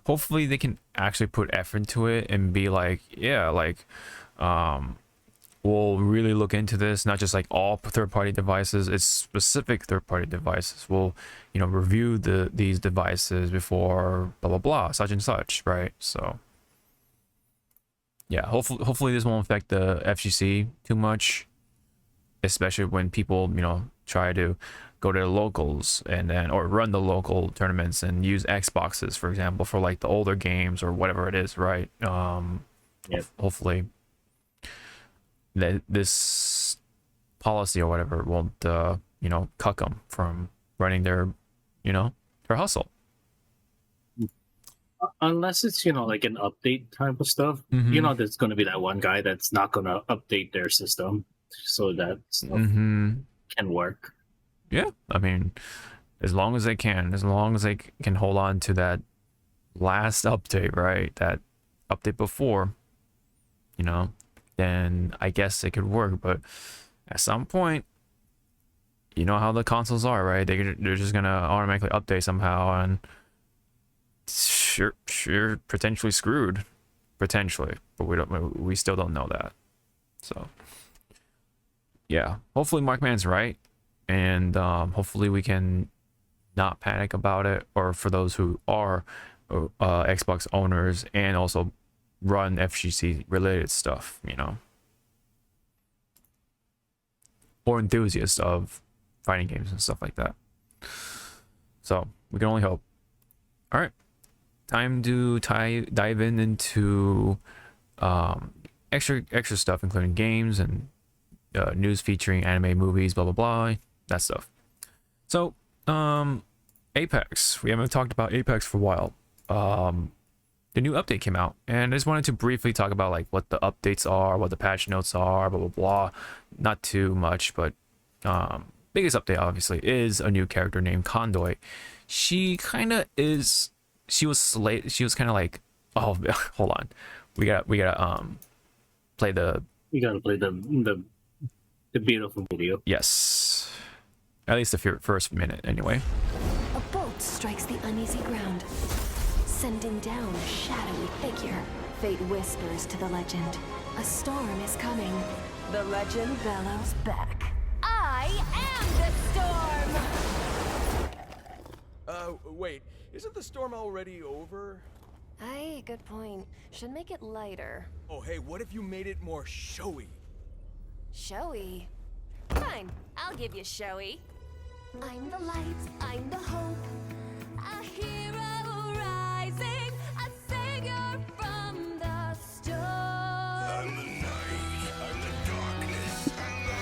hopefully they can actually put effort into it and be like, we'll really look into this, not just like all third-party devices, it's specific third-party devices. We'll review these devices before blah blah blah, such and such, right? So yeah, hopefully this won't affect the FGC too much, especially when people try to go to the locals or run the local tournaments and use Xboxes, for example, for like the older games or whatever it is, right? Hopefully that this policy or whatever won't cuck them from running their their hustle. Unless it's like an update type of stuff. Mhm. There's going to be that one guy that's not going to update their system so that stuff Mhm. can work. Yeah, I mean, as long as they can hold on to that last update, right? That update before, then I guess it could work. But at some point, you know how the consoles are, right? They're just gonna automatically update somehow, and sure, potentially screwed, potentially. But we still don't know that. So yeah, hopefully Markman's right, and hopefully we can not panic about it, or for those who are Xbox owners and also run FGC related stuff, or enthusiasts of fighting games and stuff like that. So we can only hope. All right, time to dive into extra stuff, including games and news featuring anime, movies, blah blah blah, that stuff. So Apex, we haven't talked about Apex for a while. The new update came out, and I just wanted to briefly talk about like what the updates are, what the patch notes are, blah blah blah. Not too much, but biggest update obviously is a new character named Condoy. She was kind of like, oh hold on, we gotta play the You got to play the beautiful video. yes, at least the first minute anyway. A bolt strikes the uneasy ground, sending down a shadowy figure. Fate whispers to the legend. A storm is coming. The legend bellows back. I am the storm! Wait, isn't the storm already over? Aye, good point. Should make it lighter. Oh, hey, what if you made it more showy? Showy. Fine, I'll give you showy. I'm the light, I'm the hope. A hero rising, a savior from the storm. I'm the night, I'm the darkness, and I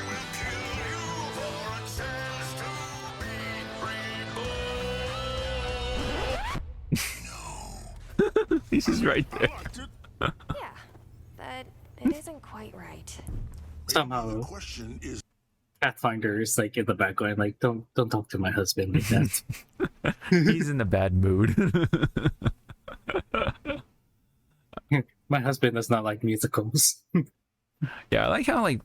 will kill you for a chance to be reborn. He's just right there. Yeah, but it isn't quite right. Somehow The question is, Pathfinder is like in the background, like don't talk to my husband like that. He's in a bad mood. My husband does not like musicals. Yeah, I like how like,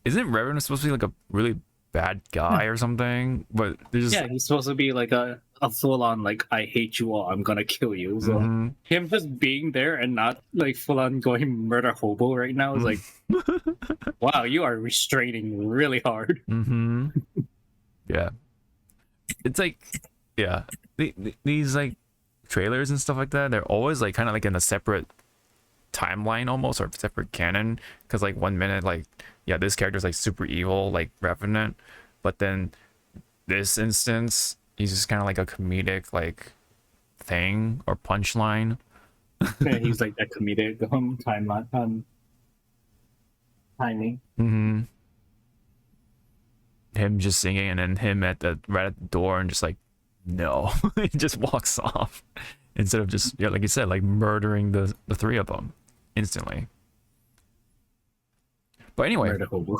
isn't Reverend supposed to be like a really bad guy or something? But there's just Yeah, he's supposed to be like a full on like I hate you all, I'm gonna kill you. So Mhm. him just being there and not like full on going murder hobo right now is like, wow, you are restraining really hard. Mm-hmm. Yeah. It's like, yeah, these like trailers and stuff like that, they're always like kind of like in a separate timeline almost, or separate canon, because like 1 minute like, yeah, this character's like super evil like Revenant, but then this instance he's just kind of like a comedic like thing or punchline. Yeah, he's like that comedic timing. Mm-hmm. Him just singing, and then him right at the door and just like, no. He just walks off instead of just, yeah, like you said, like murdering the three of them instantly. But anyway, Murder hobo.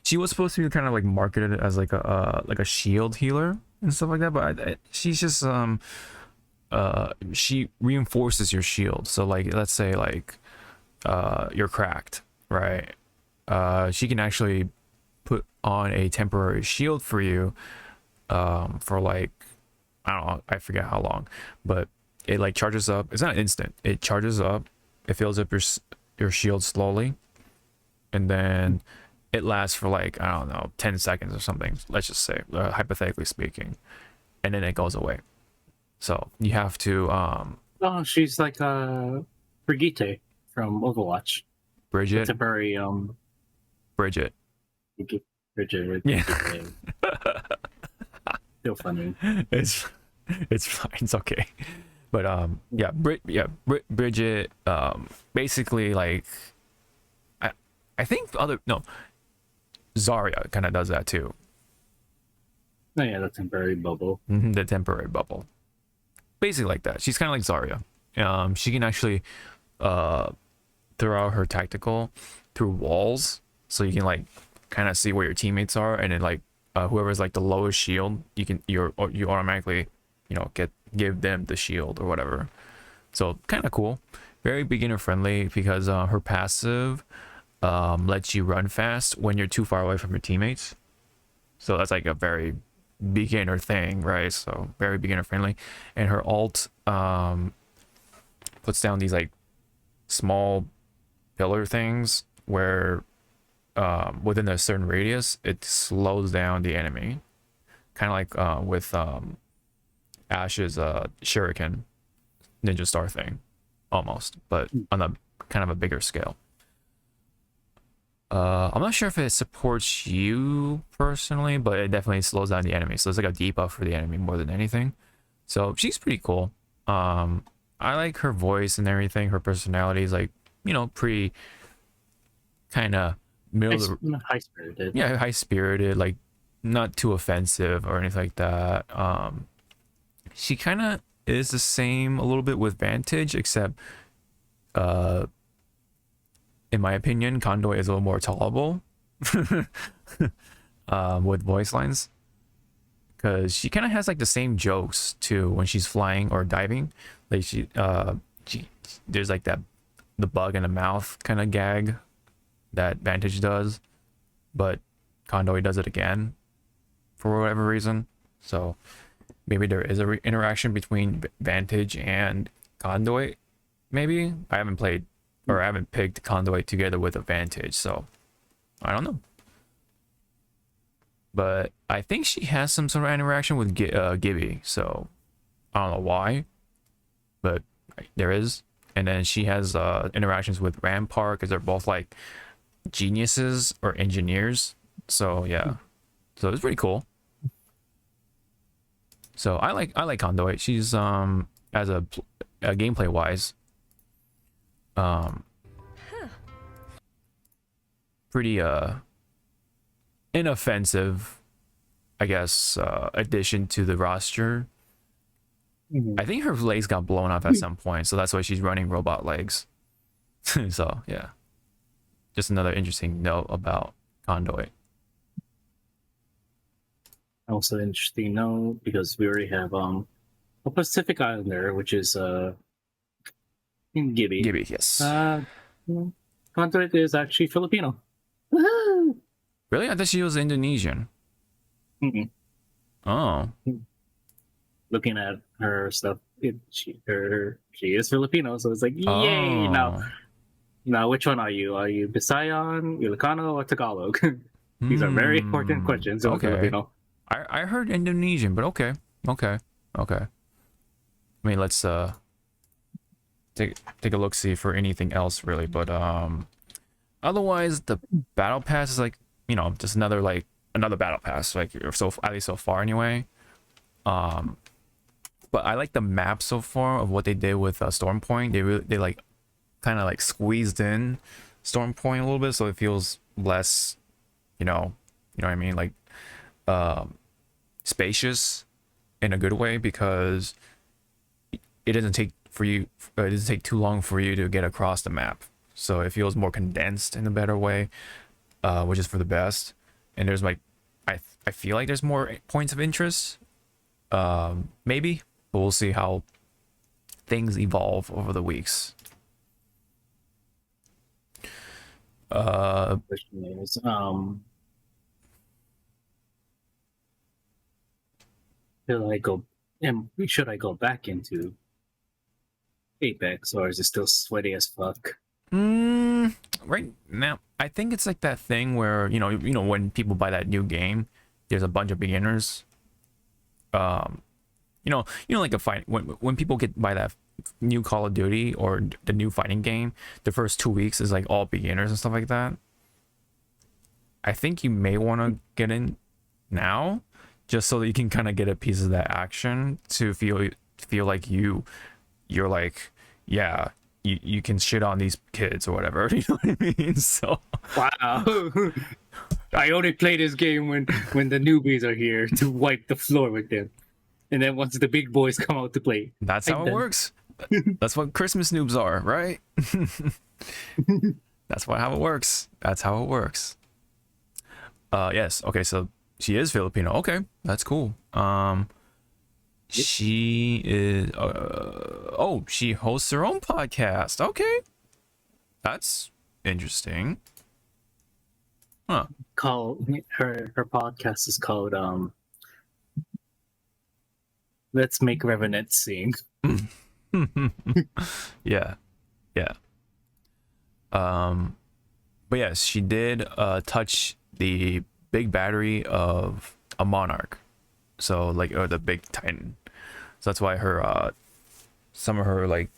she was supposed to be kind of like marketed as like a shield healer and stuff like that, but she's just she reinforces your shield. So like, let's say like you're cracked, right? She can actually put on a temporary shield for you for like, I don't know, I forget how long, but it like charges up. It's not instant. It charges up, it fills up your shield slowly, and then it lasts for like, I don't know, 10 seconds or something, let's just say, hypothetically speaking, and then it goes away. So you have to Oh, she's like Brigitte from Overwatch. Bridget. Temporary Bridget. Bridget. Yeah. Still funny. It's fine, it's okay. But yeah, Bridget basically like, I think Zarya kind of does that too. Oh yeah, the temporary bubble. The temporary bubble, basically like that. She's kind of like Zarya. She can actually throw out her tactical through walls, so you can like kind of see where your teammates are, and then like whoever's like the lowest shield, you automatically, you know, give them the shield or whatever. So kind of cool, very beginner friendly, because her passive lets you run fast when you're too far away from your teammates. So that's like a very beginner thing, right? So very beginner friendly. And her ult puts down these like small pillar things where within a certain radius it slows down the enemy, kind of like with Ash's shuriken ninja star thing almost, but on a kind of a bigger scale. I'm not sure if it supports you personally, but it definitely slows down the enemy, so it's like a debuff for the enemy more than anything. So she's pretty cool. I like her voice and everything. Her personality is like, you know, pretty kind of High spirited. yeah, high spirited, like not too offensive or anything like that. She kind of is the same a little bit with Vantage, except in my opinion, Condoy is a little more tolerable with voice lines, because she kind of has like the same jokes too when she's flying or diving. Like she there's like that the bug in the mouth kind of gag that Vantage does, but Condoy does it again for whatever reason. So maybe there is a interaction between Vantage and Condoy. Maybe I haven't played, or I haven't picked Condoy together with a Vantage, so I don't know. But I think she has some sort of interaction with Gibby, so I don't know why, but there is. And then she has interactions with Rampart, because they're both like geniuses or engineers. So yeah, so it's pretty cool. So I like Condoy. She's as a gameplay wise, pretty inoffensive, I guess, addition to the roster. I think her legs got blown off at some point, so that's why she's running robot legs. So yeah, just another interesting note about Condoy. Also interesting note, because we already have a Pacific Islander, which is Gibby. Gibby, yes. Contour is actually Filipino. Woohoo! Really? I thought she was Indonesian. Mm-mm. Oh. Looking at her stuff, she is Filipino, so it's like, yay! Oh. Now, which one are you? Are you Visayan, Ilocano, or Tagalog? These are very important questions. So Okay. Filipino. I heard Indonesian, but okay. I mean, let's take a look, see for anything else really, but otherwise the battle pass is like, you know, just another battle pass, like, so at least so far anyway. But I like the map so far of what they did with Storm Point. They like kind of like squeezed in Storm Point a little bit, so it feels less, you know what I mean, like spacious in a good way, because it doesn't take too long for you to get across the map, so it feels more condensed in a better way, which is for the best. And there's like, I feel like there's more points of interest, maybe, but we'll see how things evolve over the weeks. Question is, should I go back into Apex, or is it still sweaty as fuck? Right now, I think it's like that thing where, you know, when people buy that new game, there's a bunch of beginners. Like a fight, when people buy that new Call of Duty or the new fighting game, the first 2 weeks is like all beginners and stuff like that. I think you may want to get in now, just so that you can kind of get a piece of that action, to feel like you're like, yeah, you can shit on these kids or whatever. You know what I mean? So Wow. I only play this game when the newbies are here to wipe the floor with them, and then once the big boys come out to play, That's how it works. That's what Christmas noobs are, right? That's how it works. That's how it works. Yes. Okay, so she is Filipino. Okay, that's cool. She is she hosts her own podcast. Okay. That's interesting. Huh. Her podcast is called Let's Make Revenant Sing. Yeah. Yeah. But yes, she did touch the big battery of a monarch. So like, or the big titan. So that's why her some of her like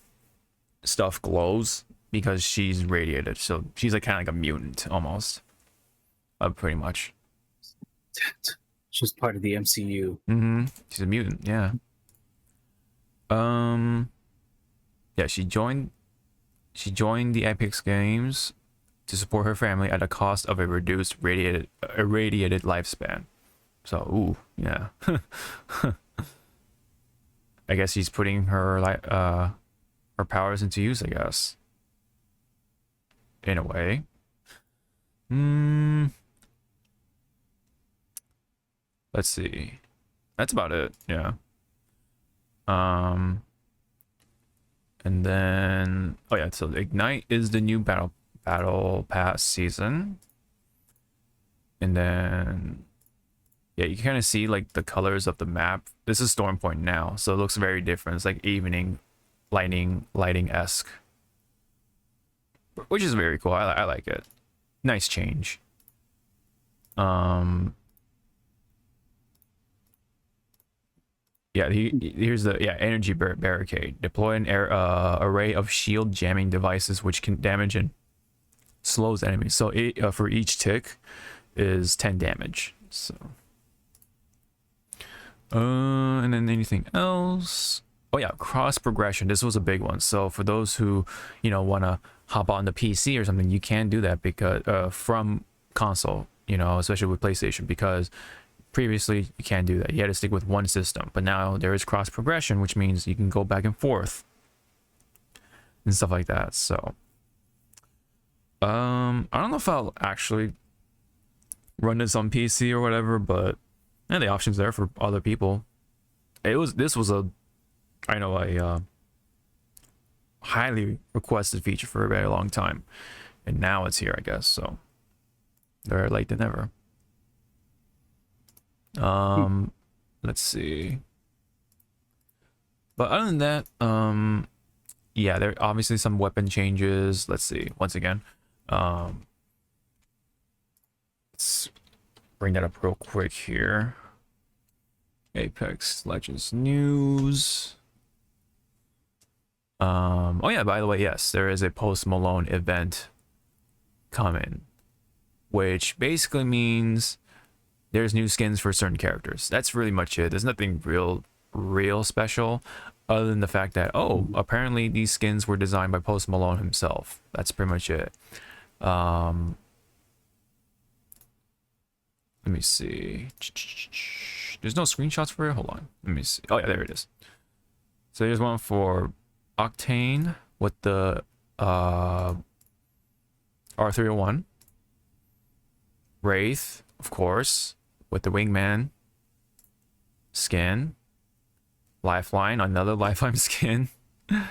stuff glows, because she's radiated. So she's like kind of like a mutant almost. Pretty much. She's part of the MCU. She's a mutant, yeah. Yeah, she joined the Apex Games to support her family at a cost of a reduced irradiated lifespan. So, ooh, yeah. I guess she's putting her powers into use, I guess. In a way. Let's see. That's about it, yeah. And then so Ignite is the new battle pass season. And then yeah, you can kind of see like the colors of the map. This is Stormpoint now, so it looks very different. It's like evening lighting-esque. Which is very cool. I like it. Nice change. Yeah, here's the energy barricade. Deploy an array of shield jamming devices which can damage and slows enemies. So for each tick is 10 damage. So and then anything else? Oh yeah, cross progression. This was a big one. So for those who want to hop on the PC or something, you can do that because from console, especially with PlayStation, because previously you can't do that. You had to stick with one system, but now there is cross progression, which means you can go back and forth and stuff like that. So I don't know if I'll actually run this on PC or whatever, but the option's there for other people. This was a highly requested feature for a very long time, and now it's here, I guess. So better late than never. Let's see. But other than that, yeah, there are obviously some weapon changes. Let's see. Once again, let's bring that up real quick here. Apex Legends news. Oh yeah, by the way, yes, there is a Post Malone event coming, which basically means there's new skins for certain characters. That's really much it. There's nothing real special other than the fact that, apparently these skins were designed by Post Malone himself. That's pretty much it. Let me see. There's no screenshots for it. Hold on. Let me see. Oh yeah, there it is. So here's one for Octane with the R301. Wraith, of course, with the Wingman skin. Lifeline, another Lifeline skin. On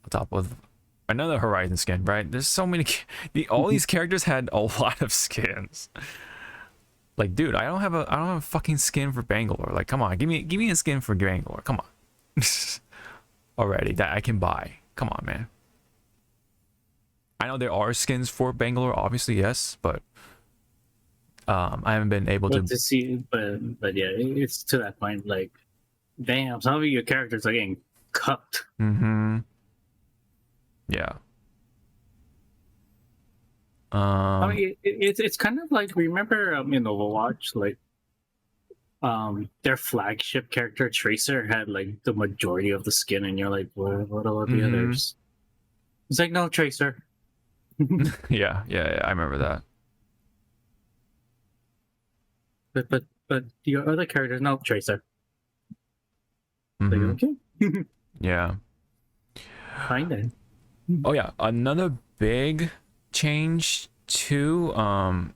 top of another Horizon skin, right? There's so many. All these characters had a lot of skins. Like, dude, I don't have a fucking skin for Bangalore. Like, come on, give me a skin for Bangalore. Come on. Already that I can buy. Come on, man. I know there are skins for Bangalore, obviously, yes, but I haven't been able to see. But yeah, it's to that point. Like, damn, some of your characters are getting cut. Yeah. I mean, it's kind of like, remember in Overwatch, like their flagship character Tracer had like the majority of the skin, and you're like, what about the others? It's like, no, Tracer. yeah, I remember that. but your other character, no, Tracer. Like, Mhm. okay, Yeah. fine then. Oh yeah, another big change to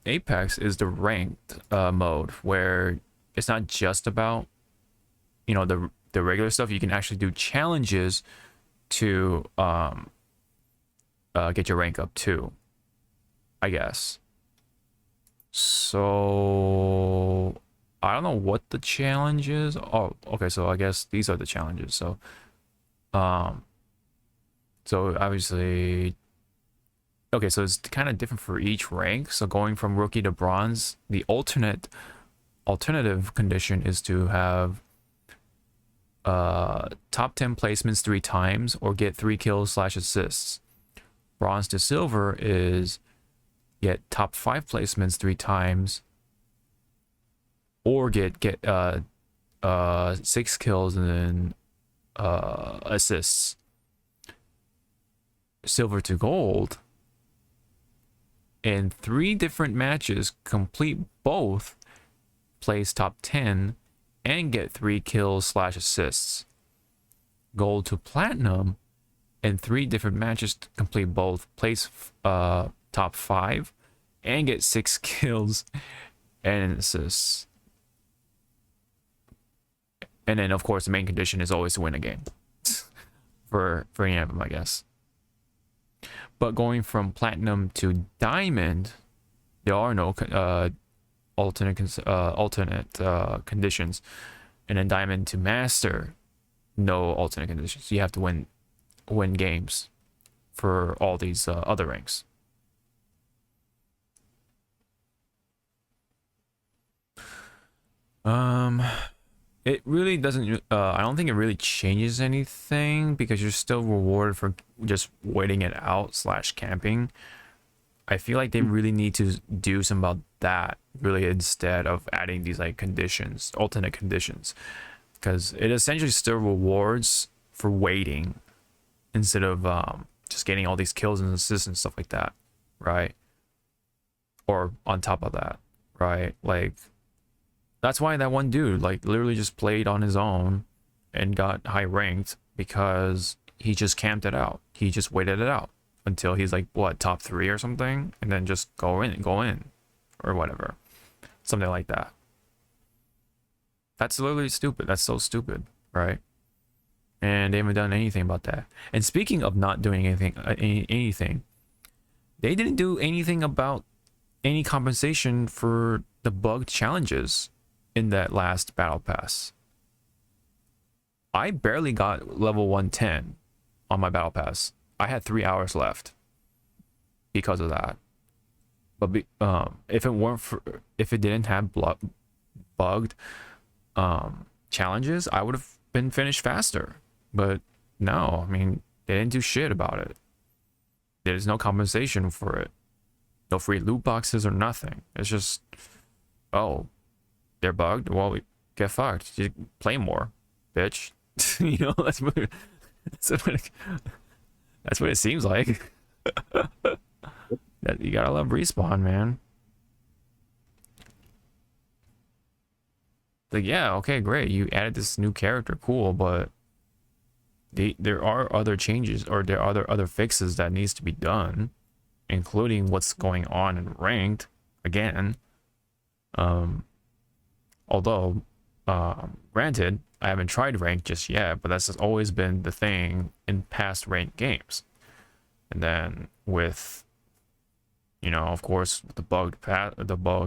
Apex is the ranked mode, where it's not just about, you know, the regular stuff. You can actually do challenges to get your rank up too, I guess. So I don't know what the challenge is. Oh, okay, so I guess these are the challenges. So so obviously, okay, so it's kind of different for each rank. So going from rookie to bronze, the alternative condition is to have top 10 placements 3 times or get 3 kills / assists. Bronze to silver is get top 5 placements 3 times or get 6 kills and then assists. Silver to gold, in 3 different matches, complete both, place top 10 and get 3 kills / assists. Gold to platinum, in 3 different matches, complete both, place top 5 and get 6 kills and assists. And then of course the main condition is always to win a game for any of them, I guess. But going from platinum to diamond, there are no alternate conditions, and then diamond to master, no alternate conditions. You have to win games for all these other ranks. It really doesn't. I don't think it really changes anything because you're still rewarded for just waiting it out / camping. I feel like they really need to do something about that really instead of adding these like conditions, alternate conditions, because it essentially still rewards for waiting instead of just getting all these kills and assists and stuff like that, right? Or on top of that, right? Like, that's why that one dude like literally just played on his own and got high ranked, because he just camped it out. He just waited it out until he's like, what, top 3 or something, and then just go in or whatever, something like that. That's literally stupid. That's so stupid, right? And they haven't done anything about that. And speaking of not doing anything, they didn't do anything about any compensation for the bugged challenges in that last battle pass. I barely got level 110 on my battle pass. I had 3 hours left because of that. But if it didn't have bugged challenges, I would have been finished faster. But no, I mean, they didn't do shit about it. There's no compensation for it. No free loot boxes or nothing. It's just, oh, they're bugged? Well, get fucked. You play more, bitch. You know, that's what it seems like. You gotta love Respawn, man. Like, yeah, okay, great. You added this new character, cool, but there are other changes, or there are other fixes that needs to be done, including what's going on in ranked again. Although, granted, I haven't tried ranked just yet, but that's always been the thing in past ranked games. And then with, you know, of course, the bug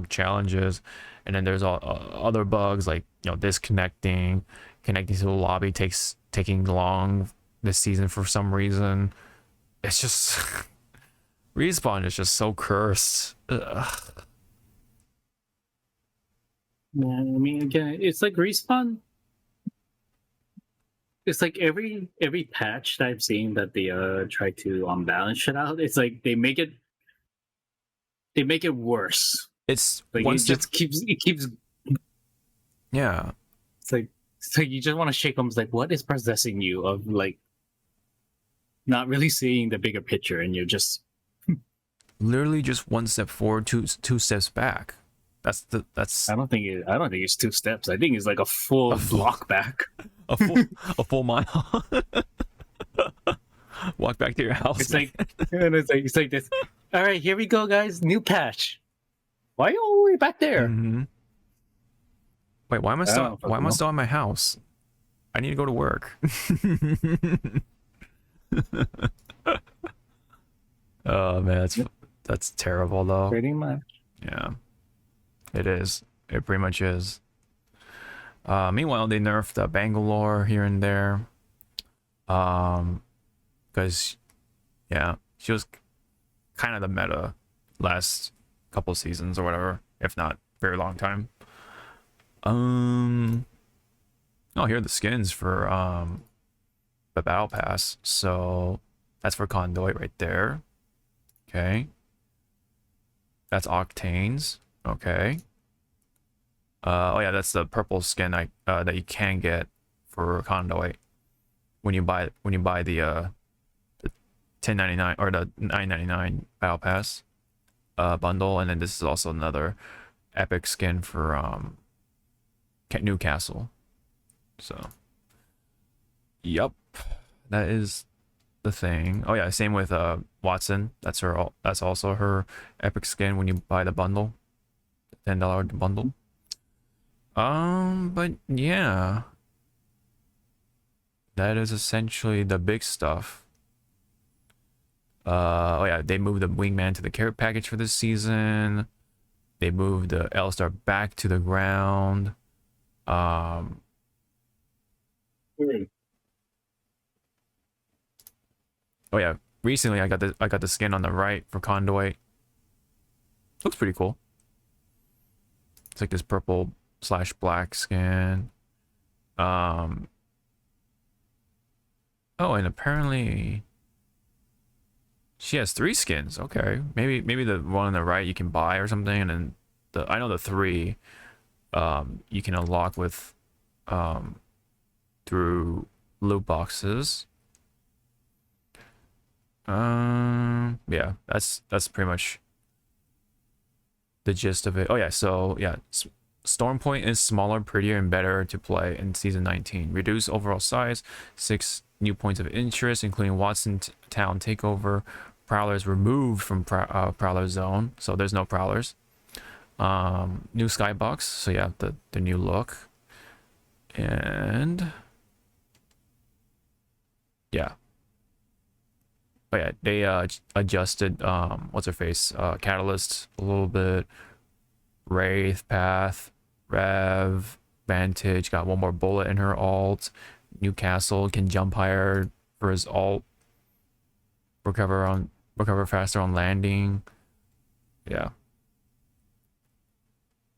challenges, and then there's all other bugs like, you know, connecting to the lobby taking long this season for some reason. It's just Respawn is just so cursed. Ugh. Yeah, I mean, again, it's like Respawn. It's like every patch that I've seen that they try to balance shit out. It's like they make it It's worse. Like one it step, just keeps. yeah. It's like you just want to shake them. It's like, what is possessing you of like not really seeing the bigger picture, and you're just Literally just one step forward, two steps back. That's I don't think it's 2 steps. I think it's like a full block back. a full mile. Walk back to your house. It's like, and it's like this. All right, here we go, guys. New patch. Why are you all the way back there? Mm-hmm. Wait, why am I still at my house? I need to go to work. Oh man, that's terrible though. Pretty much. Yeah, it is. It pretty much is. Meanwhile, they nerfed Bangalore here and there. Because yeah, she was kind of the meta last couple seasons or whatever, if not very long time. Oh, here are the skins for the battle pass. So that's for Conduit right there. Okay. That's Octanes. Okay. Oh yeah, that's the purple skin that you can get for Conduit when you buy the 10.99 or the 9.99 battle pass bundle, and then this is also another epic skin for Newcastle. So yep, that is the thing. Oh yeah, same with Watson. That's also her epic skin when you buy the bundle, $10 bundle. But yeah, that is essentially the big stuff. Oh yeah, they moved the Wingman to the carrot package for this season. They moved the L-Star back to the ground. Oh yeah, recently I got the skin on the right for Conduit. Looks pretty cool. It's like this purple/black skin. Oh, and apparently she has 3 skins. Okay, maybe the one on the right you can buy or something, and then I know the 3 you can unlock with through loot boxes. Yeah, that's pretty much the gist of it. Oh yeah, so yeah, Stormpoint is smaller, prettier, and better to play in season 19. Reduce overall size, 6 new points of interest, including Watson Town takeover. Prowlers removed from Prowler Zone, so there's no Prowlers. New skybox, so yeah, the new look. And yeah. But yeah, they adjusted what's her face? Catalyst a little bit. Wraith, Path, Rev, Vantage, got one more bullet in her alt. Newcastle can jump higher for his alt. Recover faster on landing. Yeah.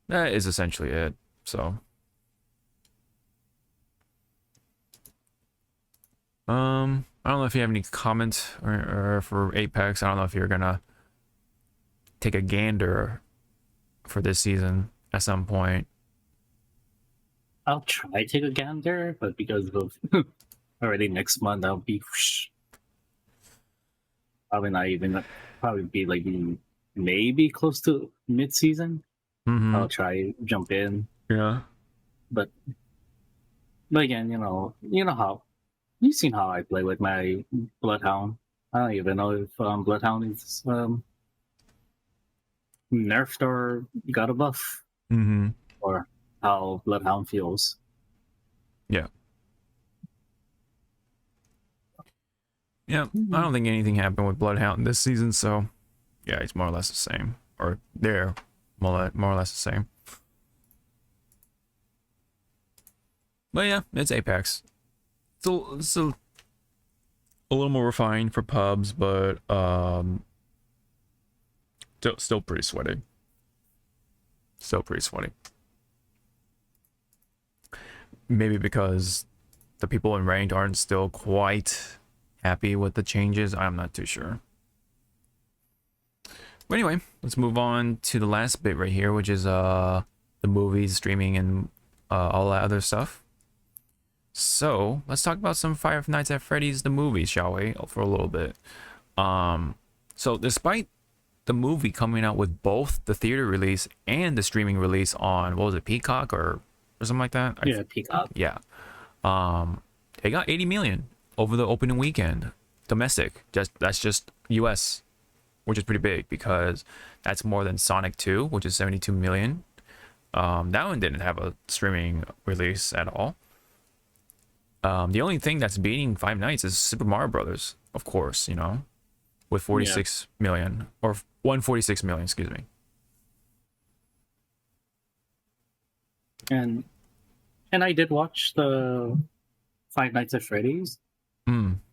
That is essentially it. So I don't know if you have any comment or for Apex. I don't know if you're gonna take a gander for this season at some point. I'll try to take a gander, but because of already next month, I'll be probably not even, probably be like maybe close to mid-season. I'll try jump in. Yeah. But again, you know how you've seen how I play with my Bloodhound. I don't even know if Bloodhound is nerfed or got a buff, or how Bloodhound feels. Yeah. Yeah, I don't think anything happened with Bloodhound this season, so yeah, it's more or less the same. Or they're more or less the same. But yeah, it's Apex. It's a little more refined for pubs, but still pretty sweaty. Still pretty sweaty. Maybe because the people in ranked aren't still quite happy with the changes. I'm not too sure. But anyway, let's move on to the last bit right here, which is the movies, streaming, and all that other stuff. So let's talk about some Five Nights at Freddy's the movies, shall we? For a little bit. So despite the movie coming out with both the theater release and the streaming release on, what was it, Peacock or something like that? Yeah, Peacock. Yeah. They got 80 million over the opening weekend, domestic. That's just US, which is pretty big because that's more than Sonic 2, which is 72 million. That one didn't have a streaming release at all. The only thing that's beating Five Nights is Super Mario Brothers, of course, you know, with 46 million, or 146 million, excuse me. And I did watch the Five Nights at Freddy's.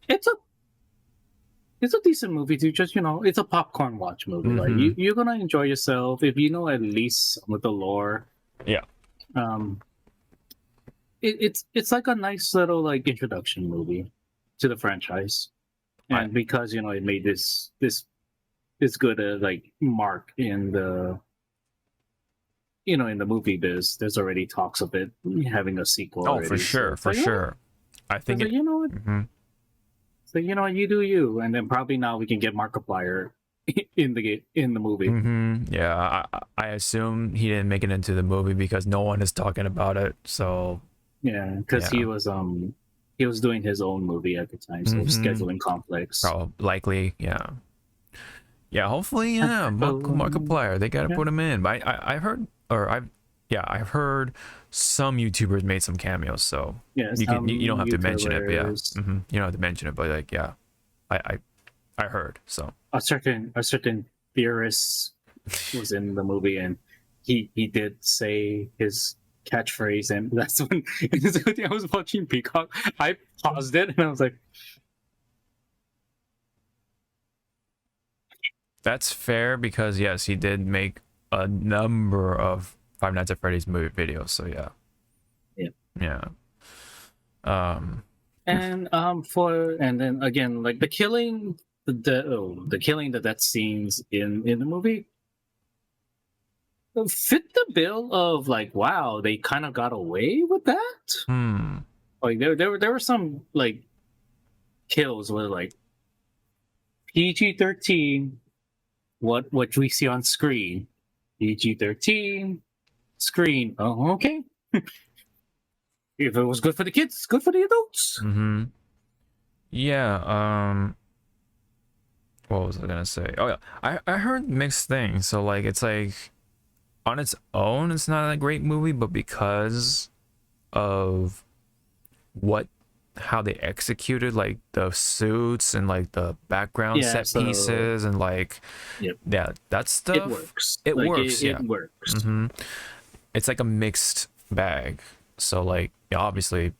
It's a decent movie too. Just, you know, it's a popcorn watch movie. Like you're gonna enjoy yourself if you know at least some of the lore. Yeah. It's like a nice little like introduction movie to the franchise, and because, you know, it made this good like mark in the, you know, in the movie biz. There's already talks of it having a sequel. Oh, already. for sure, for sure. I think so, you know what? So, you know, you do you, and then probably now we can get Markiplier in the movie. Yeah, I assume he didn't make it into the movie because no one is talking about it. So yeah, because he was doing his own movie at the time, so scheduling conflicts. Probably, likely, yeah. Hopefully, yeah. Markiplier, they gotta put him in. But I've heard some YouTubers made some cameos, so you don't have to mention it, but yeah, you don't have to mention it, but like, yeah, I heard so. A certain theorist was in the movie, and he did say his catchphrase, and that's when I was watching Peacock. I paused it and I was like, that's fair because yes, he did make a number of Five Nights at Freddy's movie videos, so yeah. And then again, like the killing, the killing, the death scenes in the movie fit the bill of like, wow, they kind of got away with that. Like there were some like kills where like PG-13, what we see on screen, PG-13 screen. Oh, okay. If it was good for the kids, it's good for the adults. Yeah. What was I gonna say? Oh yeah, I heard mixed things. So like, it's like on its own, it's not a great movie, but because of how they executed like the suits and like the background set pieces and like that stuff, it works. It works. It works. It's like a mixed bag. So like, yeah, obviously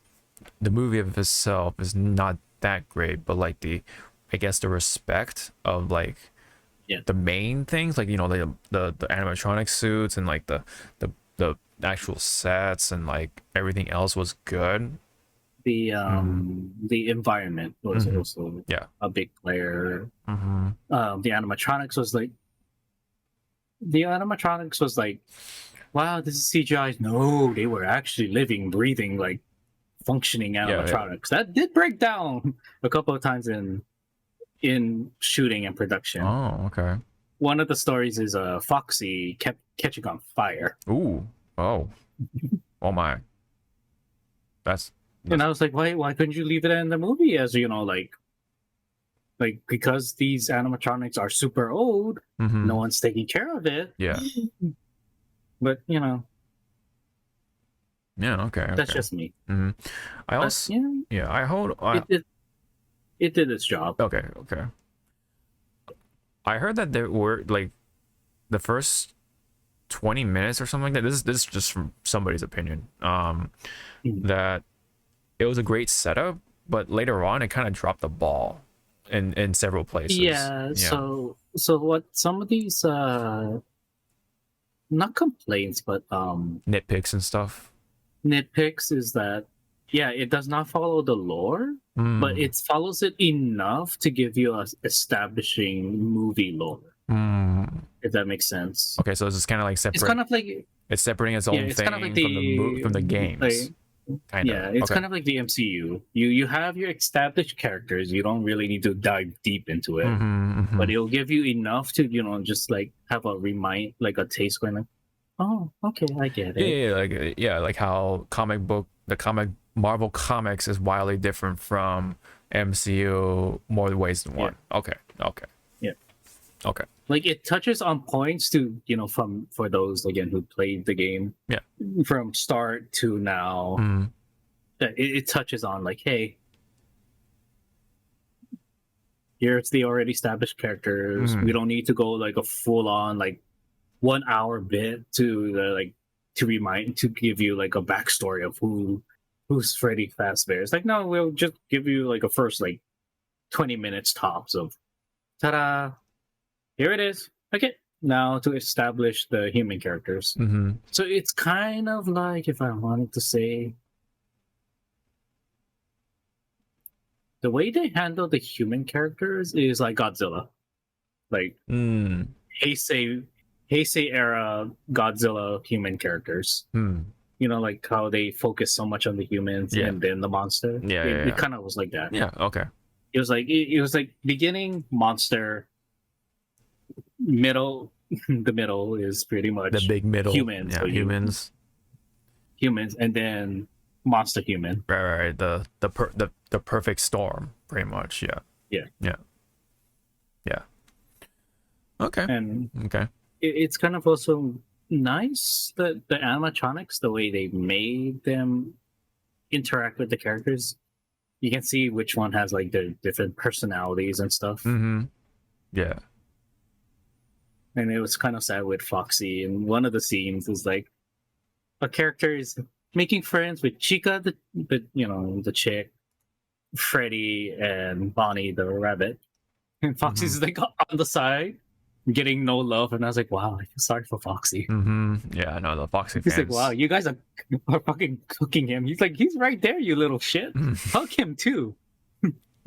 the movie of itself is not that great, but like I guess the respect of like the main things, like, you know, the animatronic suits and like the actual sets and like everything else was good. The environment was also a big player. The animatronics was like, wow, this is CGI. No, they were actually living, breathing, like functioning animatronics. That did break down a couple of times in shooting and production. Oh, okay. One of the stories is Foxy kept catching on fire. Ooh. Oh. Oh my. That's and I was like, why couldn't you leave it in the movie, as you know, like because these animatronics are super old, no one's taking care of it. Yeah. But you know. Yeah, okay. That's just me. I also I hold it did its job. Okay. I heard that there were like the first 20 minutes or something like that. This is just from somebody's opinion. That it was a great setup, but later on it kind of dropped the ball in several places. Yeah. So what some of these not complaints, but nitpicks and stuff. Nitpicks is that it does not follow the lore, but it follows it enough to give you a establishing movie lore. If that makes sense. Okay, so it's kind of like separate. It's kind of like it's separating its own thing kind of like from the games. Kind Yeah, of. it's Okay. kind of like the MCU. You have your established characters. You don't really need to dive deep into it, but it'll give you enough to just like have a like a taste going like, oh, okay, I get Yeah, it. yeah, like how the comic Marvel comics is wildly different from MCU more ways than one. Okay, okay, Yeah. okay. Like it touches on points to from for those again who played the game Yeah. from start to now. Mm, That it touches on like, hey, here's the already established characters. We don't need to go like a full on like 1 hour bit to give you like a backstory of who's Freddy Fazbear. It's like, no, we'll just give you like a first like 20 minutes tops of ta-da, here it is. Okay, now to establish the human characters. mm-hmm. So it's kind of like, if I wanted to say, the way they handle the human characters is like Godzilla, like Mm, Heisei era Godzilla human characters. mm. Like how they focus so much on the humans Yeah. and then the monster. Yeah, It kind of was like that. Yeah, okay. It was like beginning monster, middle. The middle is pretty much The big middle. humans. Yeah, So humans. humans, and then monster human. Right. The perfect storm, pretty much. Yeah. Yeah. Yeah. Yeah. Okay. And Okay. it's kind of also nice that the animatronics, the way they made them interact with the characters, you can see which one has like their different personalities and stuff. Mm-hmm. Yeah. And it was kind of sad with Foxy. And one of the scenes is like a character is making friends with Chica, the chick, Freddy, and Bonnie, the rabbit. And Foxy's like on the side, getting no love. And I was like, wow, I feel sorry for Foxy. Mm-hmm. Yeah, no, the Foxy He's fans. like, wow, you guys are fucking cooking him. He's like, he's right there, you little shit. Hug him too.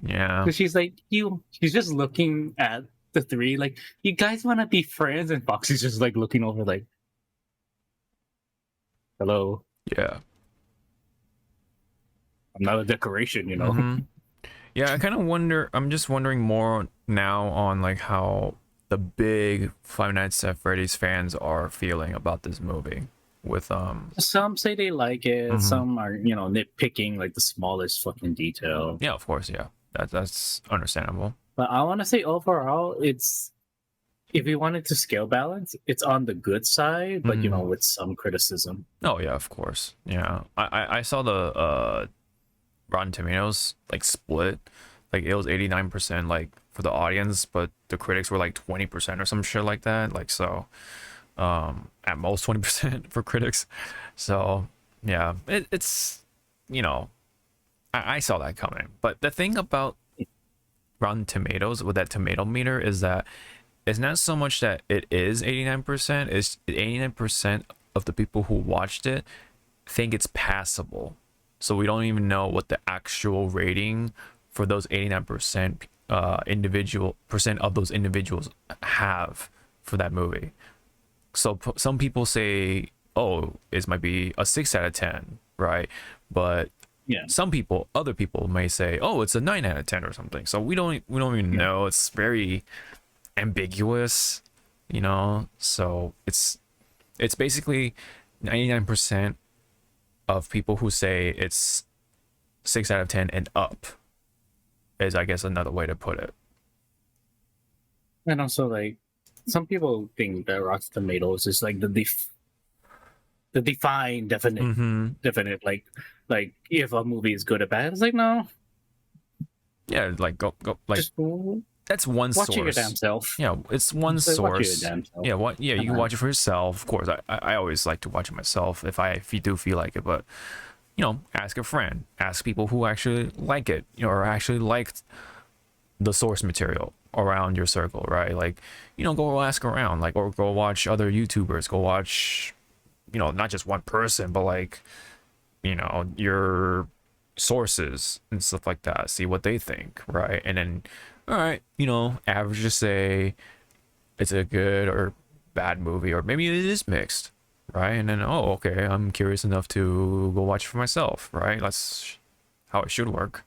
Yeah. So she's like, she's just looking at the three, like, you guys want to be friends? And Foxy's just like looking over, like, hello, Yeah. I'm not a decoration, Mhm. Yeah, I kind of wonder. I'm just wondering more now on like how the big Five Nights at Freddy's fans are feeling about this movie. With Some say they like it, Mhm. some are, nitpicking like the smallest fucking detail. yeah, of course, yeah, that's understandable. But I want to say overall, it's, if we wanted to scale balance, it's on the good side, but with some criticism. Oh yeah, of course. Yeah, I saw the Rotten Tomatoes like split, like it was 89% like for the audience, but the critics were like 20% or some shit like that. Like so, at most 20% for critics. So yeah, it's I saw that coming. But the thing about Rotten Tomatoes with that tomato meter is that it's not so much that it is 89%. It's 89% of the people who watched it think it's passable. So we don't even know what the actual rating for those 89% percent of those individuals have for that movie. So some people say, oh, it might be a 6 out of 10, right? But Yeah. other people may say, oh, it's a 9 out of 10 or something. So we don't even know. It's very ambiguous, So it's basically 99% of people who say it's 6 out of 10 and up is, I guess, another way to put it. And also, like, some people think that Rotten Tomatoes is like the defined, definite, like if a movie is good or bad. It's like, no, Yeah, like go like just that's one watch it your source. damn self. Yeah, it's one Just watch it source. your damn self. Yeah, you can Uh-huh. watch it for yourself. Of course, I always like to watch it myself if you do feel like it, but ask a friend, ask people who actually like it, or actually liked the source material around your circle, right? Like, go ask around, like, or go watch other YouTubers, go watch, not just one person, but like, your sources and stuff like that, see what they think, right? And then, all right, averages say it's a good or bad movie, or maybe it is mixed, right? And then, oh, okay, I'm curious enough to go watch for myself, right? That's how it should work.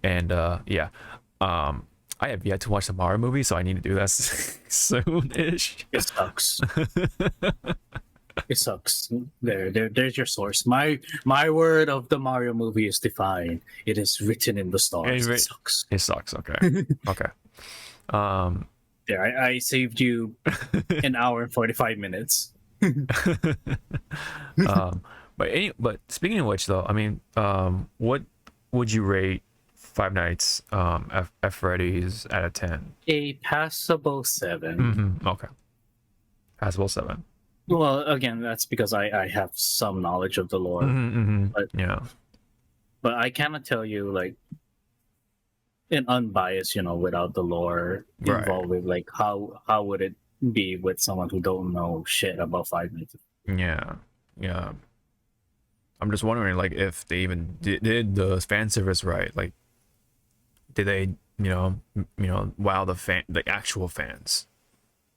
And yeah, I have yet to watch the Mario movie, so I need to do that soon-ish. It sucks. It sucks. There's your source. My word of the Mario movie is defined. It is written in the stars. It sucks. It sucks. Okay. Okay. There, I saved you an hour and 45 minutes. But speaking of which, though, I mean, what would you rate Five Nights at Freddy's out of 10? A passable 7. Okay. Passable 7. Well, again, that's because I have some knowledge of the lore. But, yeah. But I cannot tell you, like, an unbiased, without the lore involved with, like, how would it be with someone who don't know shit about Five Nights? Yeah. Yeah. I'm just wondering, like, if they even did the fan service right. Like, did they, wow the actual fans,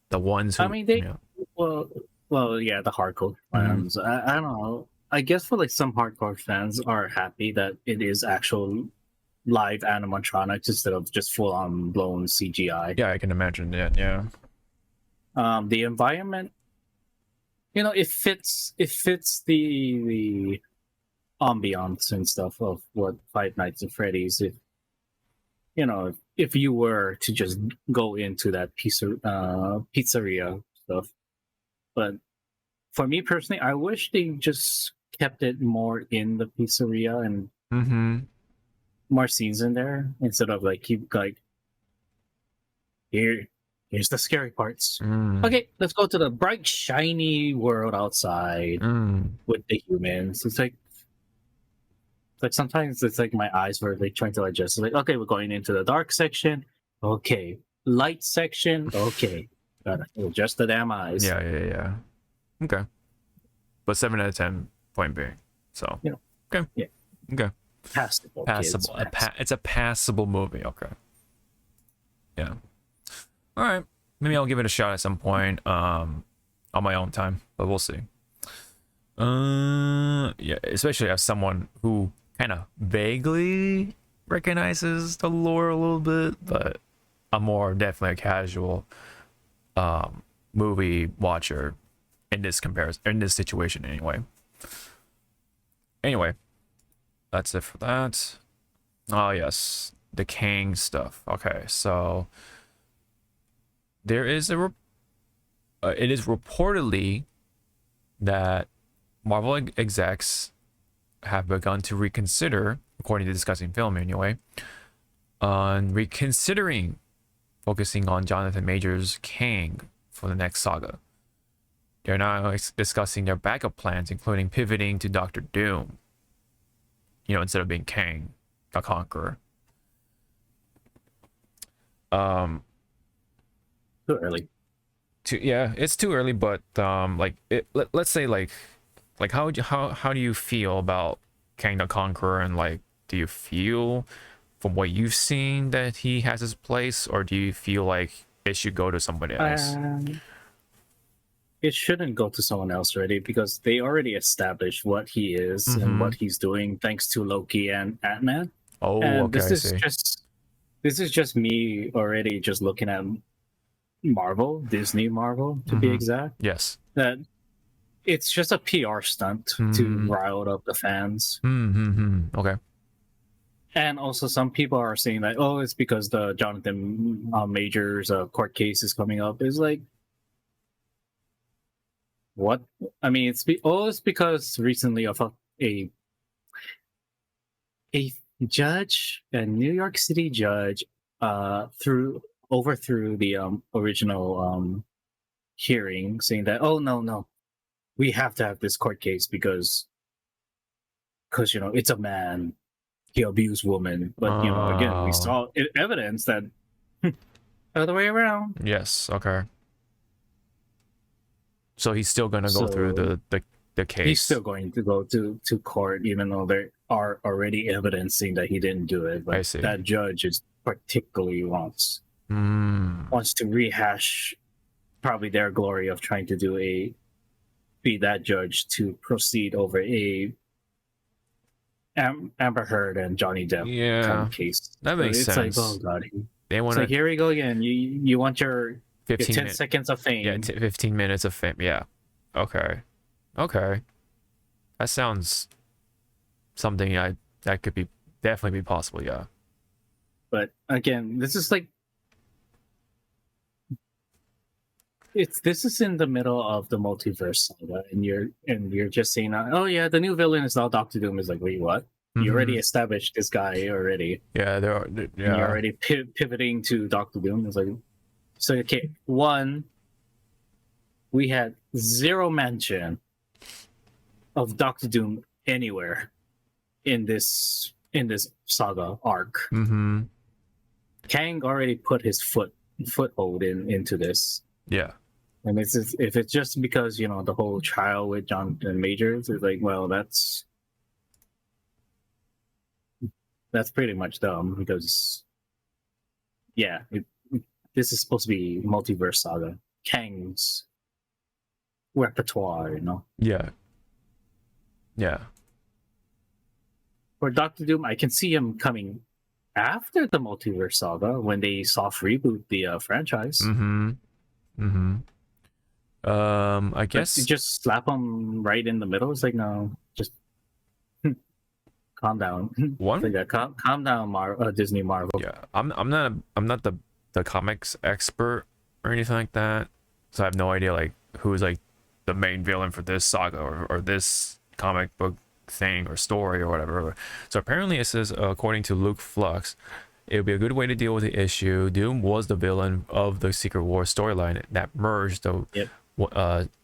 the ones who? I mean, well, yeah, the hardcore fans. I don't know. I guess for like some hardcore fans are happy that it is actual live animatronics instead of just full on blown CGI. Yeah, I can imagine that. Yeah. The environment, it fits the ambiance and stuff of what Five Nights at Freddy's. If you were to just go into that pizzeria stuff. But for me personally, I wish they just kept it more in the pizzeria and more scenes in there instead of like keep like here's the scary parts. Okay, let's go to the bright shiny world outside with the humans. It's like sometimes it's like my eyes were like trying to adjust. It's like, okay, we're going into the dark section. Okay, light section. Okay, gotta adjust the damn eyes. Yeah. Okay. But 7 out of 10 point being. So. Okay. Yeah. Okay. Passable. It's a passable movie. Okay. Yeah. All right. Maybe I'll give it a shot at some point. On my own time, but we'll see. Yeah. Especially as someone who kind of vaguely recognizes the lore a little bit, but I'm more definitely a casual movie watcher in this situation anyway. That's it for that. Oh yes, the Kang stuff. Okay, so there is it is reportedly that Marvel execs have begun to reconsider, according to Discussing Film anyway, on reconsidering focusing on Jonathan Majors' Kang for the next saga. They're now discussing their backup plans, including pivoting to Doctor Doom, instead of being Kang, the Conqueror. Too early. It's too early, but let's say how do you feel about Kang the Conqueror, and like, do you feel from what you've seen that he has his place, or do you feel like it should go to somebody else? It shouldn't go to someone else already because they already established what he is and what he's doing thanks to Loki and Ant-Man. Oh, and okay. This is just me already just looking at Disney Marvel to be exact. Yes. That it's just a PR stunt to rile up the fans. Okay. And also some people are saying that, it's because the Jonathan Majors court case is coming up. It's like, what? I mean, it's because recently of a judge, a New York City judge, overthrew the original hearing, saying that, no, we have to have this court case because it's a man, he abused women, but again, we saw evidence that other way around. Yes. Okay. So he's still going to go through the case. He's still going to go to court, even though there are already evidencing that he didn't do it. But I see. That judge is particularly wants to rehash probably their glory of trying to do a be that judge to proceed over a Amber Heard and Johnny Depp kind Yeah, of case. that makes it's sense. like, oh god, They it's want like to here we go again. You want your 15 10 minutes. seconds of fame. Yeah, 15 minutes of fame. Yeah. Okay. Okay. That sounds something that could be definitely be possible. Yeah. But again, this is like this is in the middle of the multiverse saga, and you're just saying, oh yeah, the new villain is now Doctor Doom. Is like, wait, what? You already established this guy already. Yeah, there are. And Yeah. you're already pivoting to Doctor Doom. It's like, so okay, one, we had zero mention of Doctor Doom anywhere in this saga arc. Mm-hmm. Kang already put his foothold into this. Yeah. And it's just, if it's just because, you know, the whole trial with Jonathan Majors is like, well, that's pretty much dumb because, yeah, this is supposed to be multiverse saga, Kang's repertoire, you know. Yeah. Yeah. For Doctor Doom, I can see him coming after the multiverse saga when they soft reboot the franchise. Mm-hmm. Mm-hmm. I But guess you just slap him right in the middle. It's like, no, just calm down. one. Like that. Calm down, Disney Marvel. Yeah. I'm not the comics expert or anything like that, so I have no idea like who's like the main villain for this saga or this comic book thing or story or whatever. So apparently it says, according to Luke Flux, it would be a good way to deal with the issue. Doom was the villain of the Secret Wars storyline that merged the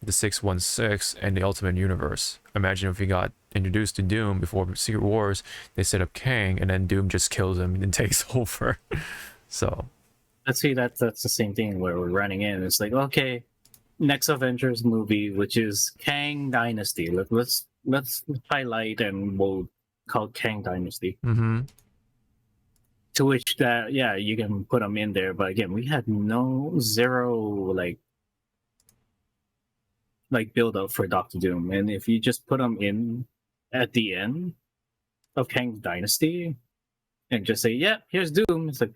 616 and the Ultimate Universe. Imagine if we got introduced to Doom before Secret Wars, they set up Kang, and then Doom just kills him and takes over. So Let's see, that's the same thing where we're running in. It's like, okay, next Avengers movie, which is Kang Dynasty. Let's highlight and we'll call it Kang Dynasty. mm-hmm. To which that, yeah, you can put them in there, but again, we had zero like build up for Doctor Doom, and if you just put him in at the end of Kang Dynasty and just say, yeah, here's Doom, it's like,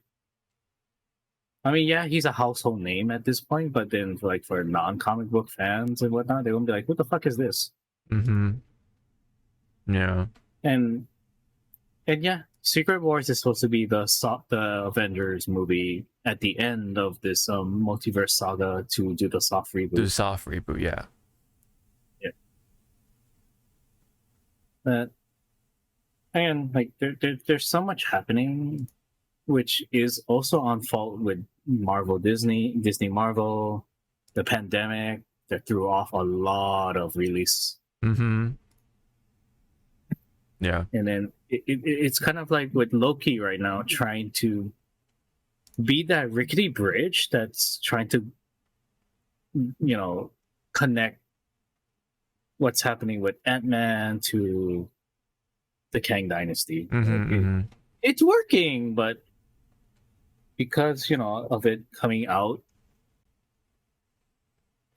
I mean, yeah, he's a household name at this point, but then for non-comic book fans and whatnot, they're gonna be like, what the fuck is this? Mm-hmm. Yeah. And yeah, Secret Wars is supposed to be the Avengers movie at the end of this multiverse saga to do the soft reboot. The soft reboot, yeah. Yeah. But and like there's so much happening, which is also on fault with Disney Marvel, the pandemic that threw off a lot of release. Mm-hmm. Yeah. And then it's kind of like with Loki right now, trying to be that rickety bridge that's trying to, you know, connect what's happening with Ant-Man to the Kang Dynasty. Mm-hmm, It's working, but because, you know, of it coming out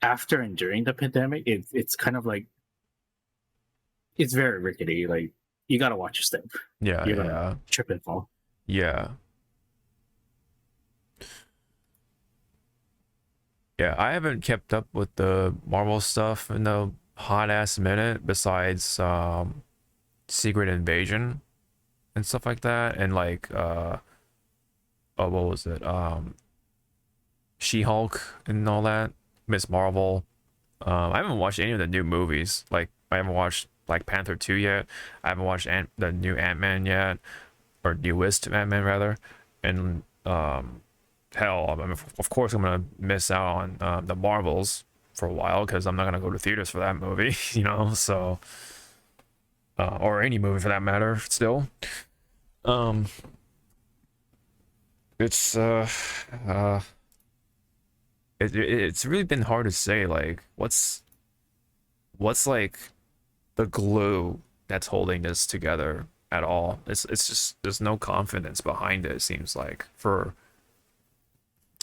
after and during the pandemic, it's kind of like, it's very rickety. Like, you gotta watch your step. Yeah. You're Yeah. gonna trip and fall. Yeah. Yeah, I haven't kept up with the Marvel stuff in a hot ass minute besides Secret Invasion and stuff like that, and like oh, what was it? She-Hulk and all that, Miss Marvel. I haven't watched any of the new movies. Like I haven't watched Black Panther 2 yet. I haven't watched the new Ant-Man yet, or newest Ant-Man rather. And hell, I mean, of course I'm gonna miss out on the Marvels for a while because I'm not gonna go to theaters for that movie, you know. So or any movie for that matter. Still, it's it's really been hard to say like what's like the glue that's holding this together at all. It's just there's no confidence behind it, it seems like, for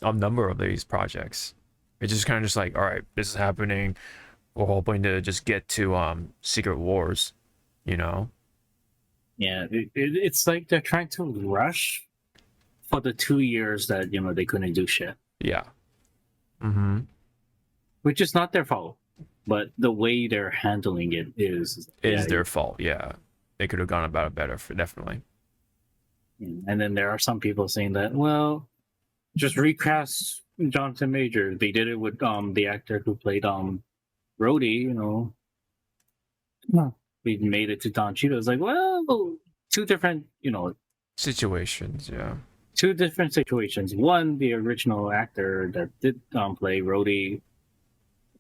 a number of these projects. It's just kind of just like, all right, this is happening, we're hoping to just get to Secret Wars, you know. Yeah, it's like they're trying to rush for the 2 years that they couldn't do shit, Yeah. Mm-hmm. which is not their fault, but the way they're handling it is Their fault. Yeah, they could have gone about it better, definitely. And then there are some people saying that, well, just recast Jonathan Major. They did it with the actor who played Rhodey. We made it to Don Cheadle. It's like, well, two different Situations, yeah. two different situations. One, the original actor that did play Rhodey,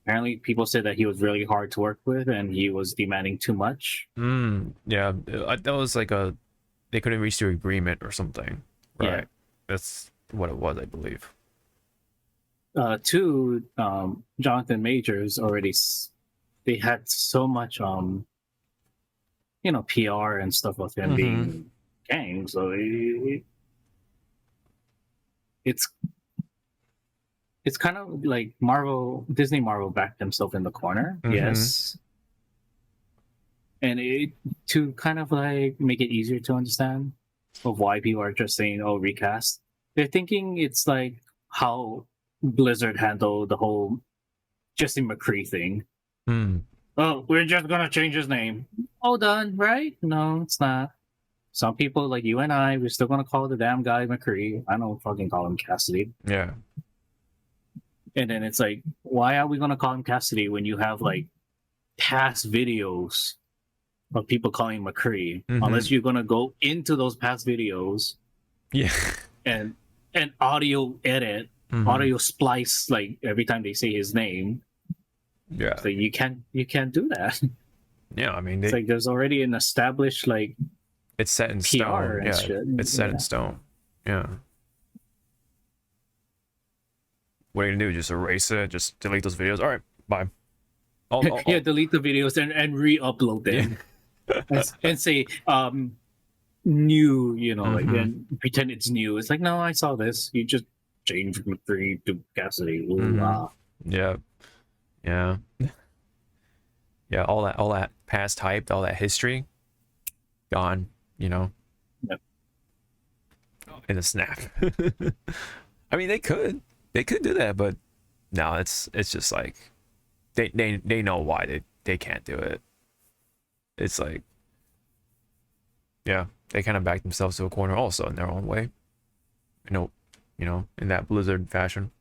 apparently people said that he was really hard to work with and he was demanding too much. Yeah, that was like they couldn't reach their agreement or something, right? Yeah. That's what it was, I believe. Two, Jonathan Majors already they had so much PR and stuff of him being gang, so it's kind of like Disney Marvel backed themselves in the corner. Yes. And to kind of like make it easier to understand of why people are just saying, oh, recast. They're thinking it's like how Blizzard handled the whole Jesse McCree thing. Oh, we're just gonna change his name. All done, right? No, it's not. Some people like you and I, we're still gonna call the damn guy McCree. I don't fucking call him Cassidy. Yeah. And then it's like, why are we gonna call him Cassidy when you have like past videos of people calling him McCree? Unless you're gonna go into those past videos, yeah, and audio edit, audio splice like every time they say his name. Yeah. So you can't do that. Yeah, I mean, It's like there's already an established like it's set in PR stone. and Yeah, shit. it's set in stone. Yeah. What are you gonna do? Just erase it? Just delete those videos? All right, bye. Yeah, delete the videos and re-upload them. And say new, like, and pretend it's new. It's like, no, I saw this. You just changed McCree to Cassidy. Ooh, Yeah. Yeah. Yeah, all that past hype, all that history, gone, Yep. in a snap. I mean, they could do that, but no, it's just like they know why they can't do it. It's like, yeah, they kind of back themselves to a corner also in their own way. In that Blizzard fashion.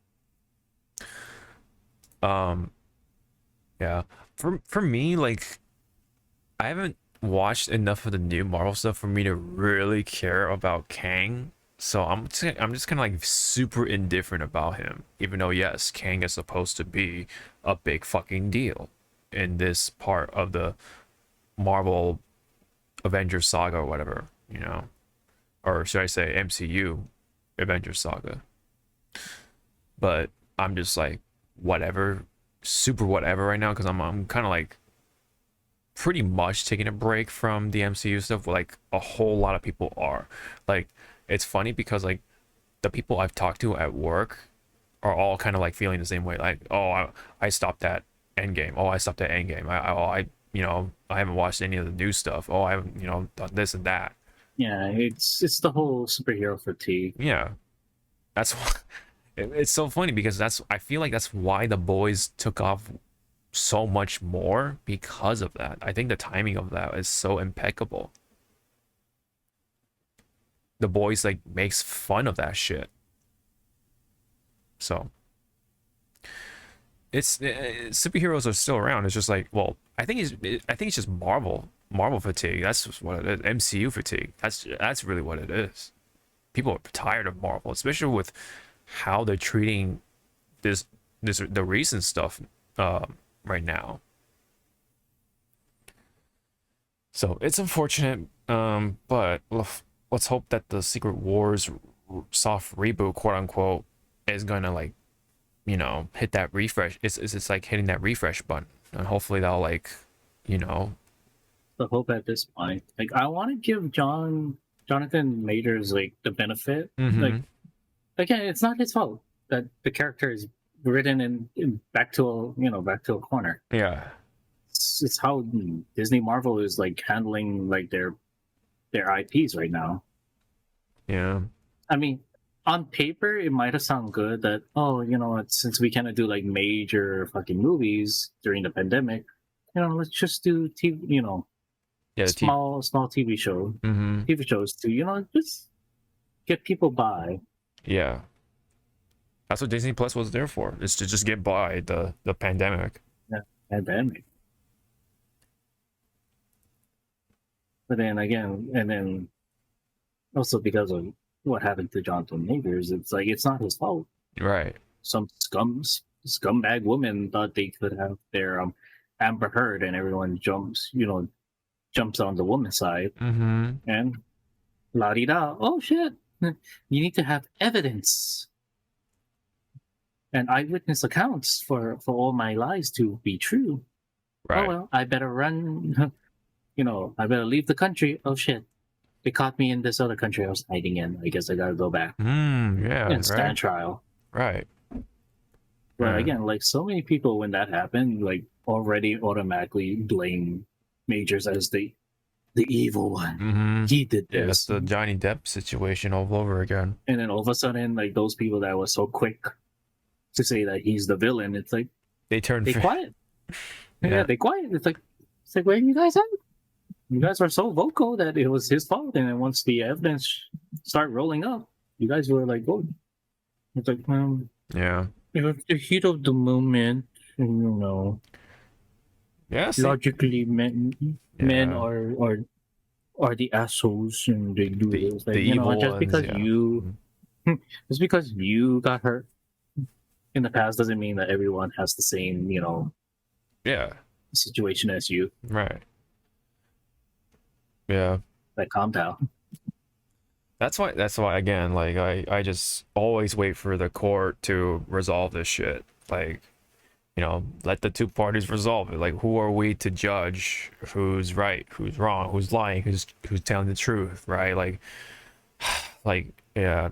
Yeah. For me, like, I haven't watched enough of the new Marvel stuff for me to really care about Kang. So I'm just kind of like super indifferent about him, even though yes, Kang is supposed to be a big fucking deal in this part of the Marvel Avengers saga or whatever, or should I say MCU Avengers saga. But I'm just like whatever, super whatever right now because I'm kind of like pretty much taking a break from the MCU stuff. Like a whole lot of people are. Like it's funny because like the people I've talked to at work are all kind of like feeling the same way. Like, oh, I stopped at Endgame. Oh, I stopped at Endgame. I haven't watched any of the new stuff. Oh, I haven't done this and that. Yeah, it's the whole superhero fatigue. Yeah, that's why it's so funny because I feel like that's why The Boys took off so much more because of that. I think the timing of that is so impeccable. The Boys like makes fun of that shit. So it's superheroes are still around. It's just like, well, I think it's just Marvel fatigue. That's just what it is. MCU fatigue. That's really what it is. People are tired of Marvel, especially with how they're treating the recent stuff right now. So it's unfortunate, but let's hope that the Secret Wars soft reboot, quote unquote, is gonna like, hit that refresh. It's like hitting that refresh button, and hopefully that'll like, The hope at this point, like I want to give Jonathan Majors like the benefit. Like again, it's not his fault that the character is written in back to a corner. Yeah. It's how Disney Marvel is like handling like their IPs right now. Yeah. I mean, on paper, it might have sounded good that, oh, since we cannot do like major fucking movies during the pandemic, let's just do TV, Yeah. small TV Mm-hmm. TV shows to, just get people by. Yeah. That's what Disney Plus was there for, is to just get by the pandemic. Yeah, pandemic. But then again, and then also because of what happened to Jonathan Majors, it's like it's not his fault. Right. Some scumbag woman thought they could have their Amber Heard, and everyone jumps on the woman's side, Mm-hmm. and la di da. Oh shit! You need to have evidence and eyewitness accounts for all my lies to be true. Right. Oh well, I better run. I better leave the country. Oh shit! They caught me in this other country I was hiding in. I guess I gotta go back Yeah. and stand Right. trial. Right. But Yeah. again, like so many people when that happened, like already automatically blame Majors as the evil one. Mm-hmm. He did Yeah, that's this. the Johnny Depp situation all over again. And then all of a sudden, like those people that were so quick to say that he's the villain, it's like They turned. they quiet. Yeah. Yeah, they quiet. It's like where are you guys at? You guys were so vocal that it was his fault, and then once the evidence start rolling up, you guys were like, "Oh," it's like, Yeah. the heat of the moment, Yeah. See, logically men Yeah. are the assholes, and they do The- this. Like, the evil just ones, because yeah. just because you got hurt in the past doesn't mean that everyone has the same, Yeah. situation as you. Right. Yeah. Like, calm down. That's why again, like I just always wait for the court to resolve this shit. Like, let the two parties resolve it. Like, who are we to judge who's right, who's wrong, who's lying, who's telling the truth, right? Like yeah.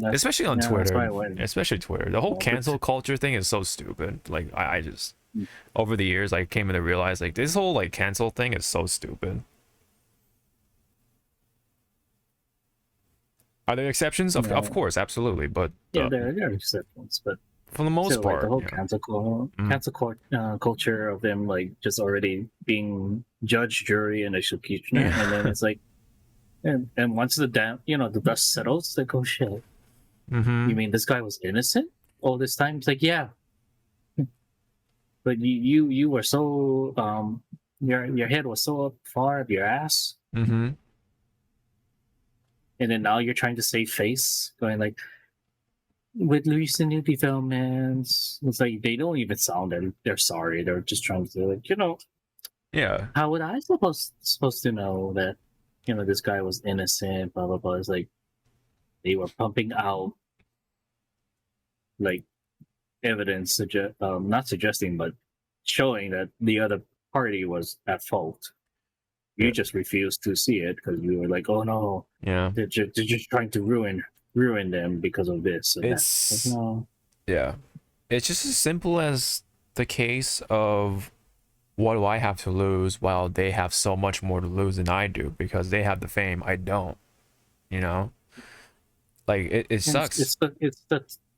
Especially on Twitter. Especially Twitter. The whole cancel culture thing is so stupid. Like I just over the years I came to realize like this whole like cancel thing is so stupid. Are there exceptions? Of course, absolutely, but Yeah, there are exceptions, but for the most still, part, like, the whole yeah. cancel culture of them like just already being judge, jury, and executioner, Yeah. and then it's like, and once the dust settles, it's like, oh shit, Mm-hmm. you mean this guy was innocent all this time? It's like, yeah, but you were so your head was so up far up your ass, Mm-hmm. and then now you're trying to save face, going like, with recent new developments, it's like they don't even sound that they're sorry. They're just trying to like, Yeah. how would I supposed to know that this guy was innocent? Blah blah blah. It's like they were pumping out like evidence, not suggesting, but showing that the other party was at fault. You Yeah. just refused to see it because you were like, oh no, Yeah. they're just trying to ruin them because of this. And It's that. Like, no. yeah. It's just as simple as the case of what do I have to lose while they have so much more to lose than I do because they have the fame, I don't. Like it sucks.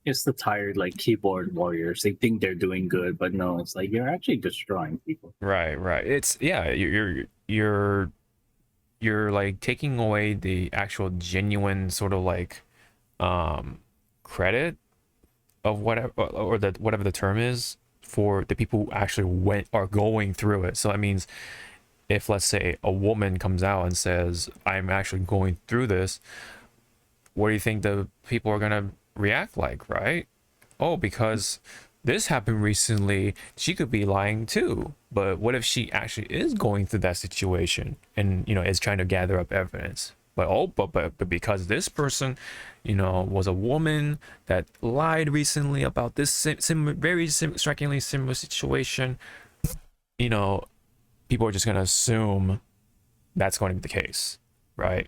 It's the tired like keyboard warriors. They think they're doing good, but no, it's like you're actually destroying people. Right. It's yeah. You're like taking away the actual genuine sort of like credit of whatever or whatever the term is for the people who actually are going through it. So that means if let's say a woman comes out and says I'm actually going through this, what do you think the people are gonna react like, right? Oh, because this happened recently, she could be lying too. But what if she actually is going through that situation and is trying to gather up evidence? But because this person, was a woman that lied recently about this strikingly similar situation, people are just gonna assume that's going to be the case, right?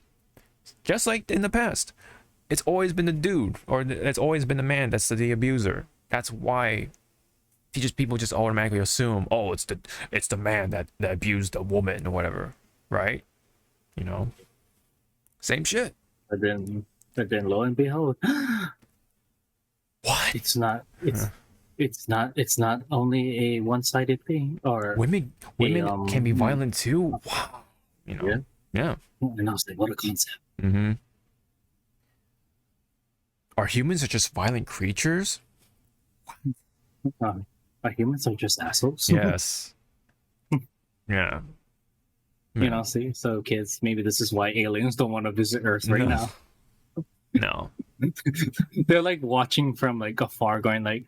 Just like in the past, it's always been the dude or it's always been the man that's the abuser. that's why people just automatically assume, oh, it's the man that abused the woman or whatever, right? You know, same shit. But then lo and behold, What? it's not. It's not only a one-sided thing, or Women can be violent too. Wow. You know. Yeah. And I was like, what a concept. Mm-hmm. Are humans just violent creatures? Our humans are just assholes. Yes. Yeah. You know, see, so kids, maybe this is why aliens don't want to visit Earth right now. No. They're like watching from like afar, going like,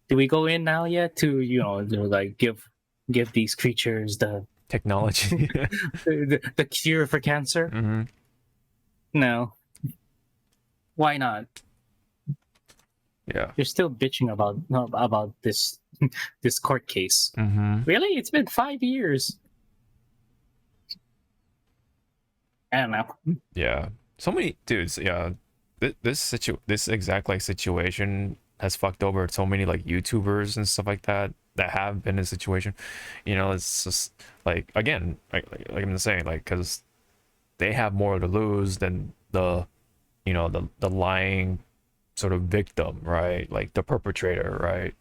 "Do we go in now yet?" To like give these creatures the Technology. the cure for cancer. Mm-hmm. No, why not? Yeah. You're still bitching about this this court case. Mm-hmm. Really, it's been 5 years. I don't know. Yeah. So many dudes. Yeah. This exact like situation has fucked over so many like YouTubers and stuff like that have been in a situation. You know, it's just like, again, like I'm saying, like, because they have more to lose than the lying sort of victim, right? Like the perpetrator, right?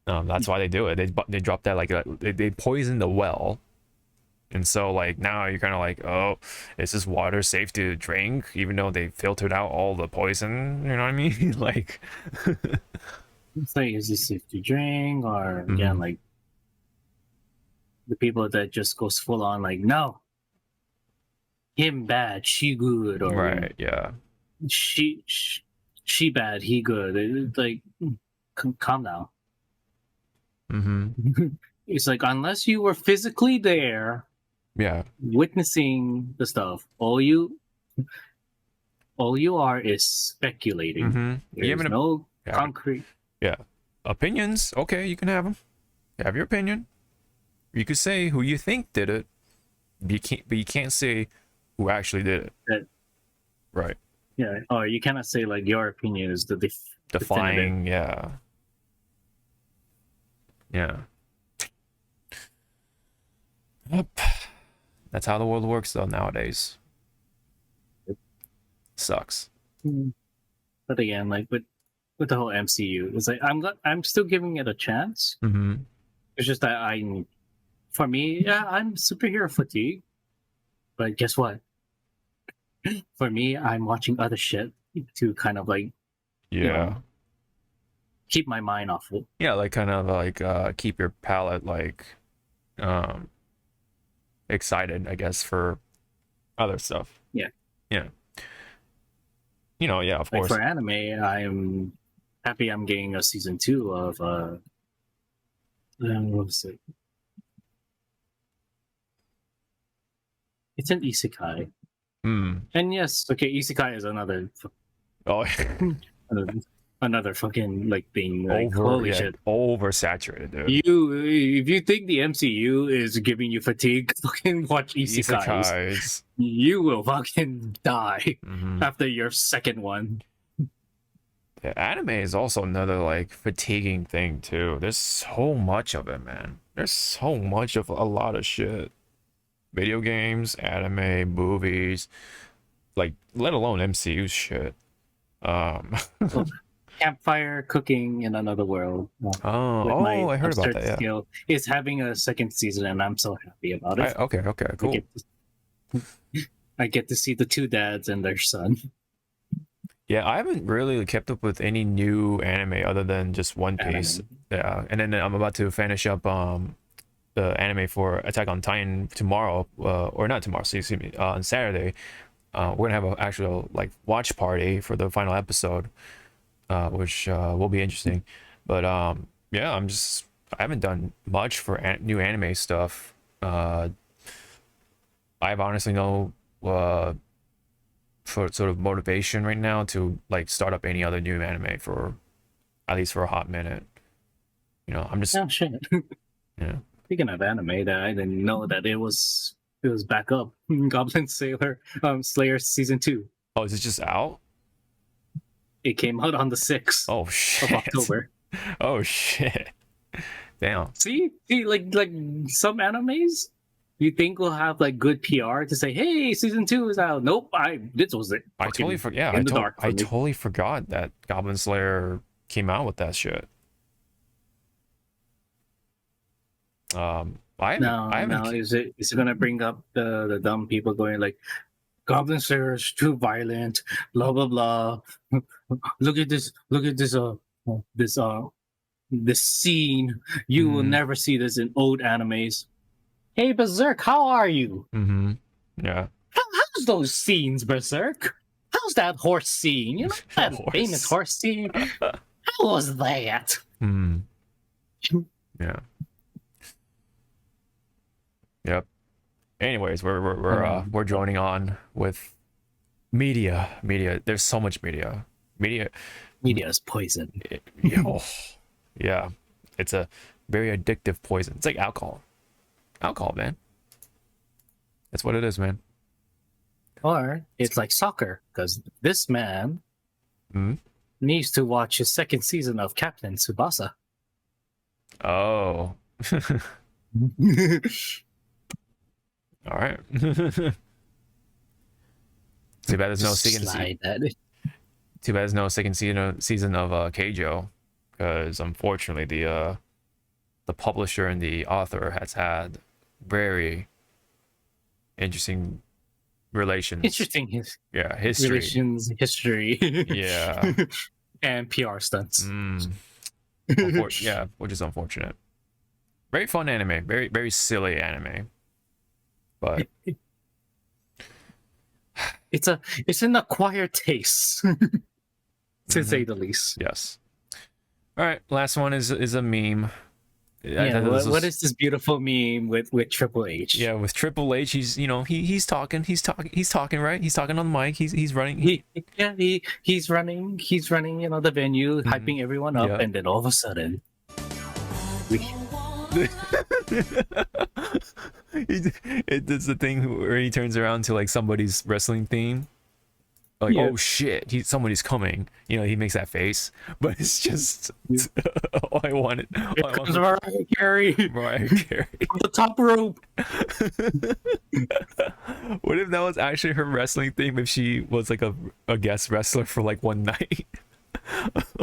That's why they do it. They drop that, like, they poison the well. And so, like, now you're kind of like, oh, is this water safe to drink? Even though they filtered out all the poison, you know what I mean? Like, It's like, is this safe to drink? Or, again, like, the people that just goes full on, like, no, him bad, she good. Or, right, yeah. she bad, he good. It's like, calm down. Mm-hmm. It's like, unless you were physically there, Yeah. witnessing the stuff, all you are is speculating. Mm-hmm. There's no concrete. Yeah. Opinions, okay, you can have them. Have your opinion. You could say who you think did it, but you can't say who actually did it. Right. Yeah, or you cannot say like your opinion is the Defying, yeah. Yeah. Yep. That's how the world works though nowadays. Sucks. But again, like with the whole MCU, it's like I'm still giving it a chance. Mm-hmm. It's just that for me, yeah, I'm superhero fatigue. But guess what? For me, I'm watching other shit to kind of like, Yeah. keep my mind off it. Yeah, like kind of like keep your palate like excited, I guess, for other stuff. Yeah. Yeah. You know, yeah, of Like course. for anime, I'm happy I'm getting a season 2 of what was it? It's an isekai. Mm. And yes, okay, isekai is another Oh, another fucking like thing. Like, holy shit. Oversaturated, dude. If you think the MCU is giving you fatigue, fucking watch isekais. Isekais. You will fucking die Mm-hmm. after your second one. Yeah, anime is also another like fatiguing thing too. There's so much of it, man. There's so much of a lot of shit. Video games, anime, movies, like let alone MCU shit. Campfire cooking in another world. I heard about that. Yeah. Skill is having a second season, and I'm so happy about it. Okay, cool. I get to see the two dads and their son. Yeah, I haven't really kept up with any new anime other than just One Piece. Yeah, and then I'm about to finish up the anime for Attack on Titan tomorrow, or not tomorrow, excuse me, on Saturday. We're gonna have an actual like watch party for the final episode, which will be interesting. But yeah, I haven't done much for new anime stuff. I have honestly no for sort of motivation right now to like start up any other new anime for at least for a hot minute. You know, I'm just Oh shit. yeah. Speaking of anime, that I didn't know that it was back up. Goblin Slayer season 2. Oh, is it just out? It came out on the 6th Oh of shit. October. Oh shit. Damn. See, like some animes, you think will have like good PR to say, "Hey, season 2 is out." Nope, this was it. I totally forgot. in the dark for I me. totally forgot that Goblin Slayer came out with that shit. I haven't. Is it gonna bring up the dumb people going like, "Goblin Slayer is too violent," blah blah blah. Look at this! This scene. You will never see this in old animes. Hey Berserk, how are you? Mm-hmm. Yeah. How's those scenes, Berserk? How's that horse scene? You know that Horse. famous horse scene? How was that? Hmm. Yeah. Yep. Anyways, we're joining on with media. There's so much media. Media is poison. Yeah. It's a very addictive poison. It's like alcohol. Alcohol, man. That's what it is, man. Or it's like soccer, because this man needs to watch his second season of Captain Tsubasa. Oh. All right. Too bad there's no second season. Too bad there's no second season of Keijo, because unfortunately the publisher and the author has had very interesting relations. History. Relations, history. Yeah. And PR stunts. Yeah, which is unfortunate. Very fun anime, very silly anime, but it's an acquired taste, to say the least. Yes. All right, last one is a meme. Yeah, what is this beautiful meme with Triple H? Yeah, with Triple H, he's he's talking, right? He's talking on the mic. He's running. He's running. The venue, hyping everyone up, and then all of a sudden, it's the thing where he turns around to like somebody's wrestling theme. Like, oh shit, somebody's coming. He makes that face, but it's just all I wanted. Mariah Carey On the top rope. What if that was actually her wrestling theme? If she was like a guest wrestler for like one night?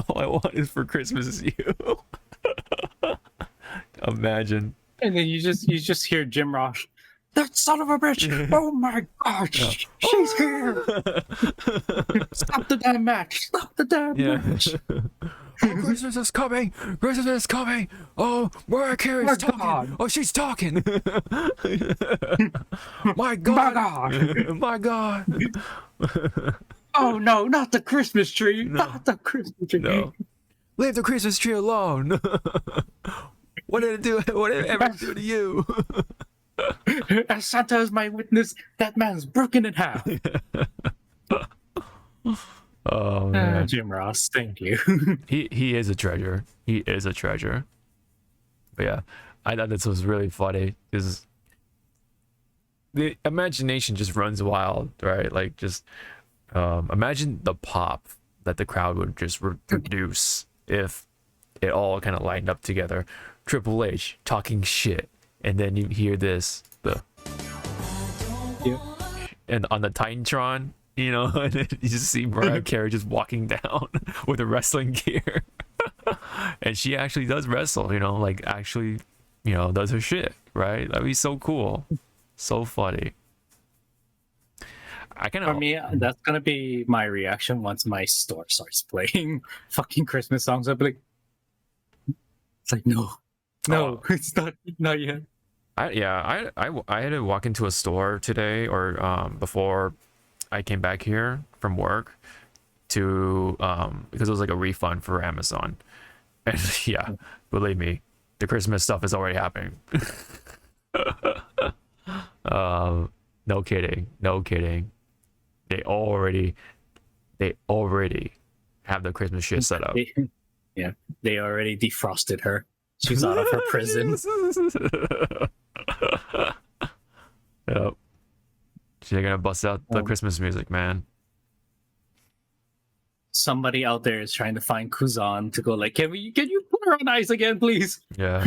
All I want is for Christmas is you. Imagine. And then you just hear Jim Ross. That son of a bitch! Oh my gosh, she's here! Stop the damn match! Stop the damn match! Oh, Christmas is coming! Christmas is coming! Oh, Mariah Carey's talking! God. Oh, she's talking! My God! My God! Oh no, not the Christmas tree! Not the Christmas tree! No. Leave the Christmas tree alone! What did it do? What did it ever do to you? As Santa is my witness, that man's broken in half. Oh man, Jim Ross, thank you. he is a treasure. He is a treasure. But yeah, I thought this was really funny because the imagination just runs wild, right? Like just imagine the pop that the crowd would just produce if it all kind of lined up together. Triple H talking shit. And then you hear this, and on the Titantron, and then you just see Mariah Carey just walking down with a wrestling gear, and she actually does wrestle, like actually, does her shit, right? That'd be so cool, so funny. For me, that's gonna be my reaction once my store starts playing fucking Christmas songs. I'll be like, it's like no. It's not yet. I had to walk into a store today or before I came back here from work to because it was like a refund for Amazon, and yeah, believe me, the Christmas stuff is already happening. No kidding. They already have the Christmas shit set up. They already defrosted her. She's out of her prison. Yep. She's gonna bust out the Christmas music, man. somebody out there is trying to find Kuzan to go like, can you put her on ice again, please? Yeah.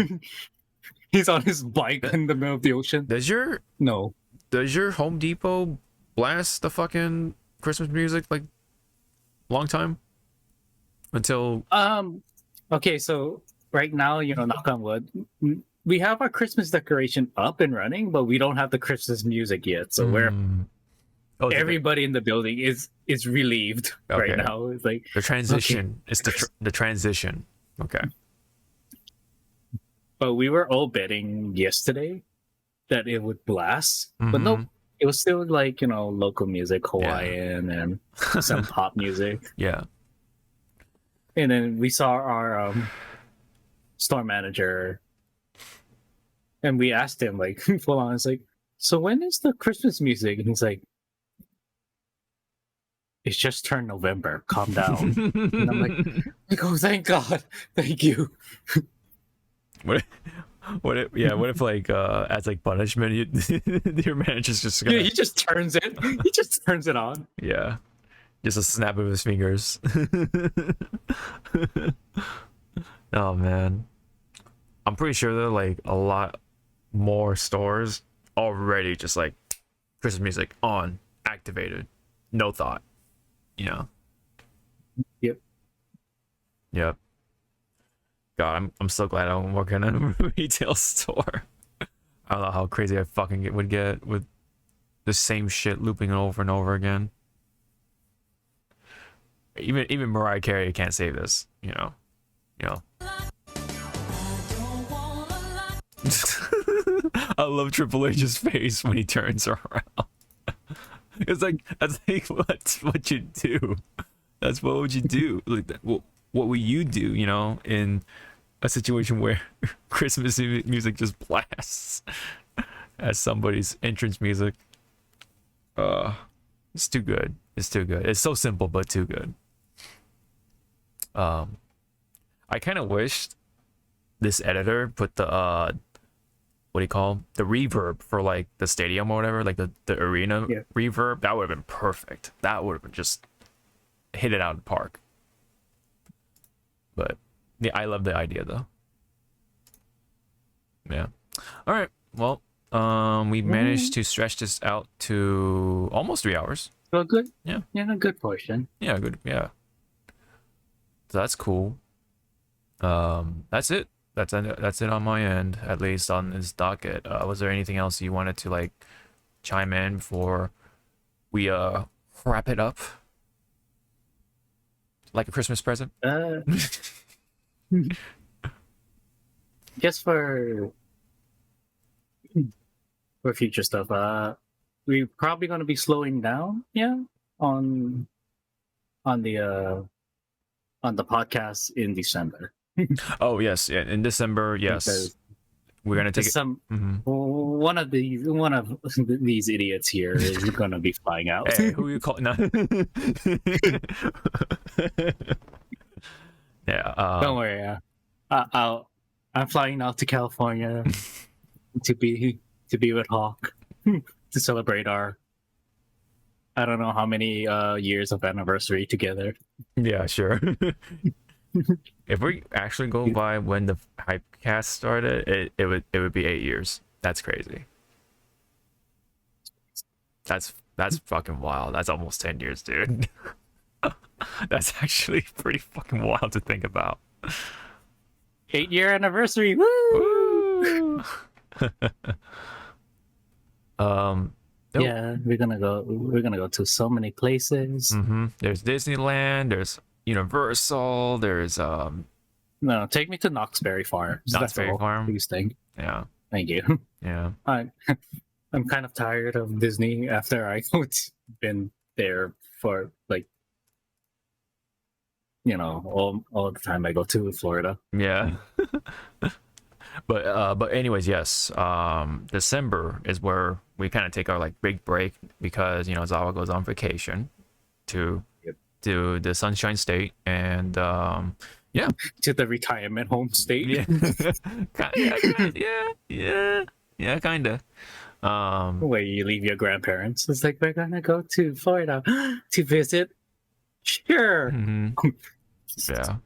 He's on his bike in the middle of the ocean. Does your Home Depot blast the fucking Christmas music like long time until? Okay, so right now, knock on wood, we have our Christmas decoration up and running, but we don't have the Christmas music yet. So we're everybody in the building is relieved right now. It's like the transition. Okay. It's the transition. Okay. But we were all betting yesterday that it would blast, but nope. It was still like local music, Hawaiian, and some pop music. Yeah. And then we saw our store manager, and we asked him like, full on, it's like, so when is the Christmas music? And he's like, it's just turned November. Calm down. And I'm like, oh, thank God, thank you. What if like as like punishment, your manager's just gonna... Yeah, he just turns it on. Yeah, just a snap of his fingers. Oh man, I'm pretty sure there are like a lot more stores already just like Christmas music on, activated, no thought, Yep. God, I'm so glad I'm working in a retail store. I don't know how crazy I fucking would get with the same shit looping over and over again. Even Mariah Carey can't save this, I love Triple H's face when he turns around. It's like that's what you do. That's what would you do? Like that. What would you do? In a situation where Christmas music just blasts as somebody's entrance music. It's too good. It's too good. It's so simple but too good. I kind of wished this editor put the what do you call the reverb for like the stadium or whatever, like the arena reverb. That would have been perfect. That would have been just hit it out of the park. But yeah, I love the idea though. Yeah. All right. Well, we managed to stretch this out to almost 3 hours. Well, good. Yeah. Yeah, a good portion. Yeah, good. Yeah. So that's cool. That's it. That's it on my end, at least on this docket. Was there anything else you wanted to like chime in before we wrap it up? Like a Christmas present? Guess for future stuff, we're probably gonna be slowing down, on the podcast in December. Oh yes, yeah, in December, yes. Because we're gonna take one of these idiots here is gonna be flying out. Hey, who you calling? No. Yeah. Don't worry. I'm flying out to California to be with Hawk to celebrate our I don't know how many years of anniversary together. Yeah, sure. If we actually go by when the Hypecast started, it would be 8 years. That's crazy. That's fucking wild. That's almost 10 years, dude. That's actually pretty fucking wild to think about. 8-year anniversary. Woo! Yeah, we're gonna go to so many places. There's Disneyland, there's Universal, there's No, take me to Knoxbury Farm. Knoxbury Farm. Please, thing. Yeah. Thank you. Yeah. I'm kind of tired of Disney after I've been there for like all the time I go to Florida. Yeah. But anyways, yes. December is where we kind of take our like big break because Zawa goes on vacation to the Sunshine State and yeah, to the retirement home state. Yeah. Yeah, kind of. Where you leave your grandparents. It's like we're gonna go to Florida to visit Sure. Mhm. Yeah.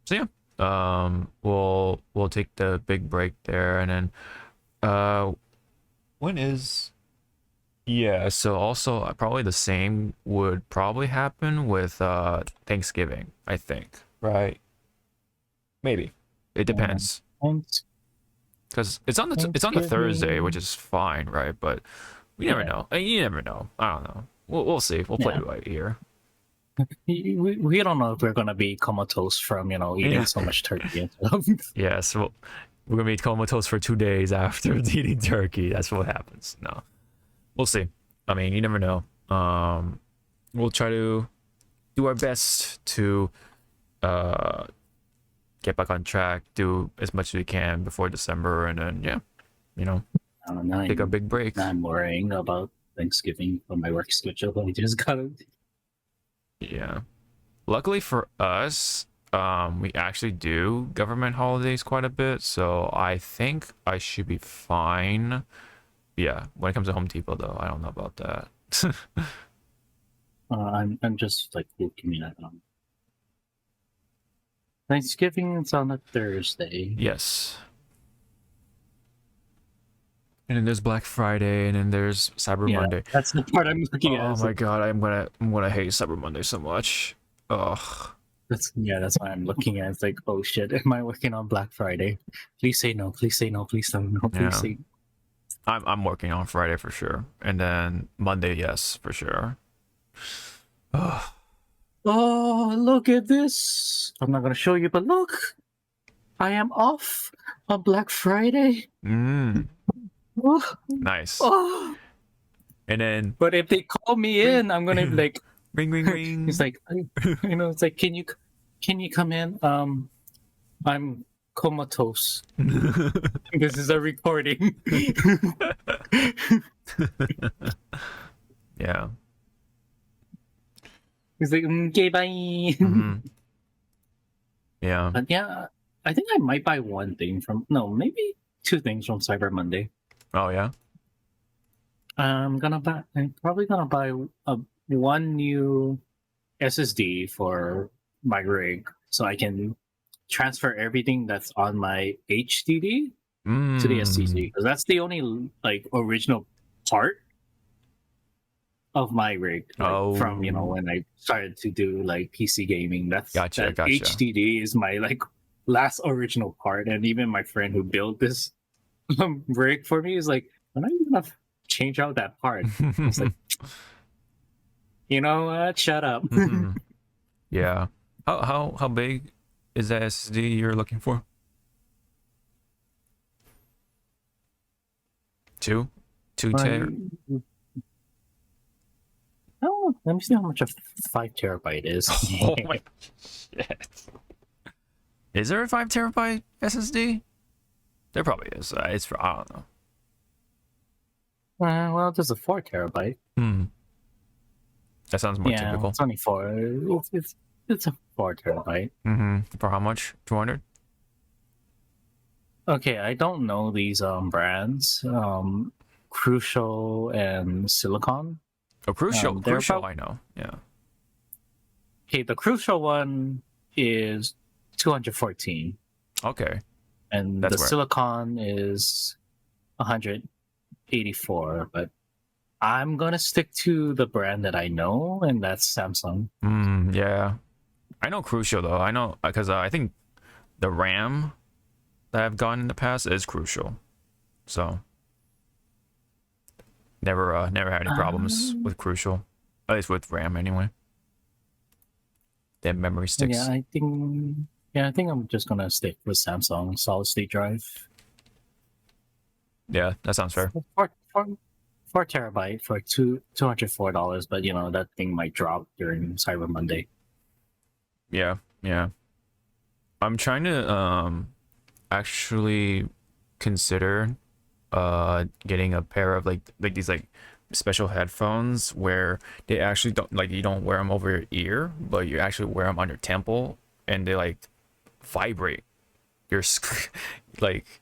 So yeah. We'll take the big break there, and then when is yeah, so also probably the same would probably happen with Thanksgiving, I think. Right? Maybe. It depends. Because it's on the Thursday, which Thanksgiving. is fine, right? But we never Yeah. know. You never know. I don't know. We'll see. We'll play Yeah. it by ear. We don't know if we're gonna be comatose from eating Yeah. so much turkey and stuff. Yeah, so we're gonna be comatose for 2 days after eating turkey. That's what happens. No. We'll see. I mean, you never know. We'll try to do our best to get back on track, do as much as we can before December, and then yeah, I don't know. take a big break. I'm worrying about Thanksgiving on my work schedule. I just gotta. Yeah. Luckily for us, we actually do government holidays quite a bit, so I think I should be fine. Yeah, when it comes to Home Depot though, I don't know about that. I'm just like looking at Thanksgiving is on a Thursday. Yes. And then there's Black Friday, and then there's Cyber Yeah, Monday. that's the part I'm looking at. Oh It's my like, god, I'm gonna hate Cyber Monday so much. Ugh. that's why I'm looking at. It's like, oh shit, am I working on Black Friday? Please say no. Please say no. Please say no. Please Yeah. say. I'm working on Friday for sure, and then Monday, yes, for sure. Ugh. Oh, look at this! I'm not gonna show you, but look, I am off on Black Friday. Oh, Nice. oh. And then But if they call me in, I'm gonna be like, ring, ring, ring. it's like, it's like, can you come in? I'm comatose. This is a recording. Yeah. He's like, okay, bye. Mhm. Yeah. But yeah, I think I might buy one thing maybe two things from Cyber Monday. Oh yeah. I'm probably gonna buy one new SSD for my rig, so I can transfer everything that's on my HDD to the SSD, because that's the only like original part of my rig. From when I started to do like PC gaming, Gotcha. HDD is my like last original part, and even my friend who built this rig for me is like, when are you gonna change out that part? It's like, you know what? Shut up. Mhm. Yeah. How big is that SSD you're looking for? Two ter. Oh, let me see how much a 5 terabyte is. Oh my shit. Is there a 5 terabyte SSD? There probably is. It's for, I don't know. Well, there's a 4 terabyte. That sounds more Yeah, typical. it's only 4. It's a 4 terabyte. For how much? 200? Okay, I don't know these brands. Crucial and Silicon. Oh, Crucial. they're Crucial, about- I know. Yeah. Okay, the Crucial one is 214, Okay. and That's the where- Silicon is 184. But I'm gonna stick to the brand that I know, and that's Samsung. Yeah. I know Crucial though. I know because I think the RAM that I've gotten in the past is Crucial. So never had any problems with Crucial. At least with RAM anyway. Their memory sticks. Yeah, I think I'm just gonna stick with Samsung solid state drive. Yeah, that sounds fair. 4 terabyte for $204, but that thing might drop during Cyber Monday. Yeah. I'm trying to actually consider getting a pair of like these like special headphones where they actually don't, like, you don't wear them over your ear, but you actually wear them on your temple, and they like vibrate your like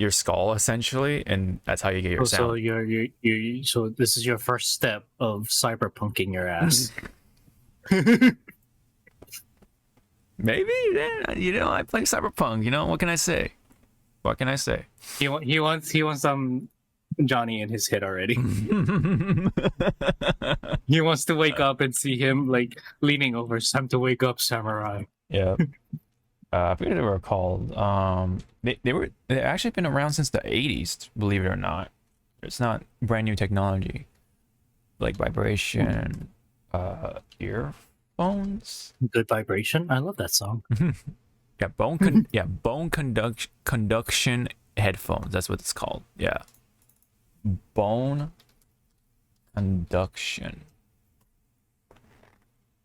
your skull essentially, and that's how you get your Oh, so sound. so this is your first step of cyberpunking your ass. Maybe, yeah, you know, I play Cyberpunk. You know, what can I say? What can I say? he wants some Johnny in his head already. He wants to wake up and see him like leaning over. It's time to wake up, samurai. Yeah. I forget what they were called. They've actually been around since the 80s, believe it or not. It's not brand new technology. Like vibration, earphones. Good vibration. I love that song. Yeah, bone conduction headphones. That's what it's called. Yeah. Bone conduction.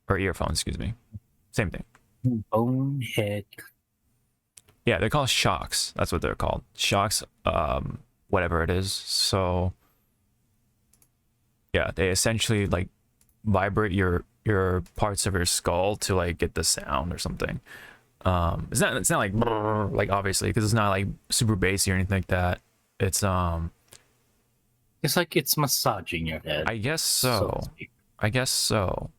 Or earphones, excuse me. Same thing. Bonehead. Yeah, they're called shocks. That's what they're called. Shocks, whatever it is. So yeah, they essentially like vibrate your parts of your skull to like get the sound or something. It's not like brrr, like obviously, because it's not like super bassy or anything like that. It's It's like it's massaging your head. I guess so so. to speak. I guess so.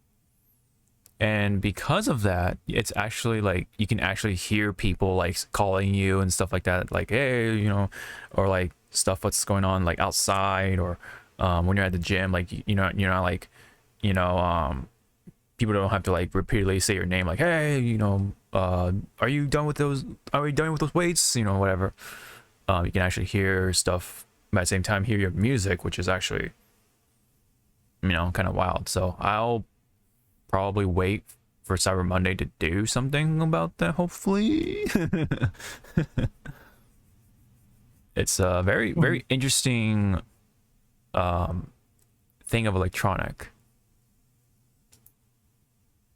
And because of that, it's actually like you can actually hear people like calling you and stuff like that, like, hey, you know, or like stuff what's going on like outside, or when you're at the gym, like you're not like, you know, people don't have to like repeatedly say your name, like, hey, you know, are you done with those weights, you know, whatever. You can actually hear stuff at the same time, hear your music, which is actually, you know, kind of wild. So I'll probably wait for Cyber Monday to do something about that, hopefully. It's a very interesting thing of electronic.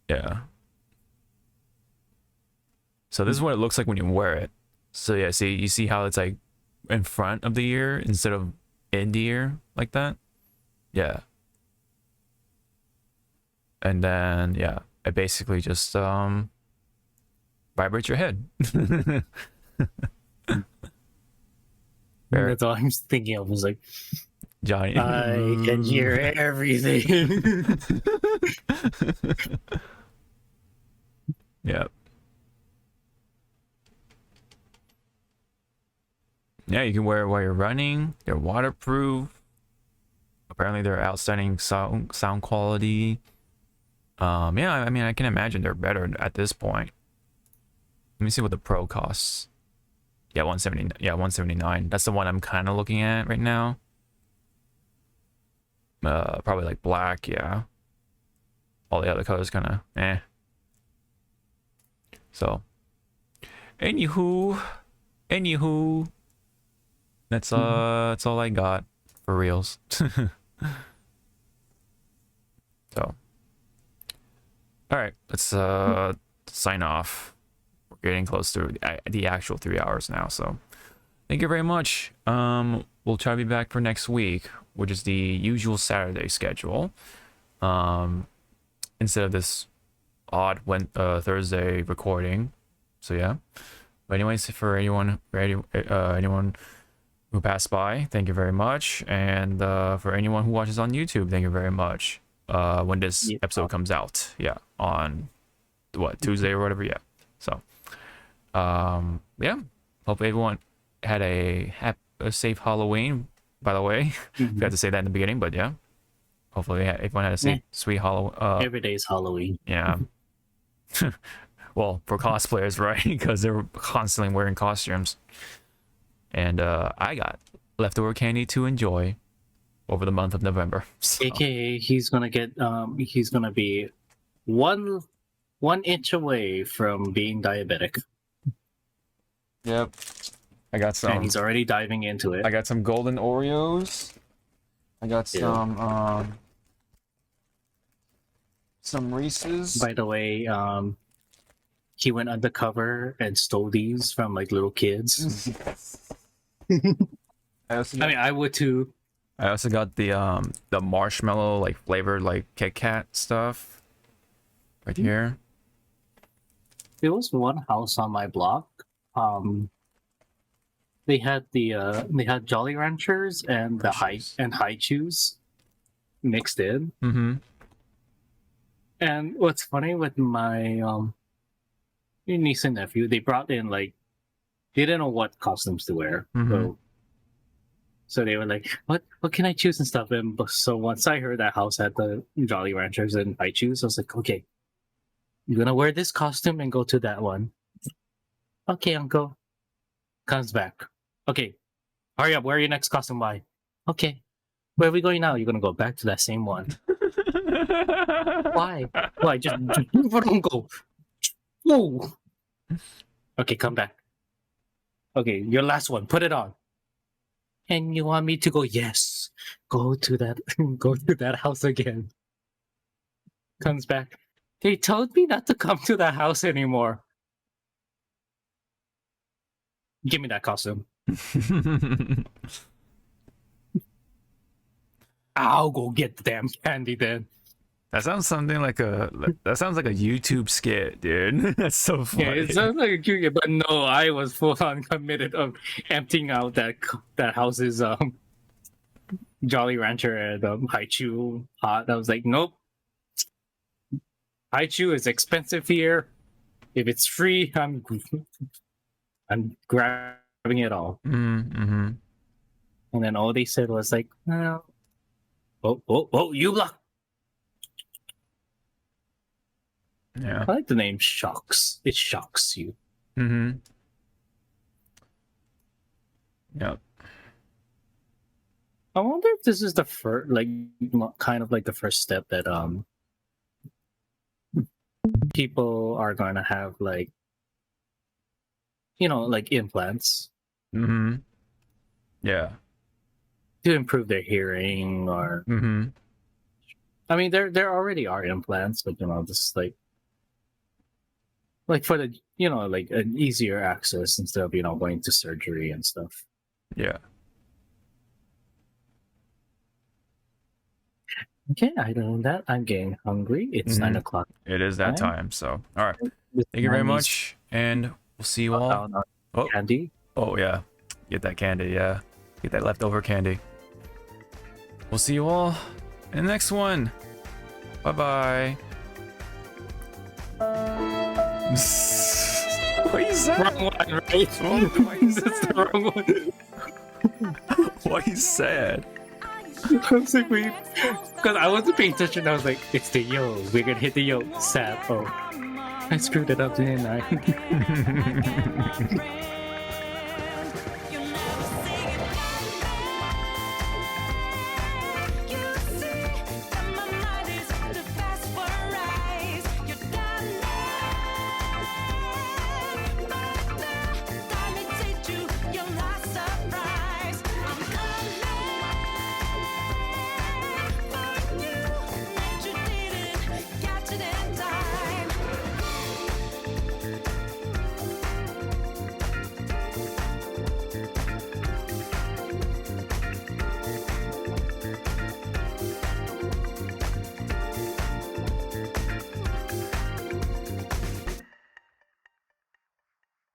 Yeah. So this is what it looks like when you wear it. So yeah, see, you see how it's like in front of the ear instead of in the ear like that? Yeah. And then yeah, it basically just vibrates your head. That's all I'm thinking of. Was like, Johnny. I can hear everything. Yeah. Yeah, you can wear it while you're running. They're waterproof. Apparently they're outstanding sound quality. Yeah, I mean, I can imagine they're better at this point. Let me see what the Pro costs. Yeah, 170. Yeah, 179. That's the one I'm kind of looking at right now. Probably like black. Yeah. All the other colors kind of eh. So, anywho, that's all I got for reals. So, all right, let's sign off. We're getting close to the actual 3 hours now, so thank you very much. We'll try to be back for next week, which is the usual Saturday schedule, instead of this odd Thursday recording. So yeah, but anyways, for anyone who passed by, thank you very much, and for anyone who watches on YouTube, thank you very much. When this episode comes out, yeah, on what, Tuesday or whatever, yeah. So yeah, hope everyone had a safe Halloween, by the way. Forgot to say that in the beginning, but yeah, hopefully everyone had a safe sweet Halloween. Every day is Halloween. Yeah. Well, for cosplayers, right? Because they're constantly wearing costumes. And I got leftover candy to enjoy over the month of November. So. AKA, he's gonna be one inch away from being diabetic. Yep. I got some. And he's already diving into it. I got some golden Oreos. I got some Reese's. By the way, he went undercover and stole these from like little kids. I mean, I would too. I also got the marshmallow like flavored like Kit Kat stuff right here. There was one house on my block. they had they had Jolly Ranchers and the Ranchers. high chews mixed in. Mm-hmm. And what's funny with my niece and nephew, they brought in like they didn't know what costumes to wear. Mhm. So they were like, what can I choose and stuff? And so once I heard that house had the Jolly Ranchers and I choose, I was like, okay, you're gonna wear this costume and go to that one. Okay, uncle. Comes back. Okay, hurry up, wear your next costume by. Okay. Where are we going now? You're gonna go back to that same one. Why? Why? Just don't go. No. Okay, come back. Okay, your last one. Put it on. And you want me to go? Yes. Go to that. Go to that house again. Comes back. They told me not to come to that house anymore. Give me that costume. I'll go get the damn candy then. That sounds something like that sounds like a YouTube skit, dude. That's so funny. Yeah, it sounds like a cute, but no, I was full on committed of emptying out that house's Jolly Rancher and Haichu hot. I was like, nope. Haichu is expensive here. If it's free, I'm grabbing it all. Mm-hmm. And then all they said was like, well, oh, you block. Yeah. I like the name Shocks. It shocks you. Mm-hmm. Yep. I wonder if this is the first, like, kind of like the first step that people are going to have, like, like implants Mm-hmm. Yeah. to improve their hearing, or Mm-hmm. I mean, there already are implants, but just like for the like an easier access instead of going to surgery and stuff. Yeah. Okay, I know that I'm getting hungry. It's 9 o'clock. It is that time. So, all right. Thank you very much, and we'll see you all. Oh, Candy. oh yeah. Get that candy. Yeah. Get that leftover candy. We'll see you all in the next one. Bye bye. What are you saying? Wrong one, right? Why you That's the wrong one. What you said? I was like, wait, because I wasn't paying attention. I was like, it's the yo. We're gonna hit the yo. Sad. Oh, I screwed it up, didn't I?